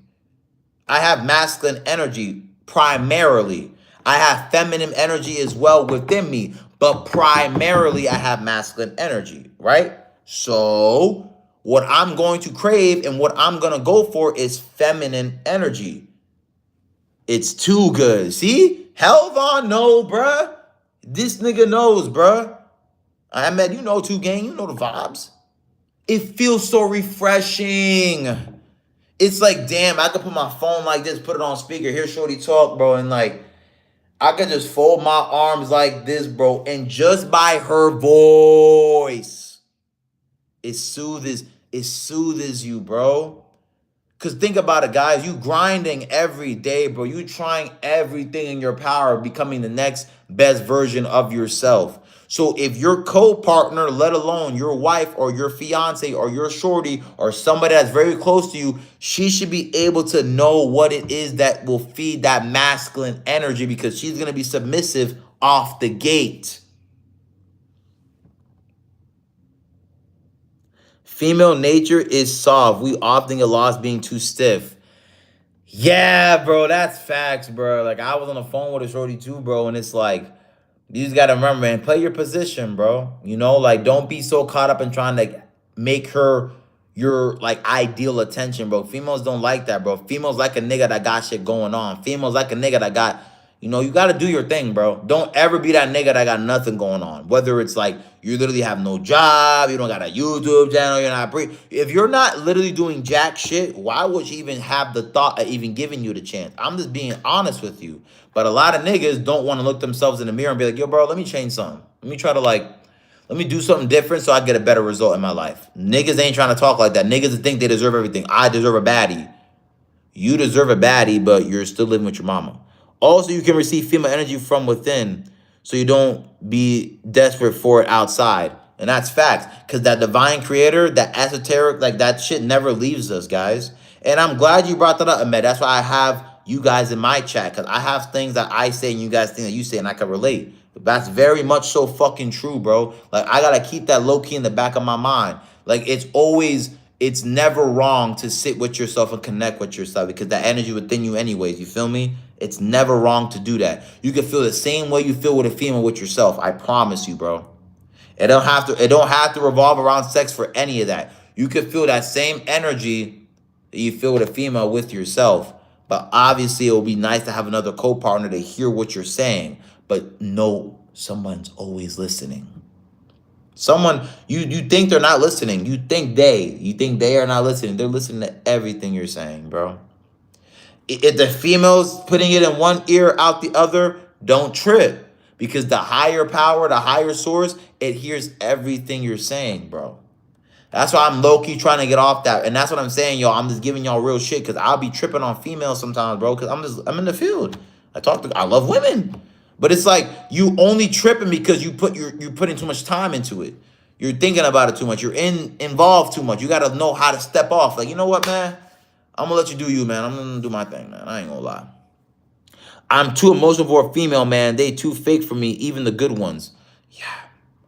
I have masculine energy primarily. I have feminine energy as well within me, but primarily I have masculine energy, right? So what I'm going to crave and what I'm going to go for is feminine energy. It's too good. See? Hellvon, no, bruh. This nigga knows, bruh. Ahmed, you know 2 Gang. You know the vibes. It feels so refreshing. It's like, damn, I could put my phone like this, put it on speaker, hear shorty talk, bro, and like, I could just fold my arms like this, bro, and just by her voice, it soothes you, bro. Because think about it, guys. You grinding every day, bro. You trying everything in your power, becoming the next best version of yourself. So if your co-partner, let alone your wife or your fiance or your shorty or somebody that's very close to you, she should be able to know what it is that will feed that masculine energy, because she's going to be submissive off the gate. Female nature is soft. We often get lost being too stiff. Yeah, bro, that's facts, bro. Like, I was on the phone with a shorty too, bro, and it's like, you just got to remember, man, play your position, bro. You know, like, don't be so caught up in trying to make her your, like, ideal attention, bro. Females don't like that, bro. Females like a nigga that got shit going on. Females like a nigga that got, You know, you got to do your thing, bro. Don't ever be that nigga that got nothing going on. Whether it's like you literally have no job, you don't got a YouTube channel, you're not if you're not literally doing jack shit, why would you even have the thought of even giving you the chance? I'm just being honest with you. But a lot of niggas don't want to look themselves in the mirror and be like, yo, bro, let me change something. Let me try to let me do something different so I get a better result in my life. Niggas ain't trying to talk like that. Niggas think they deserve everything. I deserve a baddie. You deserve a baddie, but you're still living with your mama. Also, you can receive female energy from within, so you don't be desperate for it outside. And that's facts, because that divine creator, that esoteric, like that shit never leaves us, guys. And I'm glad you brought that up, Ahmed. That's why I have you guys in my chat, because I have things that I say and you guys think that you say, and I can relate. But that's very much so fucking true, bro. Like, I got to keep that low-key in the back of my mind. Like, it's never wrong to sit with yourself and connect with yourself, because that energy within you anyways, you feel me? It's never wrong to do that. You can feel the same way you feel with a female with yourself. I promise you, bro. It don't have to revolve around sex for any of that. You can feel that same energy that you feel with a female with yourself. But obviously, it will be nice to have another co-partner to hear what you're saying. But no, someone's always listening. Someone, you think they're not listening. You think they are not listening. They're listening to everything you're saying, bro. If the female's putting it in one ear, out the other, don't trip. Because the higher power, the higher source, it hears everything you're saying, bro. That's why I'm low-key trying to get off that. And that's what I'm saying, y'all. I'm just giving y'all real shit, because I'll be tripping on females sometimes, bro, because I'm in the field. I love women. But it's like you only tripping because you're putting too much time into it. You're thinking about it too much. You're involved too much. You got to know how to step off. Like, you know what, man? I'm going to let you do you, man. I'm going to do my thing, man. I ain't going to lie. I'm too emotional for a female, man. They too fake for me, even the good ones. Yeah,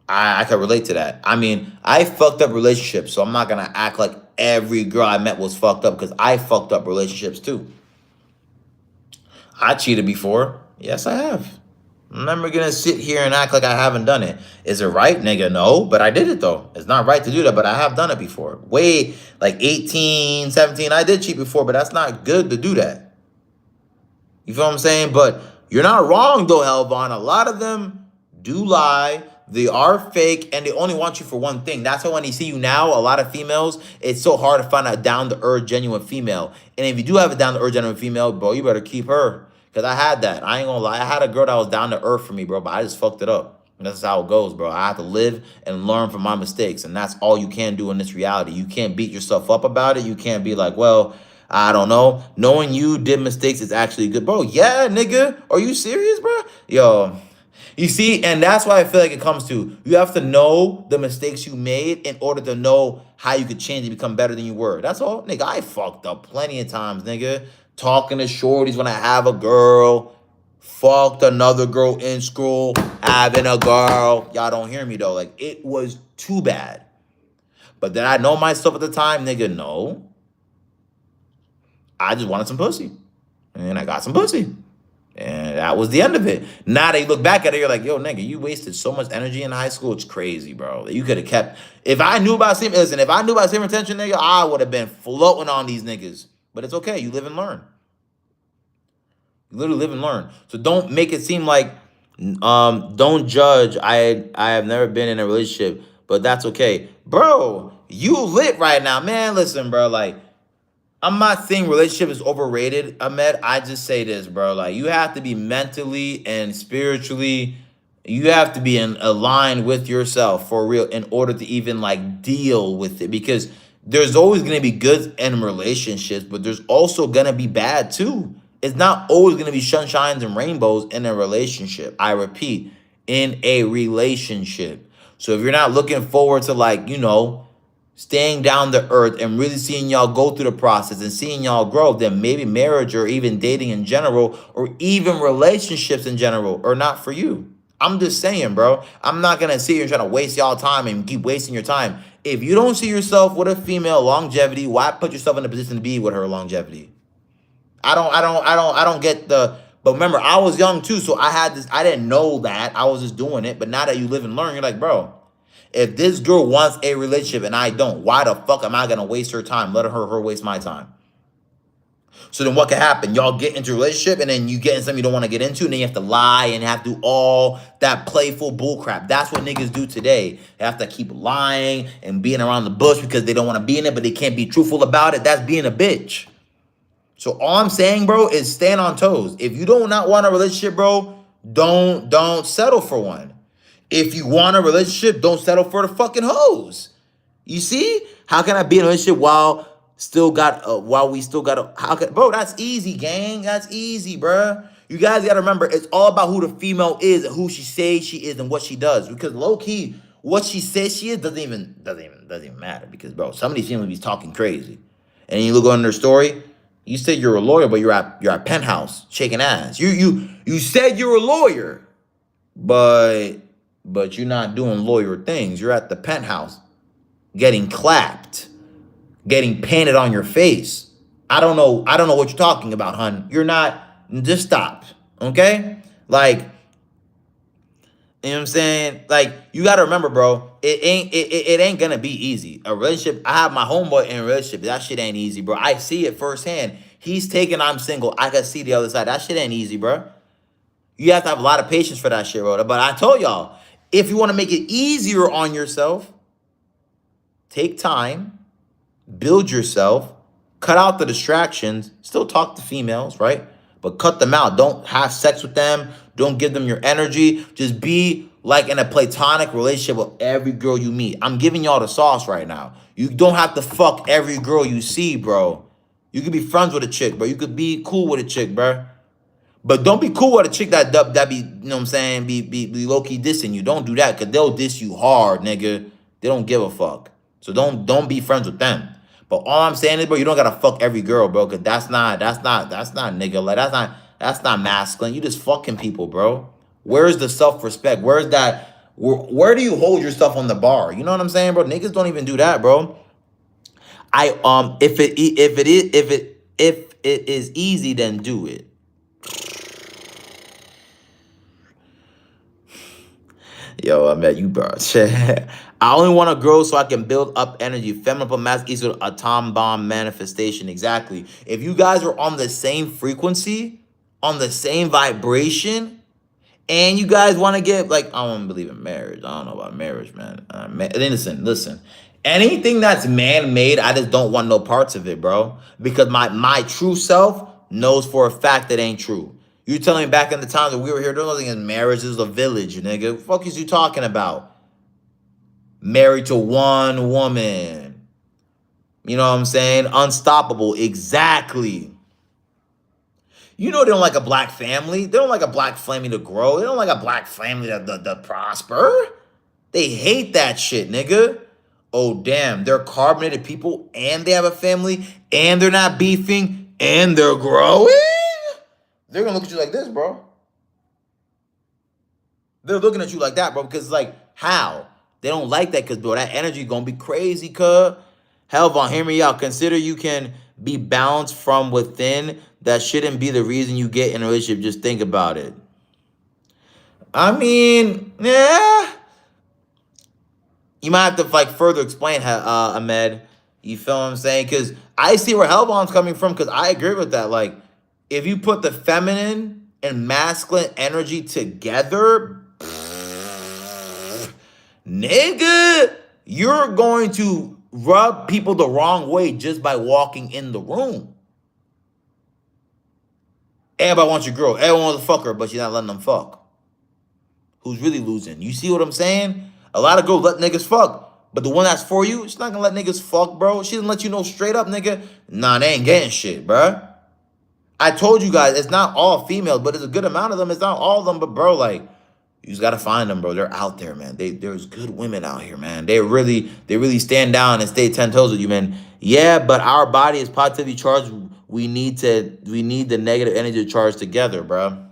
I can relate to that. I mean, I fucked up relationships, so I'm not going to act like every girl I met was fucked up, because I fucked up relationships too. I cheated before. Yes, I have. I'm never going to sit here and act like I haven't done it. Is it right, nigga? No, but I did it, though. It's not right to do that, but I have done it before. Way, like 18, 17, I did cheat before, but that's not good to do that. You feel what I'm saying? But you're not wrong, though, Hellvon. A lot of them do lie. They are fake, and they only want you for one thing. That's why when they see you now, a lot of females, it's so hard to find a down-to-earth, genuine female. And if you do have a down-to-earth, genuine female, bro, you better keep her. Because I had that. I ain't gonna lie. I had a girl that was down to earth for me, bro, but I just fucked it up. And that's how it goes, bro. I have to live and learn from my mistakes. And that's all you can do in this reality. You can't beat yourself up about it. You can't be like, well, I don't know. Knowing you did mistakes is actually good. Bro, yeah, nigga. Are you serious, bro? Yo, you see, and that's why I feel like it comes to, you have to know the mistakes you made in order to know how you could change and become better than you were. That's all. Nigga, I fucked up plenty of times, nigga. Talking to shorties when I have a girl. Fucked another girl in school. Having a girl. Y'all don't hear me, though. Like, it was too bad. But did I know myself at the time? Nigga, no. I just wanted some pussy. And I got some pussy. And that was the end of it. Now they look back at it, you're like, yo, nigga, you wasted so much energy in high school. It's crazy, bro. You could have kept... If I knew about same... Listen, if I knew about same retention, nigga, I would have been floating on these niggas. But it's okay. You live and learn. You literally live and learn. So don't make it seem like, don't judge. I have never been in a relationship, but that's okay. Bro, you lit right now. Man, listen, bro. Like, I'm not saying relationship is overrated, Ahmed. I just say this, bro. Like, you have to be mentally and spiritually, you have to be aligned with yourself for real in order to even, like, deal with it. Because there's always going to be good in relationships, but there's also going to be bad too. It's not always going to be sunshines and rainbows in a relationship. I repeat, in a relationship. So if you're not looking forward to, like, you know, staying down to earth and really seeing y'all go through the process and seeing y'all grow, then maybe marriage or even dating in general or even relationships in general are not for you. I'm just saying, bro. I'm not going to sit here and try to waste y'all time and keep wasting your time. If you don't see yourself with a female longevity, why put yourself in a position to be with her longevity? I don't get the, but remember, I was young too, so I had this, I didn't know that. I was just doing it. But now that you live and learn, you're like, bro, if this girl wants a relationship and I don't, why the fuck am I going to waste her time? Let her waste my time. So then what can happen? Y'all get into a relationship and then you get in something you don't want to get into, and then you have to lie and have to do all that playful bullcrap. That's what niggas do today. They have to keep lying and being around the bush because they don't want to be in it, but they can't be truthful about it. That's being a bitch. So all I'm saying, bro, is stand on toes. If you do not want a relationship, bro, don't settle for one. If you want a relationship, don't settle for the fucking hoes. You see? How can I be in a relationship while we still got bro, that's easy, gang. That's easy, bruh. You guys gotta remember, it's all about who the female is and who she says she is and what she does. Because low key, what she says she is doesn't even matter. Because bro, some of these females be talking crazy. And you look on their story, you said you're a lawyer, but you're at Penthouse shaking ass. You said you're a lawyer, but you're not doing lawyer things. You're at the Penthouse getting clapped, getting painted on your face. I don't know what you're talking about, hun. You're not, just stop. Okay? Like, you know what I'm saying? Like, you gotta remember, bro, it ain't gonna be easy. A relationship, I have my homeboy in a relationship. That shit ain't easy, bro. I see it firsthand. He's taking, I'm single. I can see the other side. That shit ain't easy, bro. You have to have a lot of patience for that shit, bro. But I told y'all, if you want to make it easier on yourself, take time, build yourself, cut out the distractions, still talk to females, right? But cut them out. Don't have sex with them. Don't give them your energy. Just be like in a platonic relationship with every girl you meet. I'm giving y'all the sauce right now. You don't have to fuck every girl you see, bro. You could be friends with a chick, bro. You could be cool with a chick, bro. But don't be cool with a chick that be, you know what I'm saying, be low-key dissing you. Don't do that, because they'll diss you hard, nigga. They don't give a fuck. So don't be friends with them. But all I'm saying is, bro, you don't gotta fuck every girl, bro, because that's not nigga. Like, that's not masculine. You just fucking people, bro. Where's the self-respect? Where's that? Where do you hold yourself on the bar? You know what I'm saying, bro? Niggas don't even do that, bro. If it is easy, then do it. Yo, I met you, bro. I only want to grow so I can build up energy. Feminine plus mass equals atom bomb manifestation. Exactly. If you guys are on the same frequency, on the same vibration, and you guys want to get, like, I don't believe in marriage. I don't know about marriage, man. Listen. Anything that's man-made, I just don't want no parts of it, bro. Because my true self knows for a fact that ain't true. You telling me back in the times that we were here, there's nothing in marriage is a village, nigga. What the fuck is you talking about? Married to one woman. You know what I'm saying? Unstoppable. Exactly. You know they don't like a black family. They don't like a black family to grow. They don't like a black family to prosper. They hate that shit, nigga. Oh, damn. They're carbonated people and they have a family and they're not beefing and they're growing? They're going to look at you like this, bro. They're looking at you like that, bro, because it's like, how? They don't like that because, bro, that energy going to be crazy, cuz. Hellvon, hear me out. Consider you can be balanced from within. That shouldn't be the reason you get in a relationship. Just think about it. I mean, yeah. You might have to, like, further explain, Ahmed. You feel what I'm saying? Because I see where Hellvon's coming from, because I agree with that. Like, if you put the feminine and masculine energy together, nigga, you're going to rub people the wrong way just by walking in the room. Everybody wants your girl. Everyone wants to fuck her, but you're not letting them fuck. Who's really losing? You see what I'm saying? A lot of girls let niggas fuck, but the one that's for you, she's not gonna let niggas fuck, bro. She didn't let you know straight up, nigga. Nah, they ain't getting shit, bro. I told you guys, it's not all females, but it's a good amount of them. It's not all of them, but bro, like, you just gotta find them, bro. They're out there, man. There's good women out here, man. They really stand down and stay 10 toes with you, man. Yeah, but our body is positively charged. We need the negative energy to charge together, bro.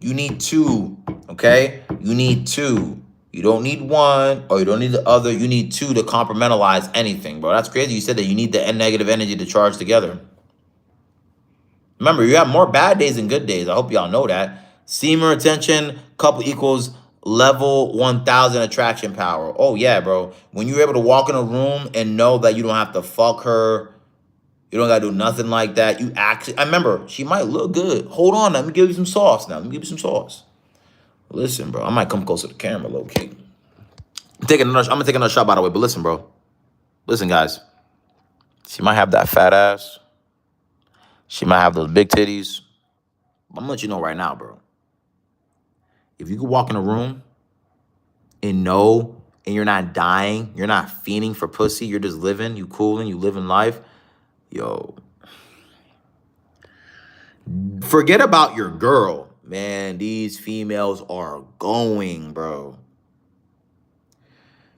You need two, okay? You need two. You don't need one or you don't need the other. You need two to compartmentalize anything, bro. That's crazy. You said that you need the negative energy to charge together. Remember, you have more bad days than good days. I hope y'all know that. Semen retention, couple equals level 1000 attraction power. Oh, yeah, bro. When you're able to walk in a room and know that you don't have to fuck her, You don't gotta do nothing like that. You actually, I remember, she might look good. Hold on, let me give you some sauce now. Let me give you some sauce. Listen, bro, I might come closer to the camera, low key. I'm gonna take another shot, by the way, but listen, bro. Listen, guys. She might have that fat ass. She might have those big titties. I'm gonna let you know right now, bro. If you could walk in a room and know, and you're not dying, you're not fiending for pussy, you're just living, you cooling, you living life, yo, forget about your girl. Man, these females are going, bro.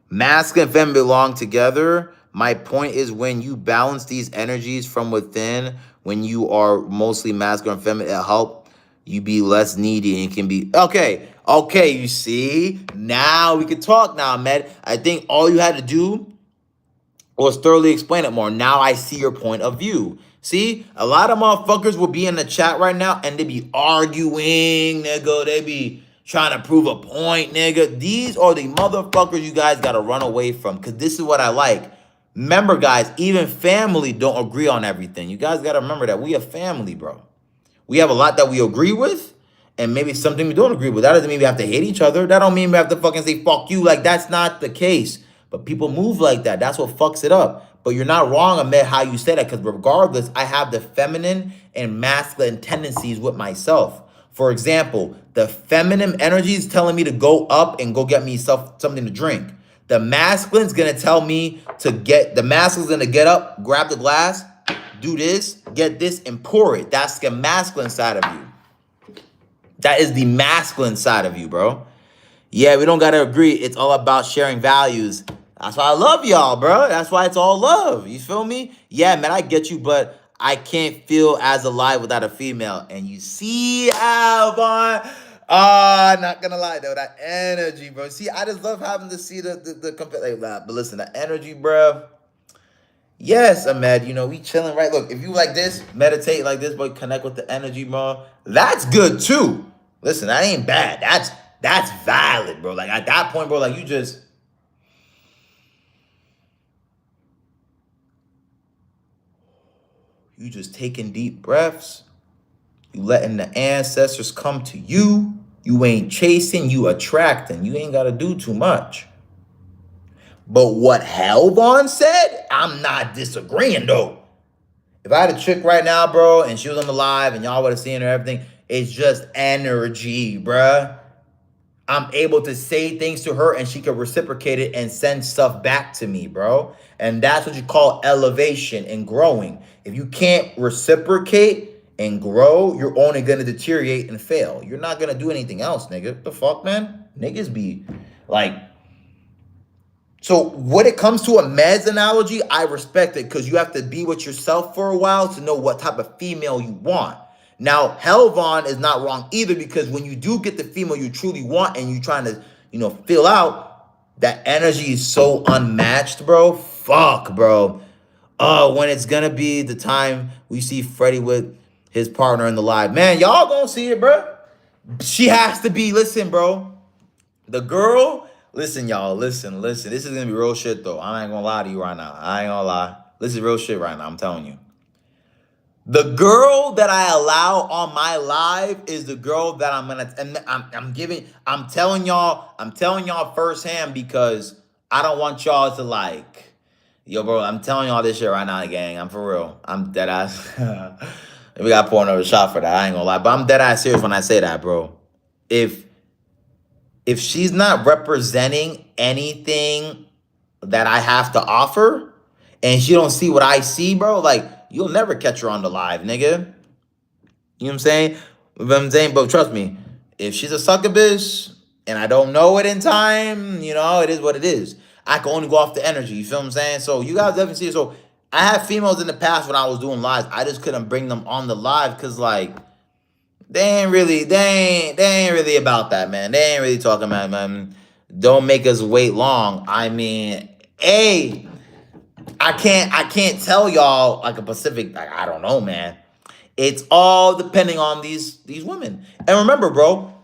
Masculine and feminine belong together. My point is, when you balance these energies from within, when you are mostly masculine and feminine, it help you be less needy and can be, okay, you see? Now we can talk now, Ahmed. I think all you had to do was thoroughly explain it more. Now I see your point of view. See, a lot of motherfuckers will be in the chat right now and they be arguing, nigga. They be trying to prove a point, nigga. These are the motherfuckers you guys got to run away from, because this is what I like. Remember, guys, even family don't agree on everything. You guys got to remember that we a family, bro. We have a lot that we agree with, and maybe something we don't agree with. That doesn't mean we have to hate each other. That don't mean we have to fucking say, fuck you. Like, that's not the case. But people move like that. That's what fucks it up. But you're not wrong, Ahmed, how you say that, because regardless, I have the feminine and masculine tendencies with myself. For example, the feminine energy is telling me to go up and go get me something to drink. The masculine's gonna tell me the masculine's gonna get up, grab the glass, do this, get this, and pour it. That's the masculine side of you. That is the masculine side of you, bro. Yeah, we don't gotta agree. It's all about sharing values. That's why I love y'all, bro. That's why it's all love. You feel me? Yeah, man, I get you, but I can't feel as alive without a female. And you see how, Vaughn? Not gonna lie though, that energy, bro. See, I just love having to see the like that. But listen, the energy, bro. Yes, Ahmed, you know, we chilling, right? Look, if you like this, meditate like this, but connect with the energy, bro. That's good too. Listen, that ain't bad. That's valid, bro. Like at that point, bro, like you just taking deep breaths. You letting the ancestors come to you. You ain't chasing, you attracting. You ain't got to do too much. But what Helvon said, I'm not disagreeing, though. If I had a chick right now, bro, and she was on the live and y'all would have seen her, everything, it's just energy, bruh. I'm able to say things to her and she can reciprocate it and send stuff back to me, bro. And that's what you call elevation and growing. If you can't reciprocate and grow, you're only going to deteriorate and fail. You're not going to do anything else, nigga. The fuck, man? Niggas be like... So when it comes to a meds analogy, I respect it because you have to be with yourself for a while to know what type of female you want. Now, Helvon is not wrong either, because when you do get the female you truly want and you're trying to, you know, fill out, that energy is so unmatched, bro. Fuck, bro. When it's going to be the time we see Freddie with his partner in the live. Man, y'all gonna see it, bro. She has to be, listen, bro. The girl... Listen, y'all, listen. This is going to be real shit, though. I ain't going to lie to you right now. I ain't going to lie. This is real shit right now. I'm telling you. The girl that I allow on my live is the girl that I'm going to, I'm telling y'all firsthand, because I don't want y'all to like, yo, bro, I'm telling y'all this shit right now, gang. I'm for real. I'm dead ass. We got to pour another shot for that. I ain't going to lie. But I'm dead ass serious when I say that, bro. If she's not representing anything that I have to offer and she don't see what I see, bro, like, you'll never catch her on the live, nigga. You know what I'm saying? But trust me, if she's a sucker bitch and I don't know it in time, you know, it is what it is. I can only go off the energy, you feel what I'm saying? So you guys definitely see it. So I had females in the past when I was doing lives. I just couldn't bring them on the live because, like, they ain't really about that, man. They ain't really talking about, man. Don't make us wait long. I mean, I can't tell y'all like a Pacific, like, I don't know, man. It's all depending on these women. And remember, bro,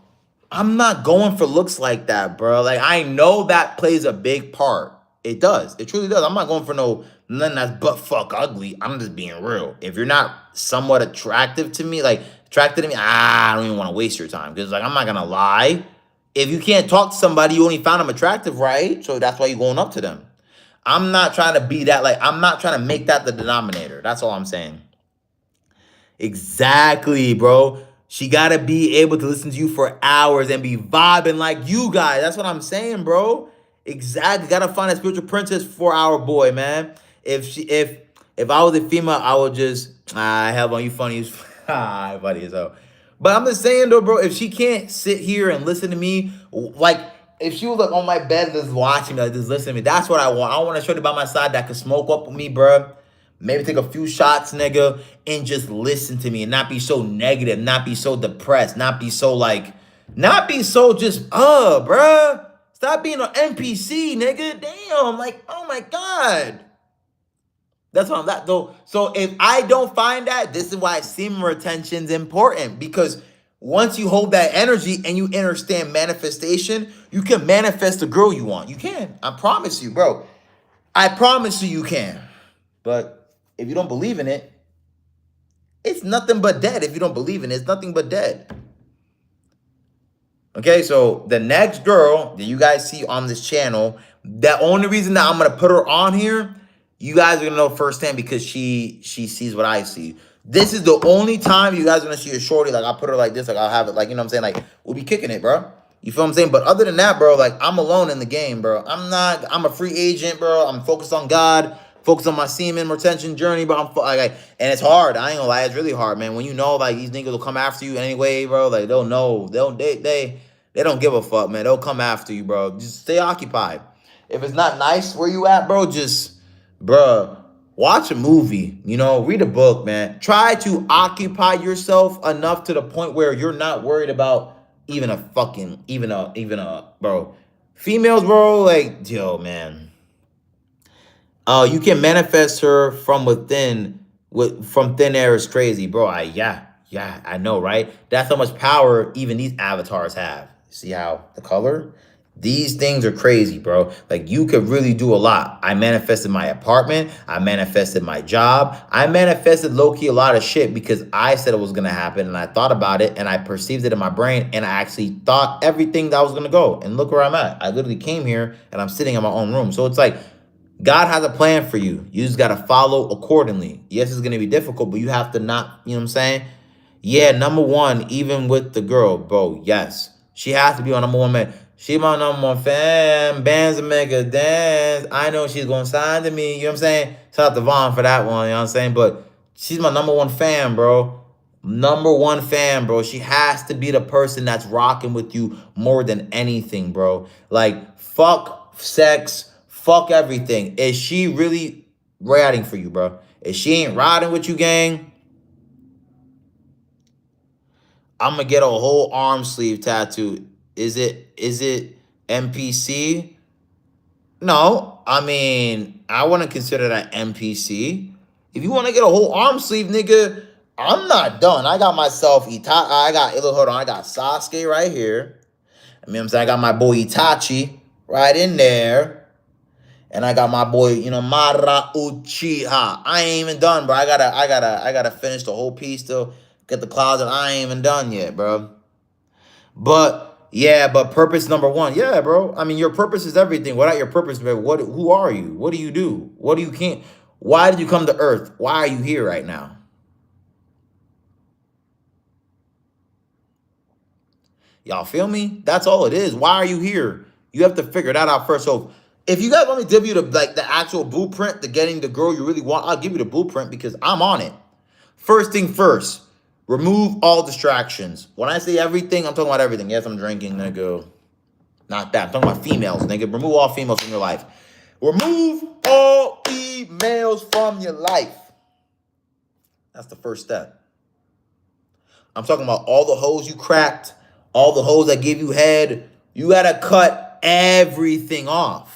I'm not going for looks like that, bro. Like, I know that plays a big part. It does. It truly does. I'm not going for no Nothing that's but fuck ugly. I'm just being real. If you're not somewhat attractive to me, like attracted to me, I don't even want to waste your time. Because like I'm not gonna lie. If you can't talk to somebody, you only found them attractive, right? So that's why you're going up to them. I'm not trying to be that, like, I'm not trying to make that the denominator. That's all I'm saying. Exactly, bro. She gotta be able to listen to you for hours and be vibing like you guys. That's what I'm saying, bro. Exactly. Gotta find a spiritual princess for our boy, man. If I was a female, I would just hell on you funny as funny as hell. But I'm just saying though, bro, if she can't sit here and listen to me, like if she was like on my bed just watching me, like just listening to me, that's what I want. I want a shorty by my side that could smoke up with me, bro. Maybe take a few shots, nigga, and just listen to me and not be so negative, not be so depressed, not be so like, not be so just, bruh. Stop being an NPC, nigga. Damn, like, oh my God. That's what I'm that though. So if I don't find that, this is why semen retention is important, because once you hold that energy and you understand manifestation, you can manifest the girl you want. You can. I promise you, bro. I promise you can. But if you don't believe in it, it's nothing but dead. If you don't believe in it, it's nothing but dead. Okay, so the next girl that you guys see on this channel, the only reason that I'm going to put her on here, you guys are going to know firsthand because she sees what I see. This is the only time you guys are going to see a shorty. Like, I'll put her like this. Like, I'll have it like, you know what I'm saying? Like, we'll be kicking it, bro. You feel what I'm saying? But other than that, bro, like, I'm alone in the game, bro. I'm a free agent, bro. I'm focused on God. Focus on my semen retention journey, but and it's hard. I ain't gonna lie, it's really hard, man. When you know like these niggas will come after you anyway, bro. Like they'll know, they don't give a fuck, man. They'll come after you, bro. Just stay occupied. If it's not nice where you at, bro, just, bro, watch a movie. You know, read a book, man. Try to occupy yourself enough to the point where you're not worried about even a bro. Females, bro, like yo, man. You can manifest her from within, from thin air is crazy, bro. Yeah, I know, right? That's how much power even these avatars have. See how the color? These things are crazy, bro. Like you could really do a lot. I manifested my apartment. I manifested my job. I manifested low-key a lot of shit because I said it was gonna happen and I thought about it and I perceived it in my brain and I actually thought everything that was gonna go. And look where I'm at. I literally came here and I'm sitting in my own room. So it's like, God has a plan for you. You just got to follow accordingly. Yes, it's going to be difficult, but you have to not, you know what I'm saying? Yeah, number one, even with the girl, bro, yes. She has to be on number one, man. She my number one fan. Bands and Mega Dance. I know she's going to sign to me. You know what I'm saying? Shout out to Vaughn for that one, you know what I'm saying? But she's my number one fan, bro. Number one fan, bro. She has to be the person that's rocking with you more than anything, bro. Like, fuck sex. Fuck everything. Is she really riding for you, bro? If she ain't riding with you, gang, I'm gonna get a whole arm sleeve tattoo. Is it NPC? No, I mean, I wouldn't consider that NPC. If you want to get a whole arm sleeve, nigga, I'm not done. I got myself I got Sasuke right here. I mean, I'm saying I got my boy Itachi right in there. And I got my boy, you know, Madara Uchiha. I ain't even done, bro. I gotta finish the whole piece still. Get the closet. I ain't even done yet, bro. But yeah, but purpose number one. Yeah, bro. I mean, your purpose is everything. Without your purpose, bro, who are you? What do you do? What do you can't? Why did you come to Earth? Why are you here right now? Y'all feel me? That's all it is. Why are you here? You have to figure that out first. So if you guys want me to give you the actual blueprint to getting the girl you really want, I'll give you the blueprint because I'm on it. First thing first, remove all distractions. When I say everything, I'm talking about everything. Yes, I'm drinking, nigga. Not that. I'm talking about females, nigga. Remove all females from your life. Remove all females from your life. That's the first step. I'm talking about all the hoes you cracked, all the hoes that give you head. You got to cut everything off.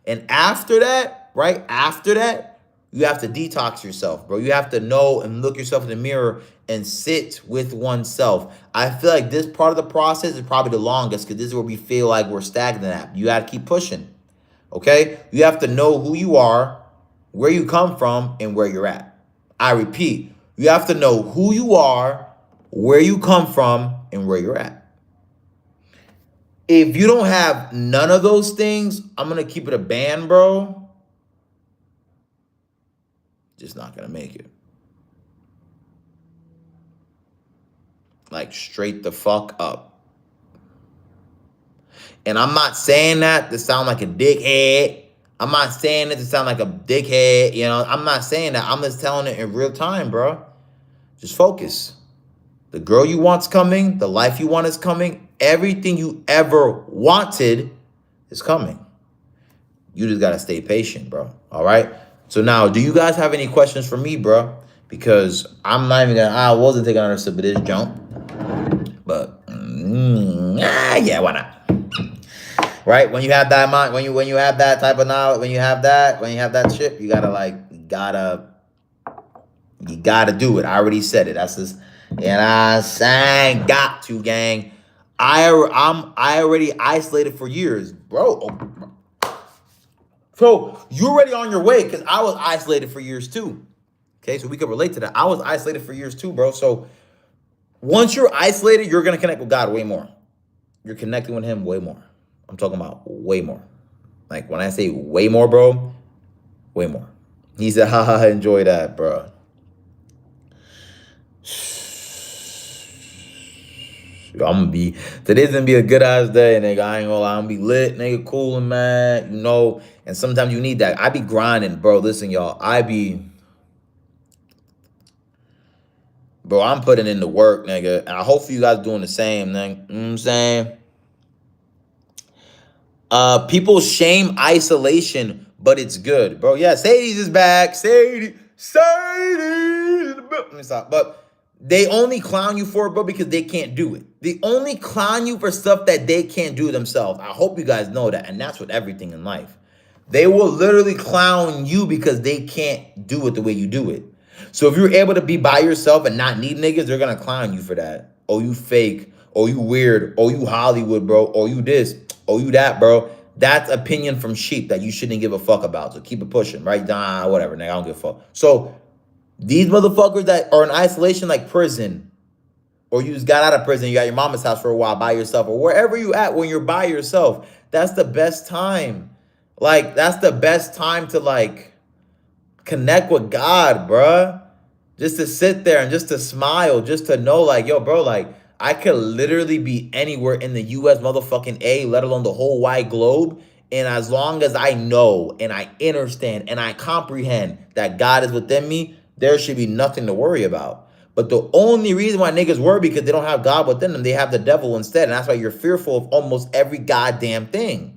And after that, right after that, you have to detox yourself, bro. You have to know and look yourself in the mirror and sit with oneself. I feel like this part of the process is probably the longest because this is where we feel like we're stagnant at. You got to keep pushing, Okay? You have to know who you are, where you come from, and where you're at. I repeat, you have to know who you are, where you come from, and where you're at. If you don't have none of those things, I'm gonna keep it a band, bro. Just not gonna make it. Like straight the fuck up. And I'm not saying that to sound like a dickhead. I'm not saying it to sound like a dickhead. You know, I'm not saying that. I'm just telling it in real time, bro. Just focus. The girl you want's coming. The life you want is coming. Everything you ever wanted is coming. You just gotta stay patient, bro. All right. So now, do you guys have any questions for me, bro? Because I'm not even gonna. I wasn't taking another sip of this jump, but yeah, why not? Right? When you have that mind, when you have that type of knowledge, when you have that shit, you gotta you gotta do it. I already said it. That's just, you know what I'm saying? Got to, gang. I already isolated for years, bro. So you're already on your way, because I was isolated for years too. Okay, so we can relate to that. I was isolated for years too, bro. So once you're isolated, you're gonna connect with God way more. You're connecting with Him way more. I'm talking about way more. Like when I say way more, bro, way more. He said, haha, enjoy that, bro. Today's gonna be a good ass day, nigga. I ain't gonna lie, I'm gonna be lit, nigga, cool and mad, you know. And sometimes you need that. I be grinding, bro. Listen, y'all, bro, I'm putting in the work, nigga. And I hope you guys doing the same, nigga. You know what I'm saying? People shame isolation, but it's good, bro. Yeah, Sadie's is back. Sadie. Let me stop. But they only clown you for it, bro, because they can't do it. They only clown you for stuff that they can't do themselves. I hope you guys know that. And that's with everything in life. They will literally clown you because they can't do it the way you do it. So if you're able to be by yourself and not need niggas, they're gonna clown you for that. Oh, you fake. Oh, you weird. Oh, you Hollywood, bro. Oh, you this. Oh, you that, bro. That's opinion from sheep that you shouldn't give a fuck about. So keep it pushing, right? Nah, whatever, nigga. I don't give a fuck. So these motherfuckers that are in isolation like prison, or you just got out of prison, you got your mama's house for a while by yourself, or wherever you at when you're by yourself, that's the best time. Like, that's the best time to, like, connect with God, bruh. Just to sit there and just to smile, just to know, like, yo, bro, like, I could literally be anywhere in the U.S. motherfucking A, let alone the whole wide globe. And as long as I know and I understand and I comprehend that God is within me, there should be nothing to worry about. But the only reason why niggas worry because they don't have God within them, they have the devil instead. And that's why you're fearful of almost every goddamn thing.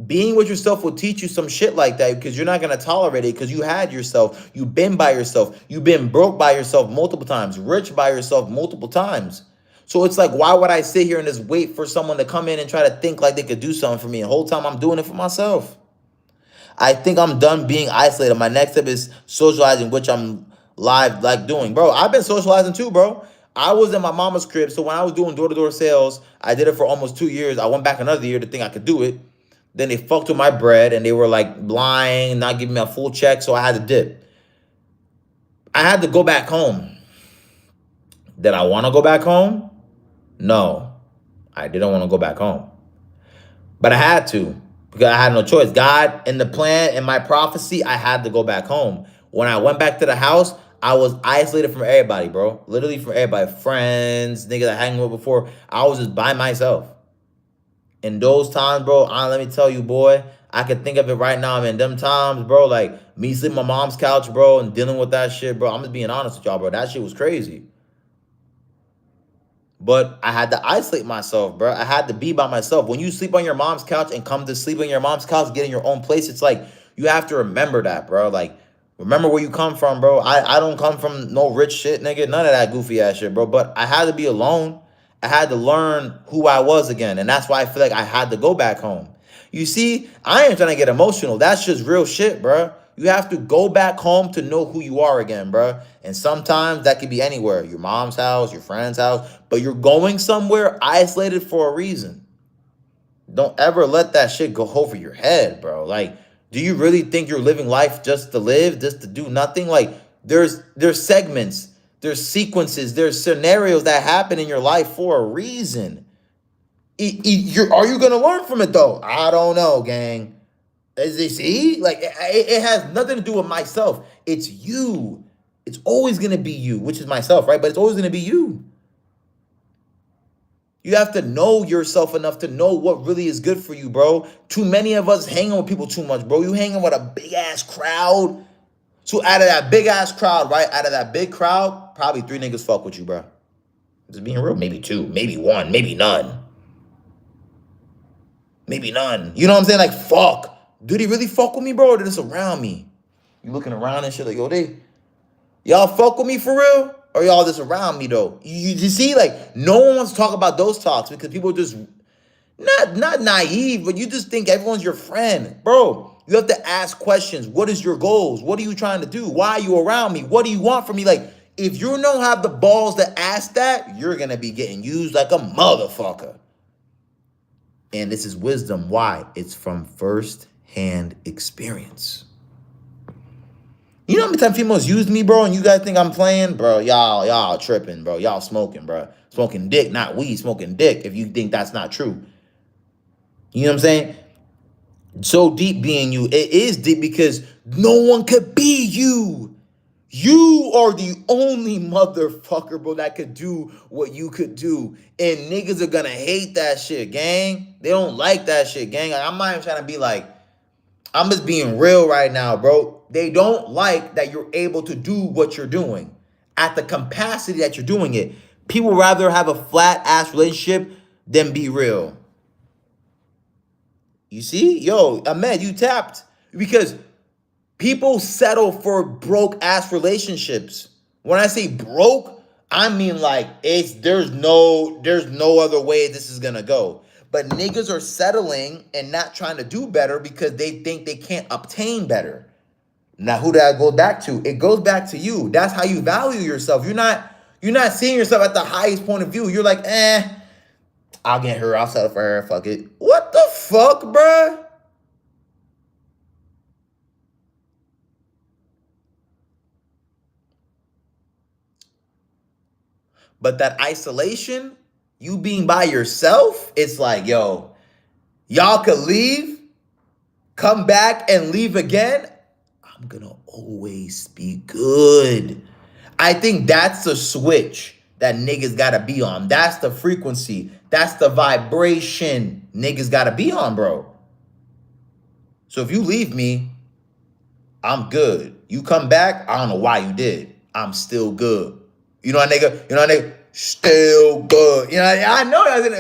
Being with yourself will teach you some shit like that, because you're not going to tolerate it, because you had yourself. You've been by yourself. You've been broke by yourself multiple times, rich by yourself multiple times. So it's like, why would I sit here and just wait for someone to come in and try to think like they could do something for me? The whole time I'm doing it for myself. I think I'm done being isolated. My next step is socializing, which I'm live like doing. Bro, I've been socializing too, bro. I was in my mama's crib. So when I was doing door-to-door sales, I did it for almost 2 years. I went back another year to think I could do it. Then they fucked with my bread and they were like lying, not giving me a full check. So I had to dip. I had to go back home. Did I want to go back home? No, I didn't want to go back home. But I had to, because I had no choice. God, in the plan, in my prophecy, I had to go back home. When I went back to the house, I was isolated from everybody, bro. Literally from everybody. Friends, niggas I hang with before. I was just by myself. In those times, bro, let me tell you, boy, I can think of it right now, man. Them times, bro, like me sleeping on my mom's couch, bro, and dealing with that shit, bro. I'm just being honest with y'all, bro. That shit was crazy. But I had to isolate myself, bro. I had to be by myself. When you sleep on your mom's couch and come to sleep on your mom's couch, get in your own place, it's like you have to remember that, bro. Like, remember where you come from, bro. I don't come from no rich shit, nigga. None of that goofy ass shit, bro. But I had to be alone. I had to learn who I was again. And that's why I feel like I had to go back home. You see, I ain't trying to get emotional. That's just real shit, bro. You have to go back home to know who you are again, bro. And sometimes that could be anywhere. Your mom's house, your friend's house. But you're going somewhere isolated for a reason. Don't ever let that shit go over your head, bro. Like, do you really think you're living life just to live, just to do nothing? Like, there's segments, there's sequences, there's scenarios that happen in your life for a reason. Are you gonna learn from it though? I don't know, gang. As they see, like it has nothing to do with myself. It's you. It's always gonna be you, which is myself, right? But it's always gonna be you. You have to know yourself enough to know what really is good for you, bro. Too many of us hanging with people too much, bro. You hanging with a big ass crowd. So out of that big ass crowd, right? Out of that big crowd, probably 3 niggas fuck with you, bro. Just being real. Maybe 2, maybe 1, maybe none. Maybe none. You know what I'm saying? Like, fuck. Do they really fuck with me, bro? Or they just around me? You looking around and shit like, yo, y'all fuck with me for real? Or y'all just around me though? You see, like, no one wants to talk about those talks because people are just not naive, but you just think everyone's your friend. Bro, you have to ask questions. What is your goals? What are you trying to do? Why are you around me? What do you want from me? Like, if you don't have the balls to ask that, you're gonna be getting used like a motherfucker. And this is wisdom. Why? It's from first-hand experience. You know how many times females used me, bro, and you guys think I'm playing? Bro, y'all tripping, bro. Y'all smoking, bro. Smoking dick, not weed, smoking dick, if you think that's not true. You know what I'm saying? So deep being you. It is deep because no one could be you. You are the only motherfucker, bro, that could do what you could do. And niggas are gonna hate that shit, gang. They don't like that shit, gang. Like, I'm not even trying to be like, I'm just being real right now, bro. They don't like that you're able to do what you're doing at the capacity that you're doing it. People rather have a flat-ass relationship than be real. You see? Yo, Ahmed, you tapped. Because people settle for broke-ass relationships. When I say broke, I mean like there's no other way this is gonna go. But niggas are settling and not trying to do better because they think they can't obtain better. Now, who did I go back to? It goes back to you. That's how you value yourself. You're not seeing yourself at the highest point of view. You're like, I'll get her. I'll settle for her. Fuck it. What the fuck, bruh? But that isolation, you being by yourself, it's like, yo, y'all could leave, come back and leave again. I'm gonna always be good. I think that's the switch that niggas gotta be on. That's the frequency. That's the vibration niggas gotta be on, bro. So if you leave me, I'm good. You come back, I don't know why you did. I'm still good. You know what, nigga? Still good. You know, I know that.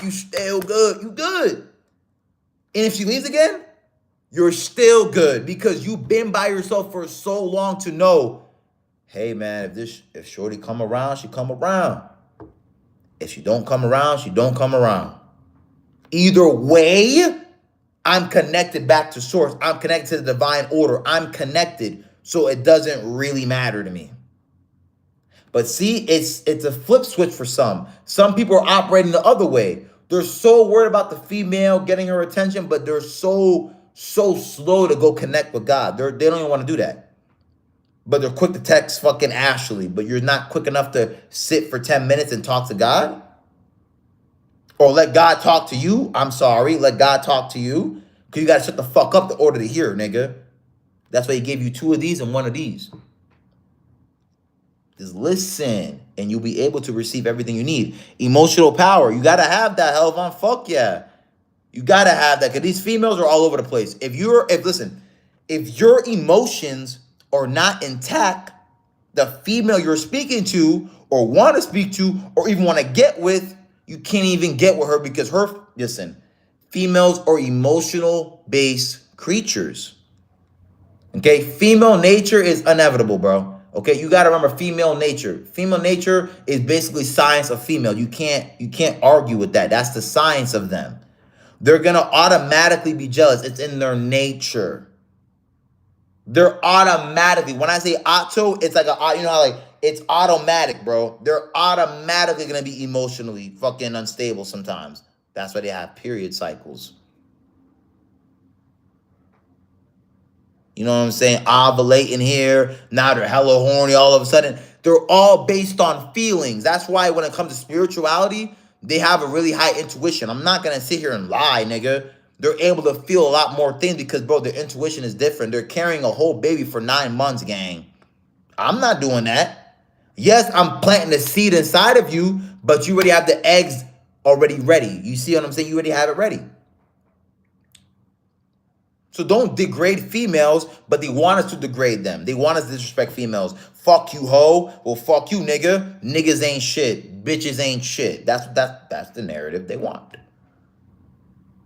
You still good. You good. And if she leaves again, you're still good because you've been by yourself for so long to know, hey man, if shorty come around, she come around. If she don't come around, she don't come around. Either way, I'm connected back to source. I'm connected to the divine order. I'm connected, so it doesn't really matter to me. But see, it's a flip switch for some. Some people are operating the other way. They're so worried about the female getting her attention, but they're so slow to go connect with God. They don't even want to do that. But they're quick to text fucking Ashley, but you're not quick enough to sit for 10 minutes and talk to God? Or let God talk to you? I'm sorry, let God talk to you. Because you got to shut the fuck up in order to hear, nigga. That's why he gave you 2 of these and 1 of these. Just listen, and you'll be able to receive everything you need. Emotional power. You got to have that, Helvan. Fuck yeah. You got to have that, because these females are all over the place. If your emotions are not intact, the female you're speaking to or want to speak to or even want to get with, you can't even get with her because females are emotional-based creatures. Okay? Female nature is inevitable, bro. Okay? You got to remember female nature. Female nature is basically science of female. You can't argue with that. That's the science of them. They're going to automatically be jealous. It's in their nature. They're automatically, when I say auto, it's like it's automatic, bro. They're automatically going to be emotionally fucking unstable sometimes. That's why they have period cycles. You know what I'm saying? Ovulating here. Now they're hella horny all of a sudden. They're all based on feelings. That's why when it comes to spirituality, they have a really high intuition. I'm not going to sit here and lie, nigga. They're able to feel a lot more things because, bro, their intuition is different. They're carrying a whole baby for 9 months, gang. I'm not doing that. Yes, I'm planting the seed inside of you, but you already have the eggs already ready. You see what I'm saying? You already have it ready. So don't degrade females, but they want us to degrade them. They want us to disrespect females. Fuck you, hoe. Well, fuck you, nigga. Niggas ain't shit. Bitches ain't shit. That's the narrative they want.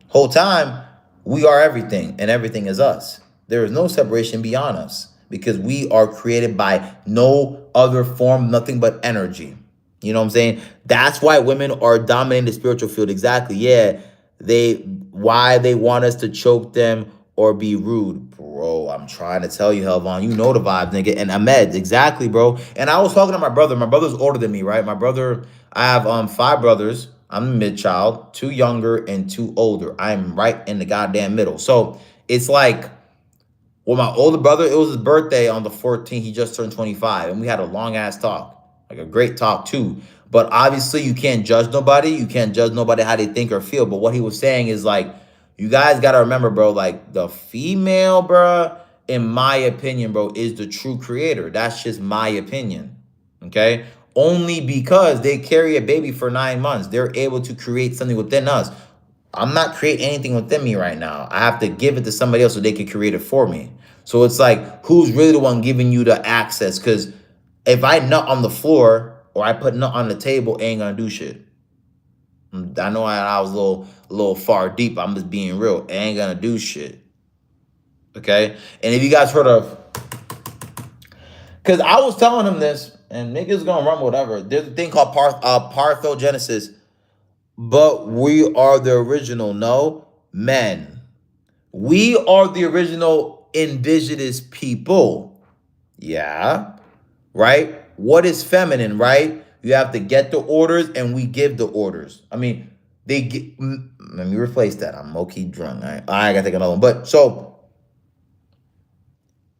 Whole time, we are everything, and everything is us. There is no separation beyond us because we are created by no other form, nothing but energy. You know what I'm saying? That's why women are dominating the spiritual field. Exactly. Yeah. Why they want us to choke them or be rude. Bro, I'm trying to tell you, Helvon. You know the vibe, nigga. And Ahmed, exactly, bro. And I was talking to my brother. My brother's older than me, right? My brother, I have 5 brothers. I'm a mid-child, 2 younger and 2 older. I'm right in the goddamn middle. So it's like, well, my older brother, it was his birthday on the 14th. He just turned 25. And we had a long-ass talk. Like a great talk, too. But obviously, you can't judge nobody. You can't judge nobody how they think or feel. But what he was saying is like, you guys got to remember, bro, like the female, bro, in my opinion, bro, is the true creator. That's just my opinion. Okay? Only because they carry a baby for 9 months. They're able to create something within us. I'm not creating anything within me right now. I have to give it to somebody else so they can create it for me. So it's like, who's really the one giving you the access? Because if I nut on the floor or I put nut on the table, it ain't gonna do shit. I know I was a little far deep. I'm just being real. It ain't gonna do shit. Okay? And if you guys heard of, because I was telling him this, and niggas gonna run whatever. There's a thing called parthenogenesis. But we are the original. No, men. We are the original indigenous people. Yeah. Right? What is feminine, right? You have to get the orders and we give the orders. I mean, they get, let me replace that. I'm low-key drunk. All right? I gotta take another one. But so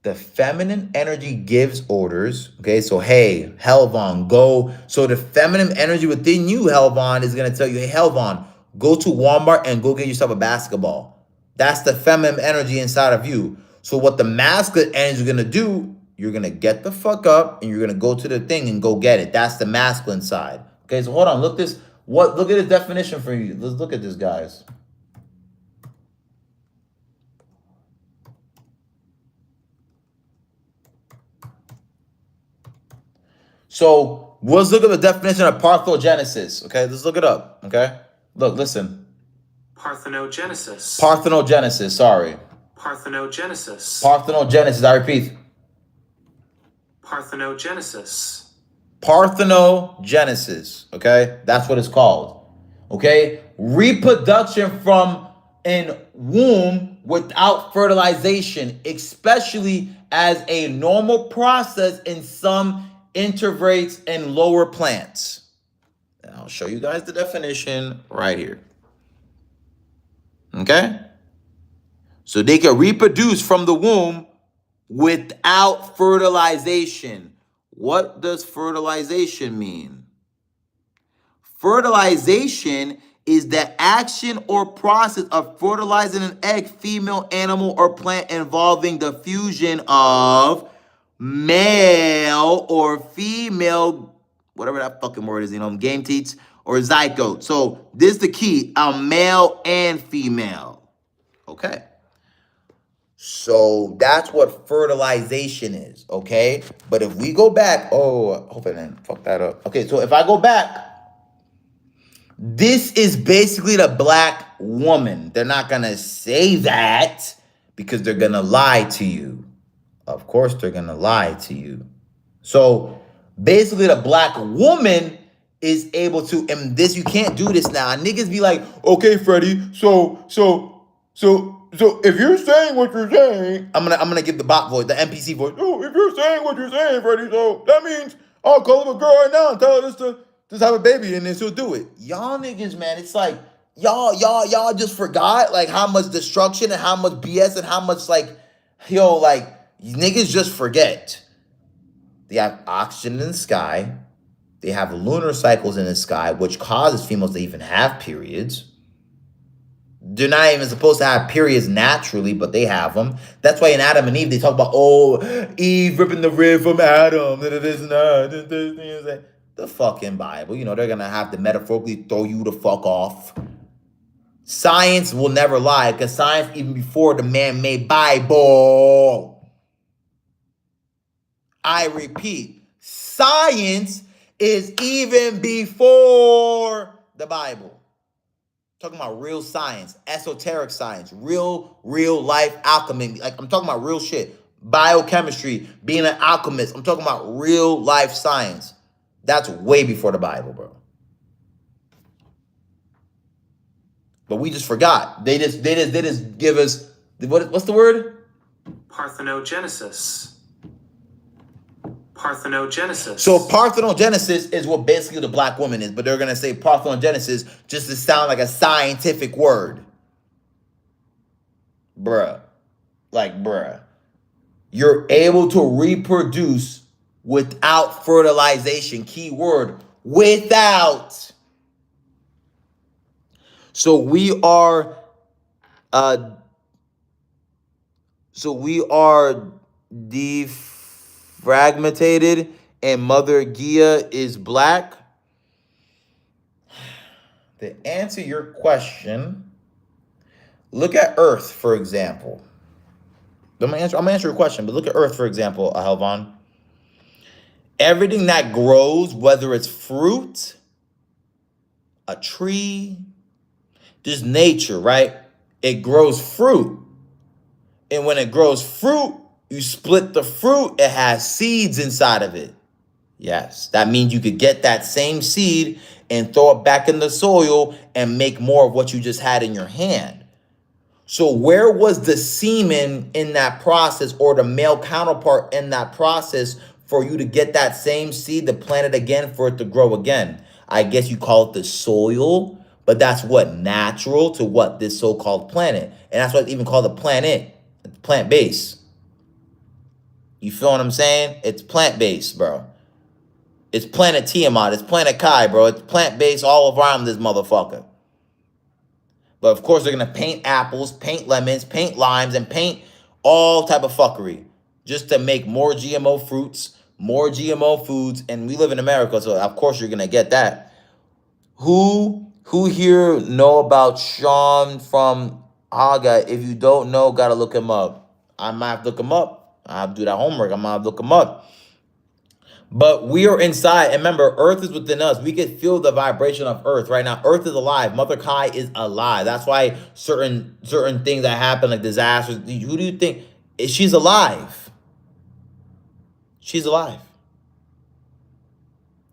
the feminine energy gives orders. Okay, so hey, Helvon, go. So the feminine energy within you, Helvon, is gonna tell you, hey, Helvon, go to Walmart and go get yourself a basketball. That's the feminine energy inside of you. So what the masculine energy is gonna do, you're gonna get the fuck up and you're gonna go to the thing and go get it. That's the masculine side. Okay, so hold on, look at this definition for you. Let's look at this, guys. So let's look at the definition of parthenogenesis. Okay, let's look it up. Okay, look, listen. Parthenogenesis. Parthenogenesis. Sorry. Parthenogenesis. Parthenogenesis. I repeat. Parthenogenesis. Parthenogenesis. Okay, that's what it's called. Okay, reproduction from in womb without fertilization, especially as a normal process in some invertebrates and lower plants. And I'll show you guys the definition right here. Okay? So they can reproduce from the womb without fertilization. What does fertilization mean? Fertilization is the action or process of fertilizing an egg, female, animal, or plant involving the fusion of male or female, whatever that fucking word is, game teats, or zygote. So this is the key, a male and female. Okay. So that's what fertilization is, okay? But if we go back, I hope I didn't fuck that up. Okay, so if I go back, this is basically the black woman. They're not gonna say that because they're gonna lie to you. Of course, they're gonna lie to you. So basically, the black woman is able to, and this, you can't do this now. Niggas be like, okay, Freddie, so if you're saying what you're saying, I'm gonna give the bot voice, the NPC voice. Oh, if you're saying what you're saying, Freddie, so that means I'll call up a girl right now and tell her just have a baby and then she'll do it. Y'all niggas, man, it's like Y'all just forgot like how much destruction and how much BS and how much like niggas just forget. They have oxygen in the sky. They have lunar cycles in the sky, which causes females to even have periods. They're not even supposed to have periods naturally, but they have them. That's why in Adam and Eve, they talk about, Eve ripping the rib from Adam. The fucking Bible. You know, they're going to have to metaphorically throw you the fuck off. Science will never lie, because science, even before the man-made Bible. I repeat, science is even before the Bible. Talking about real science, esoteric science, real life alchemy. Like, I'm talking about real shit. Biochemistry, being an alchemist. I'm talking about real life science. That's way before the Bible, bro. But we just forgot. They just give us what's the word? Parthenogenesis. Parthenogenesis. So parthenogenesis is what basically the black woman is, but they're gonna say parthenogenesis just to sound like a scientific word. Bruh. You're able to reproduce without fertilization. Key word, without. So we are defragmented, and Mother Gia is black. To answer your question, look at Earth, for example. I'm gonna answer your question, but look at Earth, for example, Helvan. Everything that grows, whether it's fruit, a tree, just nature, right? It grows fruit. And when it grows fruit, you split the fruit, it has seeds inside of it. Yes, that means you could get that same seed and throw it back in the soil and make more of what you just had in your hand. So where was the semen in that process, or the male counterpart in that process, for you to get that same seed, to plant it again, for it to grow again? I guess you call it the soil, but that's what, natural to what, this so-called planet. And that's what it's even called a planet. It's plant-based. You feel what I'm saying? It's plant-based, bro. It's planet Tiamat. It's planet Kai, bro. It's plant-based all around this motherfucker. But of course, they're going to paint apples, paint lemons, paint limes, and paint all type of fuckery just to make more GMO fruits, more GMO foods. And we live in America, so of course you're going to get that. Who here know about Sean from Haga? If you don't know, got to look him up. I might have to look him up. I have to do that homework. I might have to look him up. But we are inside. And remember, Earth is within us. We can feel the vibration of Earth right now. Earth is alive. Mother Kai is alive. That's why certain things that happen, like disasters, who do you think? She's alive. She's alive.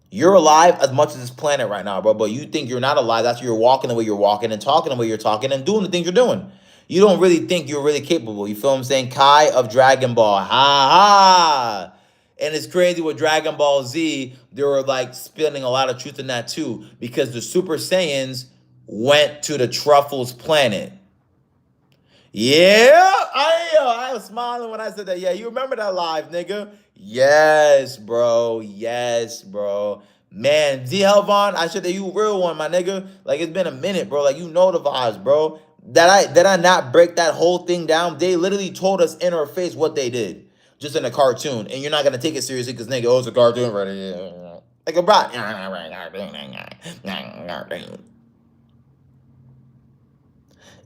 You're alive as much as this planet right now, bro. But you think you're not alive. That's why you're walking the way you're walking and talking the way you're talking and doing the things you're doing. You don't really think you're really capable. You feel what I'm saying? Kai of Dragon Ball. Ha ha. And it's crazy with Dragon Ball Z, they were like spilling a lot of truth in that too, because the Super Saiyans went to the Truffles planet. Yeah, I was smiling when I said that. Yeah, you remember that live, nigga? Yes, bro. Yes, bro. Man, Z Helvan, I should have you a real one, my nigga. Like, it's been a minute, bro. Like, you know the vibes, bro. Did I not break that whole thing down? They literally told us in our face what they did. Just in a cartoon, and you're not gonna take it seriously because nigga, it's a cartoon, right? Like a bot.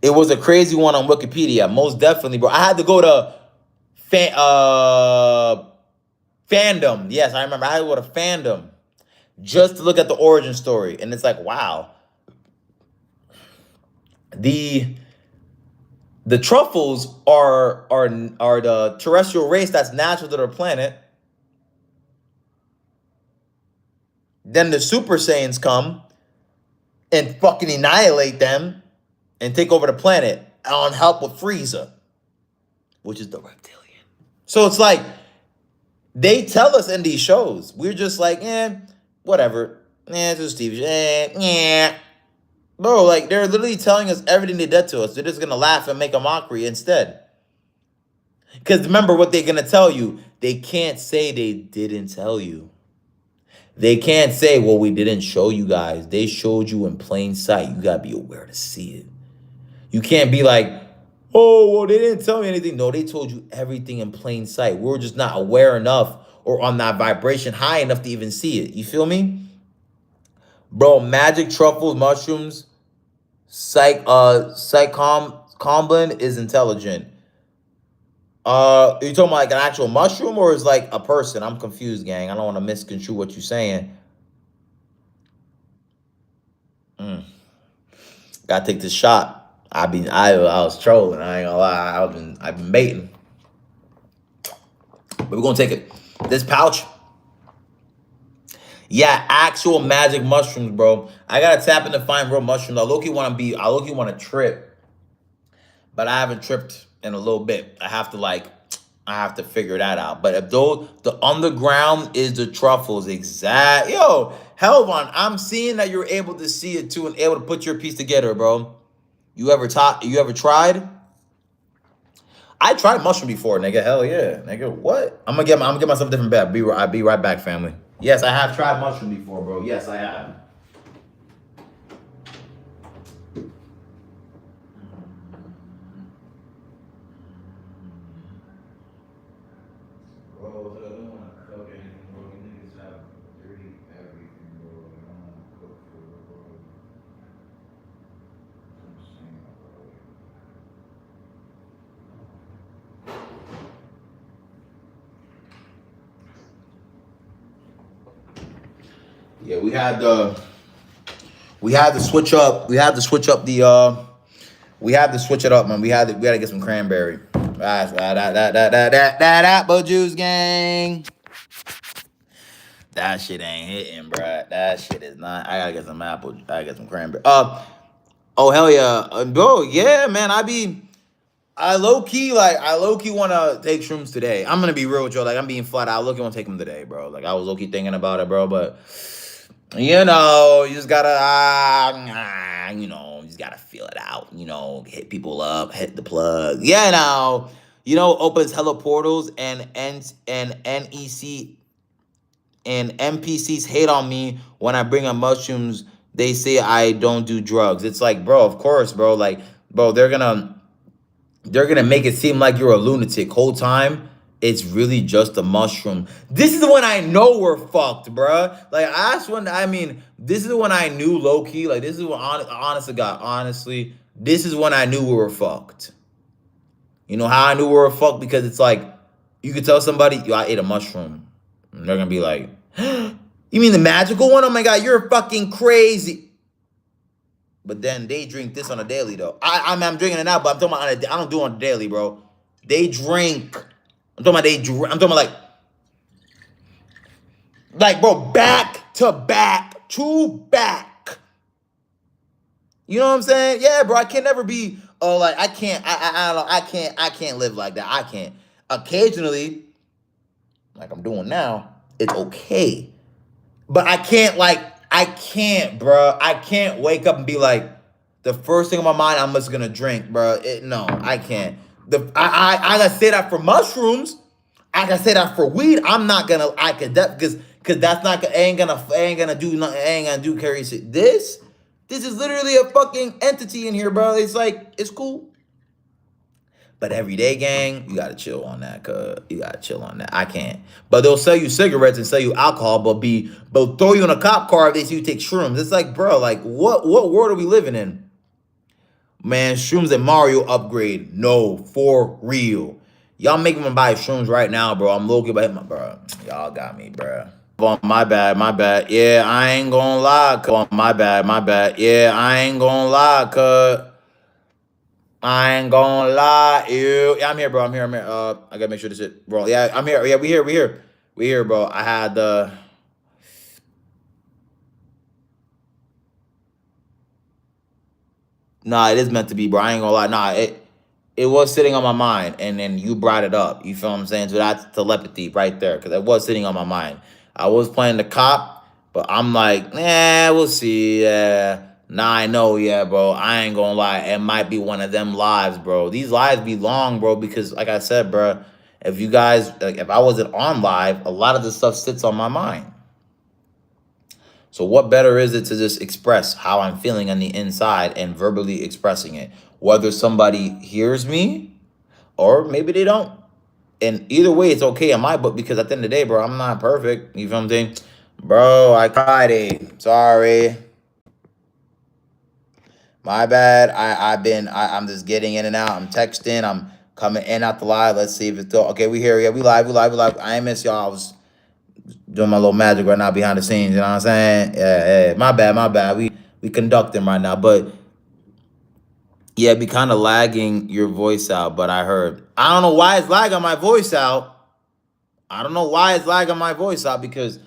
It was a crazy one on Wikipedia, most definitely, bro. I had to go to fandom. Yes, I remember. I had to go to fandom just to look at the origin story, and it's like, wow. The truffles are the terrestrial race that's natural to their planet. Then the Super Saiyans come and fucking annihilate them and take over the planet on help with Frieza, which is the reptilian. So it's like, they tell us in these shows, we're just like, whatever. It's just TV. Bro, like, they're literally telling us everything they did to us. They're just gonna laugh and make a mockery instead. Because remember what they're gonna tell you. They can't say they didn't tell you. They can't say, well, we didn't show you guys. They showed you in plain sight. You gotta be aware to see it. You can't be like, oh, well, they didn't tell me anything. No, they told you everything in plain sight. We're just not aware enough or on that vibration high enough to even see it. You feel me? Bro, magic truffles, mushrooms, psychomblin is intelligent. Are you talking about like an actual mushroom or is like a person? I'm confused, gang. I don't want to misconstrue what you're saying. Gotta take this shot. I was trolling. I ain't gonna lie. I've been baiting. But we're gonna take it. This pouch. Yeah, actual magic mushrooms, bro. I gotta tap in to find real mushrooms. I low-key wanna trip, but I haven't tripped in a little bit. I have to figure that out. But if the underground is the truffles, exact. Yo, Helvon, I'm seeing that you're able to see it too and able to put your piece together, bro. You ever tried? I tried mushroom before, nigga. Hell yeah, nigga. What? I'm gonna get myself a different bet. I'll be right back, family. Yes, I have tried mushroom before, bro. Yes, I have. Bro, I don't want to cook anything, bro. You niggas have dirty everything, bro. I don't want to cook food, bro. I'm saying, bro. Yeah, we had to switch up. We had to switch up the. We had to switch it up, man. We had to get some cranberry. That apple juice, gang. That shit ain't hitting, bruh. That shit is not. I gotta get some apple. I gotta get some cranberry. Oh hell yeah, bro. Yeah, man. I low key want to take shrooms today. I'm gonna be real with you. Like I'm being flat out. I low key want to take them today, bro. Like I was low key thinking about it, bro. But you know, you just gotta, you just gotta feel it out. You know, hit people up, hit the plug. Yeah, opens hella portals and NEC and NPCs hate on me when I bring up mushrooms. They say I don't do drugs. It's like, bro, of course, bro. Like, bro, they're gonna make it seem like you're a lunatic. Whole time, it's really just a mushroom. This is when I know we're fucked, bruh. Like, this is when I knew low-key. Like, this is when, honest to God, honestly, this is when I knew we were fucked. You know how I knew we were fucked? Because it's like, you could tell somebody, yo, I ate a mushroom. And they're gonna be like, you mean the magical one? Oh my God, you're fucking crazy. But then they drink this on a daily, though. I'm drinking it now, but I'm talking about I don't do it on a daily, bro. They drink. I'm talking about like, bro, back to back to back. You know what I'm saying? Yeah, bro. I can never be. Oh, like I can't. I don't know. I can't live like that. I can't. Occasionally, like I'm doing now, it's okay. But I can't, bro. I can't wake up and be like, the first thing on my mind, I'm just gonna drink, bro. No, I can't. I gotta say that for mushrooms. I gotta say that for weed. I'm not gonna. I could because that's not. Ain't gonna do nothing. Ain't gonna do carry shit. This is literally a fucking entity in here, bro. It's like it's cool. But every day, gang, you gotta chill on that, cuz. You gotta chill on that. I can't. But they'll sell you cigarettes and sell you alcohol, but throw you in a cop car if they see you take shrooms. It's like, bro, like what world are we living in? Man, shrooms and Mario upgrade. No, for real. Y'all making me buy shrooms right now, bro. I'm low-key about my bro. Y'all got me, bro. Oh, my bad. Yeah, I ain't gonna lie, cuz. My bad. Yeah, I ain't gonna lie, cuz. I ain't gonna lie, you. Yeah, I'm here, bro. I'm here. I gotta make sure this shit, bro. Yeah, I'm here. Yeah, we here, bro. I had Nah, it is meant to be, bro. I ain't gonna lie. Nah, it was sitting on my mind, and then you brought it up. You feel what I'm saying? So that's telepathy right there, because it was sitting on my mind. I was playing the cop, but I'm like, we'll see. Nah, I know, yeah, bro. I ain't gonna lie. It might be one of them lives, bro. These lives be long, bro, because like I said, bro, if you guys, like, if I wasn't on live, a lot of this stuff sits on my mind. So what better is it to just express how I'm feeling on the inside and verbally expressing it? Whether somebody hears me or maybe they don't. And either way, it's okay in my book because at the end of the day, bro, I'm not perfect. You feel what I'm saying? Bro, I cried it. Sorry. My bad. I'm just getting in and out. I'm texting. I'm coming in out the live. Let's see if it's still okay. We here. Yeah, we live. I ain't miss y'all. I was doing my little magic right now behind the scenes. You know what I'm saying? Yeah. My bad. We conducting right now, but yeah, be kind of lagging your voice out. But I heard. I don't know why it's lagging my voice out. I don't know why it's lagging my voice out because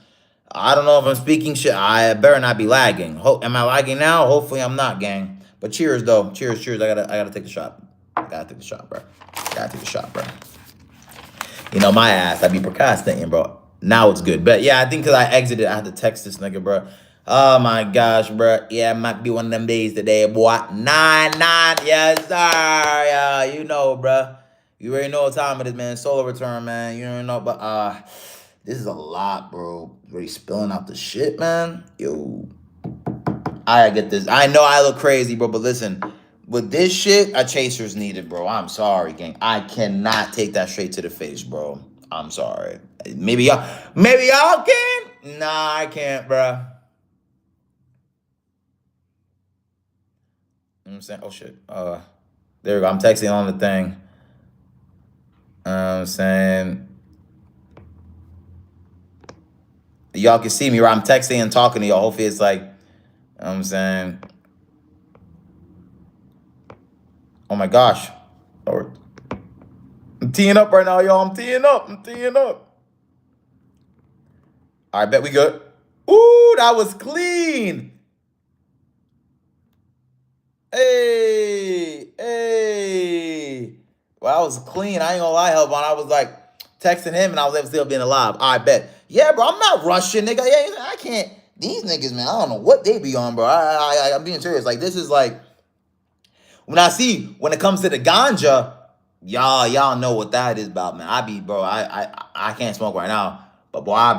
I don't know if I'm speaking shit. I better not be lagging. Am I lagging now? Hopefully I'm not, gang. But cheers though. Cheers. I gotta take the shot. Bro. You know my ass. I be procrastinating, bro. Now it's good. But yeah, I think because I exited, I had to text this nigga, bro. Oh my gosh, bro. Yeah, it might be one of them days today, boy. 9, yes, sir. Yeah, you know, bro. You already know what time it is, man. Solo return, man. You don't know, but this is a lot, bro. Really spilling out the shit, man. Yo, I get this. I know I look crazy, bro, but listen, with this shit, a chaser's needed, bro. I'm sorry, gang. I cannot take that straight to the face, bro. I'm sorry. Maybe y'all can. Nah, I can't, bro. You know what I'm saying? Oh shit. There we go. I'm texting on the thing. I'm saying y'all can see me, right? I'm texting and talking to y'all. Hopefully it's like, you know what I'm saying. Oh my gosh. Lord. I'm teeing up right now, y'all. I'm teeing up. All right, bet we good. Ooh, that was clean. Hey. Well, I was clean. I ain't gonna lie, Hellbon. I was like texting him and I was able to still being alive. I bet. Yeah, bro, I'm not rushing, nigga. Yeah, I can't. These niggas, man, I don't know what they be on, bro. I'm being serious. Like, this is like, when it comes to the ganja, y'all know what that is about, man. I can't smoke right now, but boy, I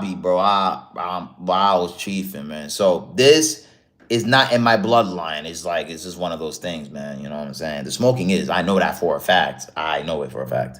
was chiefing, man. So this is not in my bloodline. It's just one of those things, man. You know what I'm saying? The smoking is. I know that for a fact. I know it for a fact.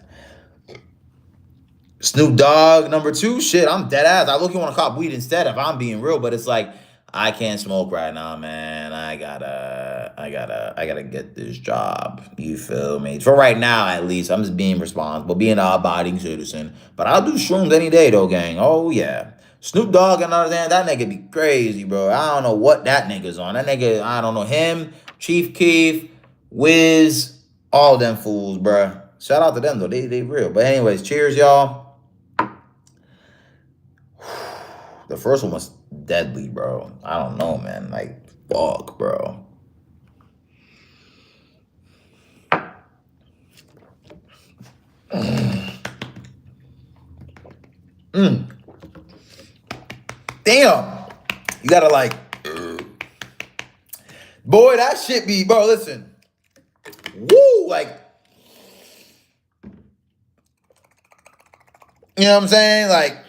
Snoop Dogg #2, shit, I'm dead ass. I look, you want to cop weed instead if I'm being real, but it's like I can't smoke right now, man. I gotta get this job. You feel me? For right now, at least, I'm just being responsible, being an abiding citizen. But I'll do shrooms any day, though, gang. Oh yeah, Snoop Dogg and other than that nigga be crazy, bro. I don't know what that nigga's on. That nigga, I don't know him, Chief Keef, Wiz, all them fools, bro. Shout out to them though, they real. But anyways, cheers, y'all. The first one was deadly, bro. I don't know, man. Like, fuck, bro. Damn. You gotta like, boy, that shit be, bro, listen. Woo, like, you know what I'm saying? Like,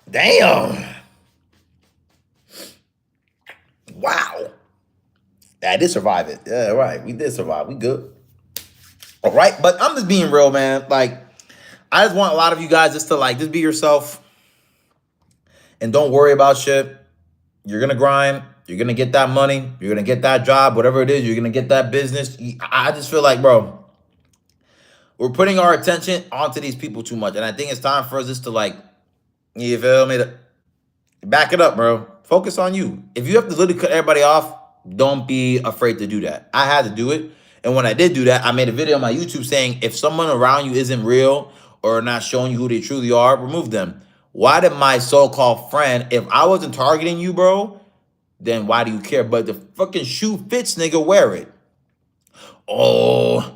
damn. Wow. I did survive it. Yeah, right. We did survive. We good. All right. But I'm just being real, man. Like, I just want a lot of you guys just to like, just be yourself and don't worry about shit. You're going to grind. You're going to get that money. You're going to get that job, whatever it is. You're going to get that business. I just feel like, bro, we're putting our attention onto these people too much. And I think it's time for us just to like, you feel me? Back it up, bro. Focus on you. If you have to literally cut everybody off, don't be afraid to do that. I had to do it. And when I did do that, I made a video on my YouTube saying, if someone around you isn't real or not showing you who they truly are, remove them. Why did my so-called friend, if I wasn't targeting you, bro, then why do you care? But the fucking shoe fits, nigga, wear it. Oh,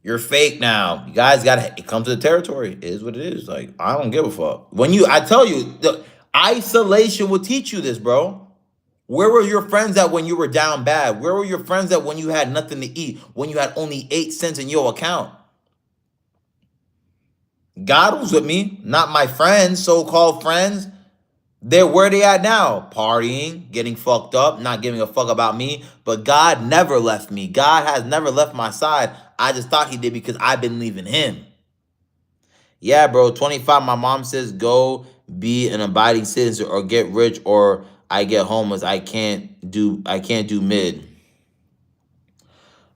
you're fake now. You guys it comes to the territory. It is what it is. Like, I don't give a fuck. I tell you, the isolation will teach you this, bro. Where were your friends at when you were down bad? Where were your friends at when you had nothing to eat? When you had only 8 cents in your account? God was with me, not my friends, so-called friends. They're where they at now, partying, getting fucked up, not giving a fuck about me. But God never left me. God has never left my side. I just thought he did because I've been leaving him. Yeah, bro, 25, my mom says go be an abiding citizen or get rich or I get homeless. I can't do mid.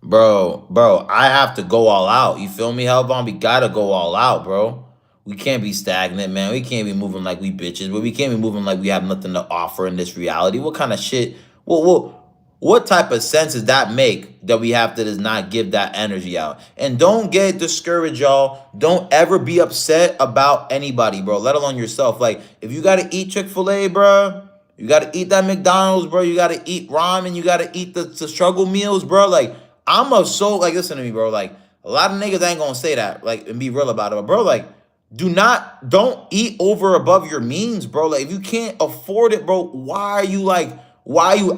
Bro, I have to go all out. You feel me, Hellbound? We gotta go all out, bro. We can't be stagnant, man. We can't be moving like we bitches, but we can't be moving like we have nothing to offer in this reality. What kind of shit? What type of sense does that make that we have to just not give that energy out? And don't get discouraged, y'all. Don't ever be upset about anybody, bro, let alone yourself. Like, if you gotta eat Chick-fil-A, bro, you gotta eat that McDonald's, bro, you gotta eat ramen, you gotta eat the struggle meals, bro. Like, listen to me, bro. Like, a lot of niggas ain't gonna say that, like, and be real about it. But, bro, like, don't eat over above your means, bro. Like, if you can't afford it, bro, why are you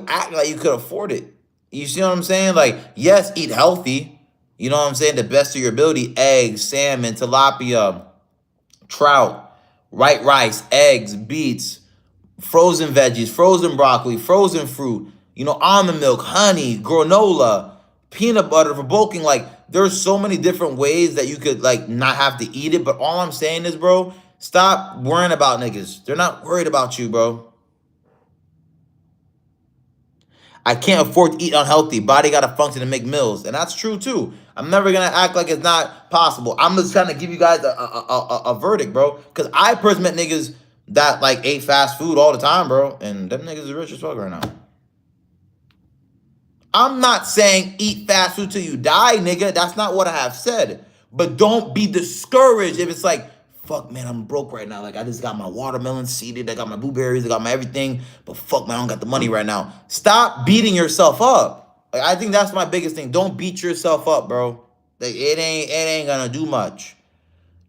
acting like you could afford it? You see what I'm saying? Like, yes, eat healthy. You know what I'm saying? The best of your ability. Eggs, salmon, tilapia, trout, white rice, eggs, beets, frozen veggies, frozen broccoli, frozen fruit, almond milk, honey, granola, peanut butter for bulking. Like, there's so many different ways that you could, like, not have to eat it. But all I'm saying is, bro, stop worrying about niggas. They're not worried about you, bro. I can't afford to eat unhealthy. Body got to function to make meals. And that's true, too. I'm never going to act like it's not possible. I'm just trying to give you guys a verdict, bro. Because I personally met niggas that, like, ate fast food all the time, bro. And them niggas are rich as fuck right now. I'm not saying eat fast food till you die, nigga. That's not what I have said. But don't be discouraged if it's like, fuck, man, I'm broke right now. Like, I just got my watermelon seeded. I got my blueberries. I got my everything. But fuck, man, I don't got the money right now. Stop beating yourself up. Like, I think that's my biggest thing. Don't beat yourself up, bro. Like, it ain't gonna do much.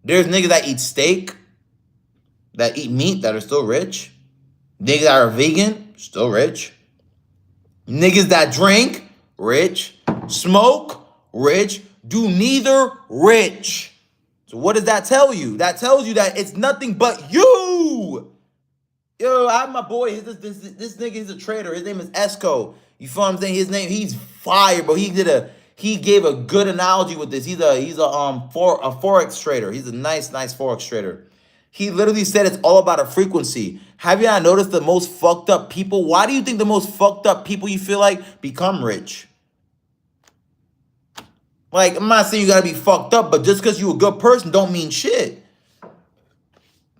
There's niggas that eat steak, that eat meat, that are still rich. Niggas that are vegan, still rich. Niggas that drink, rich. Smoke, rich. Do neither, rich. So what does that tell you? That tells you that it's nothing but you. Yo, I have my boy. This nigga is a trader. His name is Esco. You feel what I'm saying? He's fire, bro. He gave a good analogy with this. He's a forex trader. He's a nice forex trader. He literally said it's all about a frequency. Have you not noticed the most fucked up people? Why do you think the most fucked up people you feel like become rich? Like, I'm not saying you gotta be fucked up, but just because you a good person don't mean shit.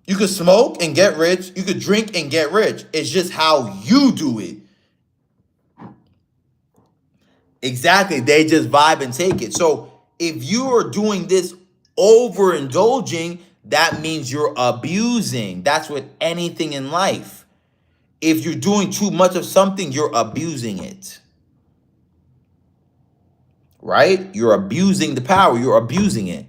You could smoke and get rich. You could drink and get rich. It's just how you do it. Exactly. They just vibe and take it. So if you are doing this overindulging, that means you're abusing. That's with anything in life. If you're doing too much of something, you're abusing it. Right? You're abusing the power. You're abusing it.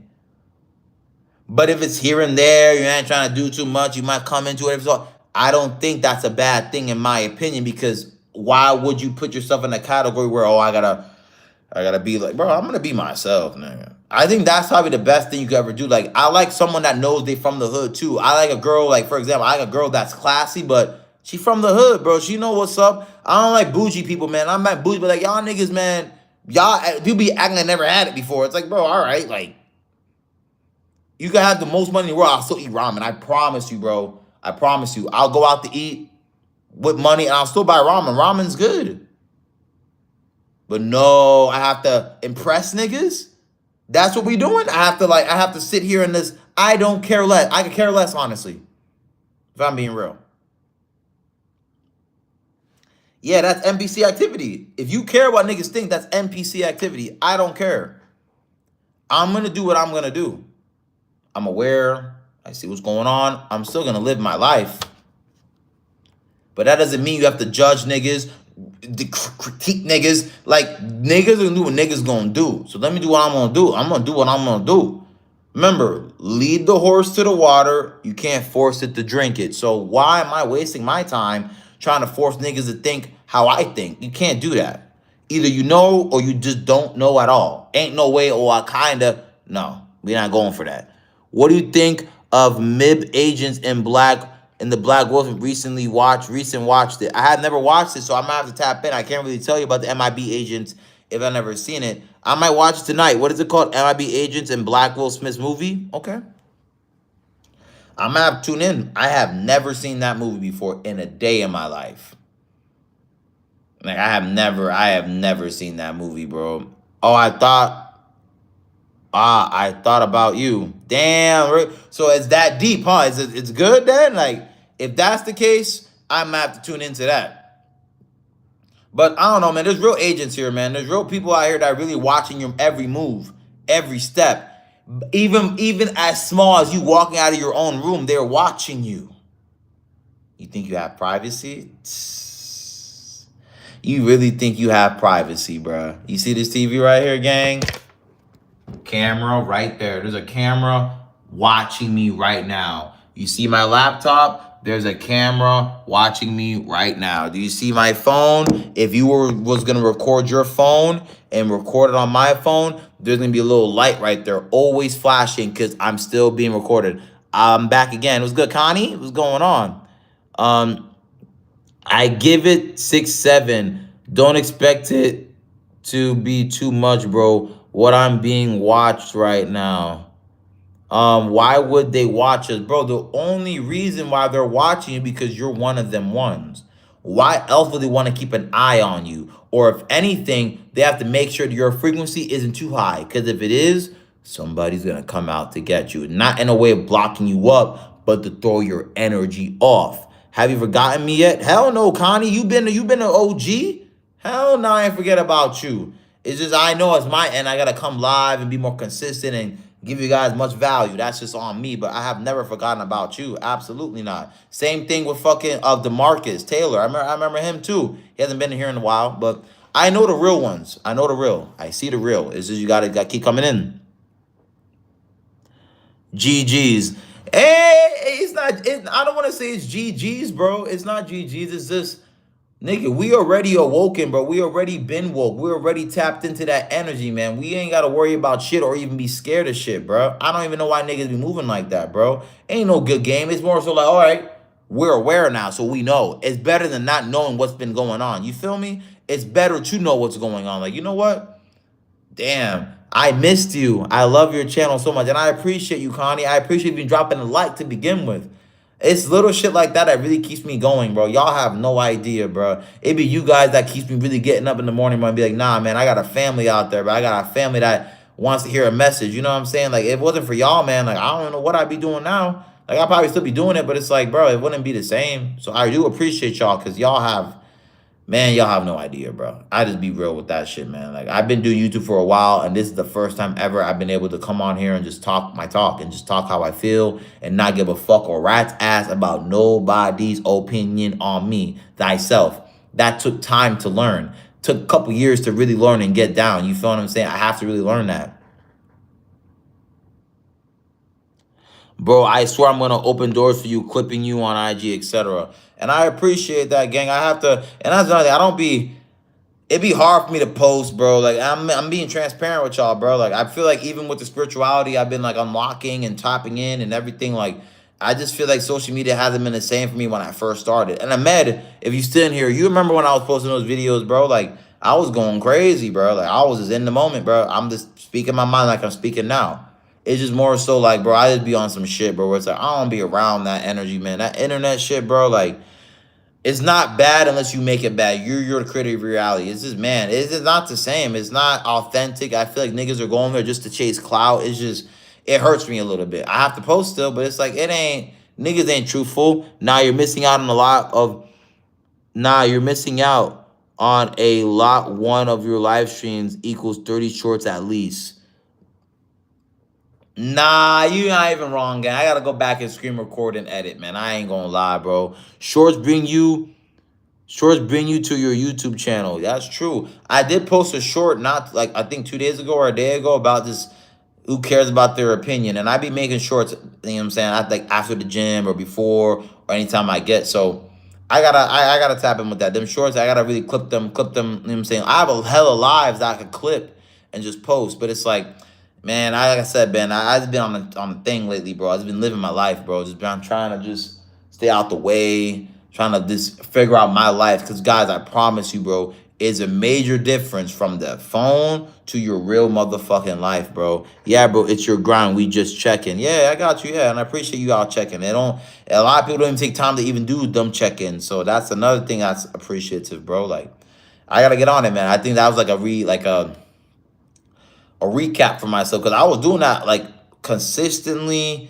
But if it's here and there, you ain't trying to do too much, you might come into it. So I don't think that's a bad thing in my opinion, because why would you put yourself in a category where, I gotta be like, bro, I'm gonna be myself, nigga. I think that's probably the best thing you could ever do. Like, I like someone that knows they from the hood too. I like a girl, like, for example, I like a girl that's classy, but she from the hood, bro. She know what's up. I don't like bougie people, man. I'm not bougie, but like, y'all niggas, man, people be acting like never had it before. It's like, bro, all right, like, you can have the most money in the world, I'll still eat ramen. I promise you, bro. I promise you. I'll go out to eat with money and I'll still buy ramen. Ramen's good. But no, I have to impress niggas. That's what we doing? I have to sit here in this. I don't care less. I could care less, honestly, if I'm being real. Yeah, that's NPC activity. If you care what niggas think, that's NPC activity. I don't care. I'm going to do what I'm going to do. I'm aware. I see what's going on. I'm still going to live my life. But that doesn't mean you have to judge niggas, critique niggas. Like, niggas are going to do what niggas going to do. So let me do what I'm going to do. I'm going to do what I'm going to do. Remember, lead the horse to the water. You can't force it to drink it. So why am I wasting my time trying to force niggas to think how I think. You can't do that. Either you know or you just don't know at all. Ain't no way, or I kinda. No, we're not going for that. What do you think of MIB Agents in the Black Wolf recent watched it? I have never watched it, so I might have to tap in. I can't really tell you about the MIB Agents if I've never seen it. I might watch it tonight. What is it called? MIB Agents and Black Will Smith's movie? Okay. I'm gonna have to tune in. I have never seen that movie before in a day in my life. Like I have never seen that movie, bro. Oh, I thought about you. Damn, right? So it's that deep, huh? It's good then? Like, if that's the case, I might have to tune into that. But I don't know, man. There's real agents here, man. There's real people out here that are really watching your every move, every step. Even as small as you walking out of your own room, they're watching you. You think you have privacy? You really think you have privacy, bruh? You see this TV right here, gang? Camera right there. There's a camera watching me right now. You see my laptop? There's a camera watching me right now. Do you see my phone? If you was gonna record your phone and record it on my phone, there's gonna be a little light right there, always flashing because I'm still being recorded. I'm back again. What's good, Connie? What's going on? I give it 6-7. Don't expect it to be too much, bro. What I'm being watched right now. Why would they watch us? Bro, the only reason why they're watching you because you're one of them ones. Why else would they want to keep an eye on you? Or if anything, they have to make sure that your frequency isn't too high. Because if it is, somebody's going to come out to get you. Not in a way of blocking you up, but to throw your energy off. Have you forgotten me yet? Hell no, Connie. You've been an OG? Hell no, I ain't forget about you. It's just I know it's my end. I got to come live and be more consistent and give you guys much value. That's just on me. But I have never forgotten about you. Absolutely not. Same thing with fucking DeMarcus Taylor. I remember him too. He hasn't been here in a while. But I know the real ones. I know the real. I see the real. It's just you got to keep coming in. GG's. Hey, it's not. I don't want to say it's GG's, bro. It's not GG's. It's just... Nigga, we already awoken, bro. We already been woke. We already tapped into that energy, man. We ain't got to worry about shit or even be scared of shit, bro. I don't even know why niggas be moving like that, bro. Ain't no good game. It's more so like, all right, we're aware now, so we know. It's better than not knowing what's been going on. You feel me? It's better to know what's going on. Like, you know what? Damn, I missed you. I love your channel so much, and I appreciate you, Connie. I appreciate you dropping a like to begin with. It's little shit like that that really keeps me going, bro. Y'all have no idea, bro. It be you guys that keeps me really getting up in the morning, bro, and be like, nah, man, I got a family out there, bro. I got a family that wants to hear a message. You know what I'm saying? Like, if it wasn't for y'all, man, like, I don't know what I'd be doing now. Like, I'll probably still be doing it, but it's like, bro, it wouldn't be the same. So I do appreciate y'all because y'all have... Man, y'all have no idea, bro. I just be real with that shit, man. Like, I've been doing YouTube for a while, and this is the first time ever I've been able to come on here and just talk my talk and just talk how I feel and not give a fuck or rat's ass about nobody's opinion on me, thyself. That took time to learn. Took a couple years to really learn and get down. You feel what I'm saying? I have to really learn that. Bro, I swear I'm going to open doors for you, clipping you on IG, etc. And I appreciate that, gang. I have to, and that's another thing. I don't be, it be hard for me to post, bro. Like, I'm being transparent with y'all, bro. Like, I feel like even with the spirituality, I've been, like, unlocking and tapping in and everything. Like, I just feel like social media hasn't been the same for me when I first started. And Ahmed, if you still in here, you remember when I was posting those videos, bro? Like, I was going crazy, bro. Like, I was just in the moment, bro. I'm just speaking my mind like I'm speaking now. It's just more so like, bro, I just be on some shit, bro, where it's like, I don't be around that energy, man. That internet shit, bro, like, it's not bad unless you make it bad. You're the creator of reality. It's just, man, it's just not the same. It's not authentic. I feel like niggas are going there just to chase clout. It's just, it hurts me a little bit. I have to post still, but it's like, niggas ain't truthful. You're missing out on a lot. One of your live streams equals 30 shorts at least. Nah, you're not even wrong, gang. I gotta go back and screen record and edit, man. I ain't gonna lie, bro. Shorts bring you to your YouTube channel. That's true. I did post a short, not like I think 2 days ago or a day ago, about this. Who cares about their opinion? And I be making shorts, you know what I'm saying? I like after the gym or before or anytime I get. So I gotta tap in with that. Them shorts, I gotta really clip them, you know what I'm saying? I have a hella lives that I could clip and just post, but it's like, man, like I said, Ben, I've been on the thing lately, bro. I've been living my life, bro. Just been trying to just stay out the way, trying to just figure out my life. Cause guys, I promise you, bro, is a major difference from the phone to your real motherfucking life, bro. Yeah, bro, it's your grind. We just checking. Yeah, I got you. Yeah, and I appreciate you all checking. They don't. A lot of people don't even take time to even do them check-ins. So that's another thing that's appreciative, bro. Like, I gotta get on it, man. I think that was like a recap for myself because I was doing that like consistently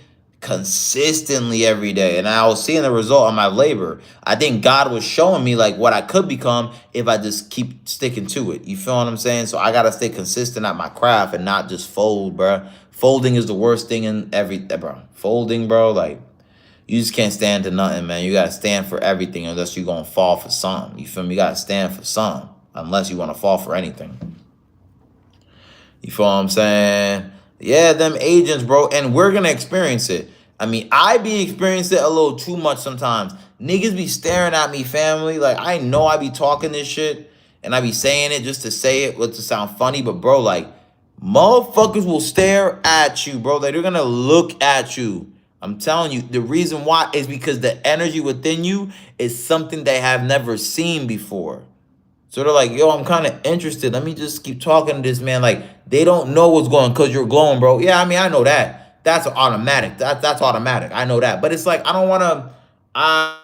every day, and I was seeing the result of my labor. I think God was showing me like what I could become if I just keep sticking to it. You feel what I'm saying? So I gotta stay consistent at my craft and not just fold, bro. Folding is the worst thing in bro. Folding, bro, like you just can't stand to nothing, man. You gotta stand for everything unless you're gonna fall for something. You feel me? You gotta stand for something unless you want to fall for anything. You feel what I'm saying? Yeah, them agents, bro. And we're going to experience it. I mean, I be experiencing it a little too much sometimes. Niggas be staring at me, family. Like, I know I be talking this shit. And I be saying it just to say it, to sound funny. But, bro, like, motherfuckers will stare at you, bro. Like, they're going to look at you. I'm telling you, the reason why is because the energy within you is something they have never seen before. So they're like, yo, I'm kind of interested. Let me just keep talking to this man. Like, they don't know what's going because you're glowing, bro. Yeah, I mean, I know that. That's automatic. That's automatic. I know that. But it's like, I don't want to...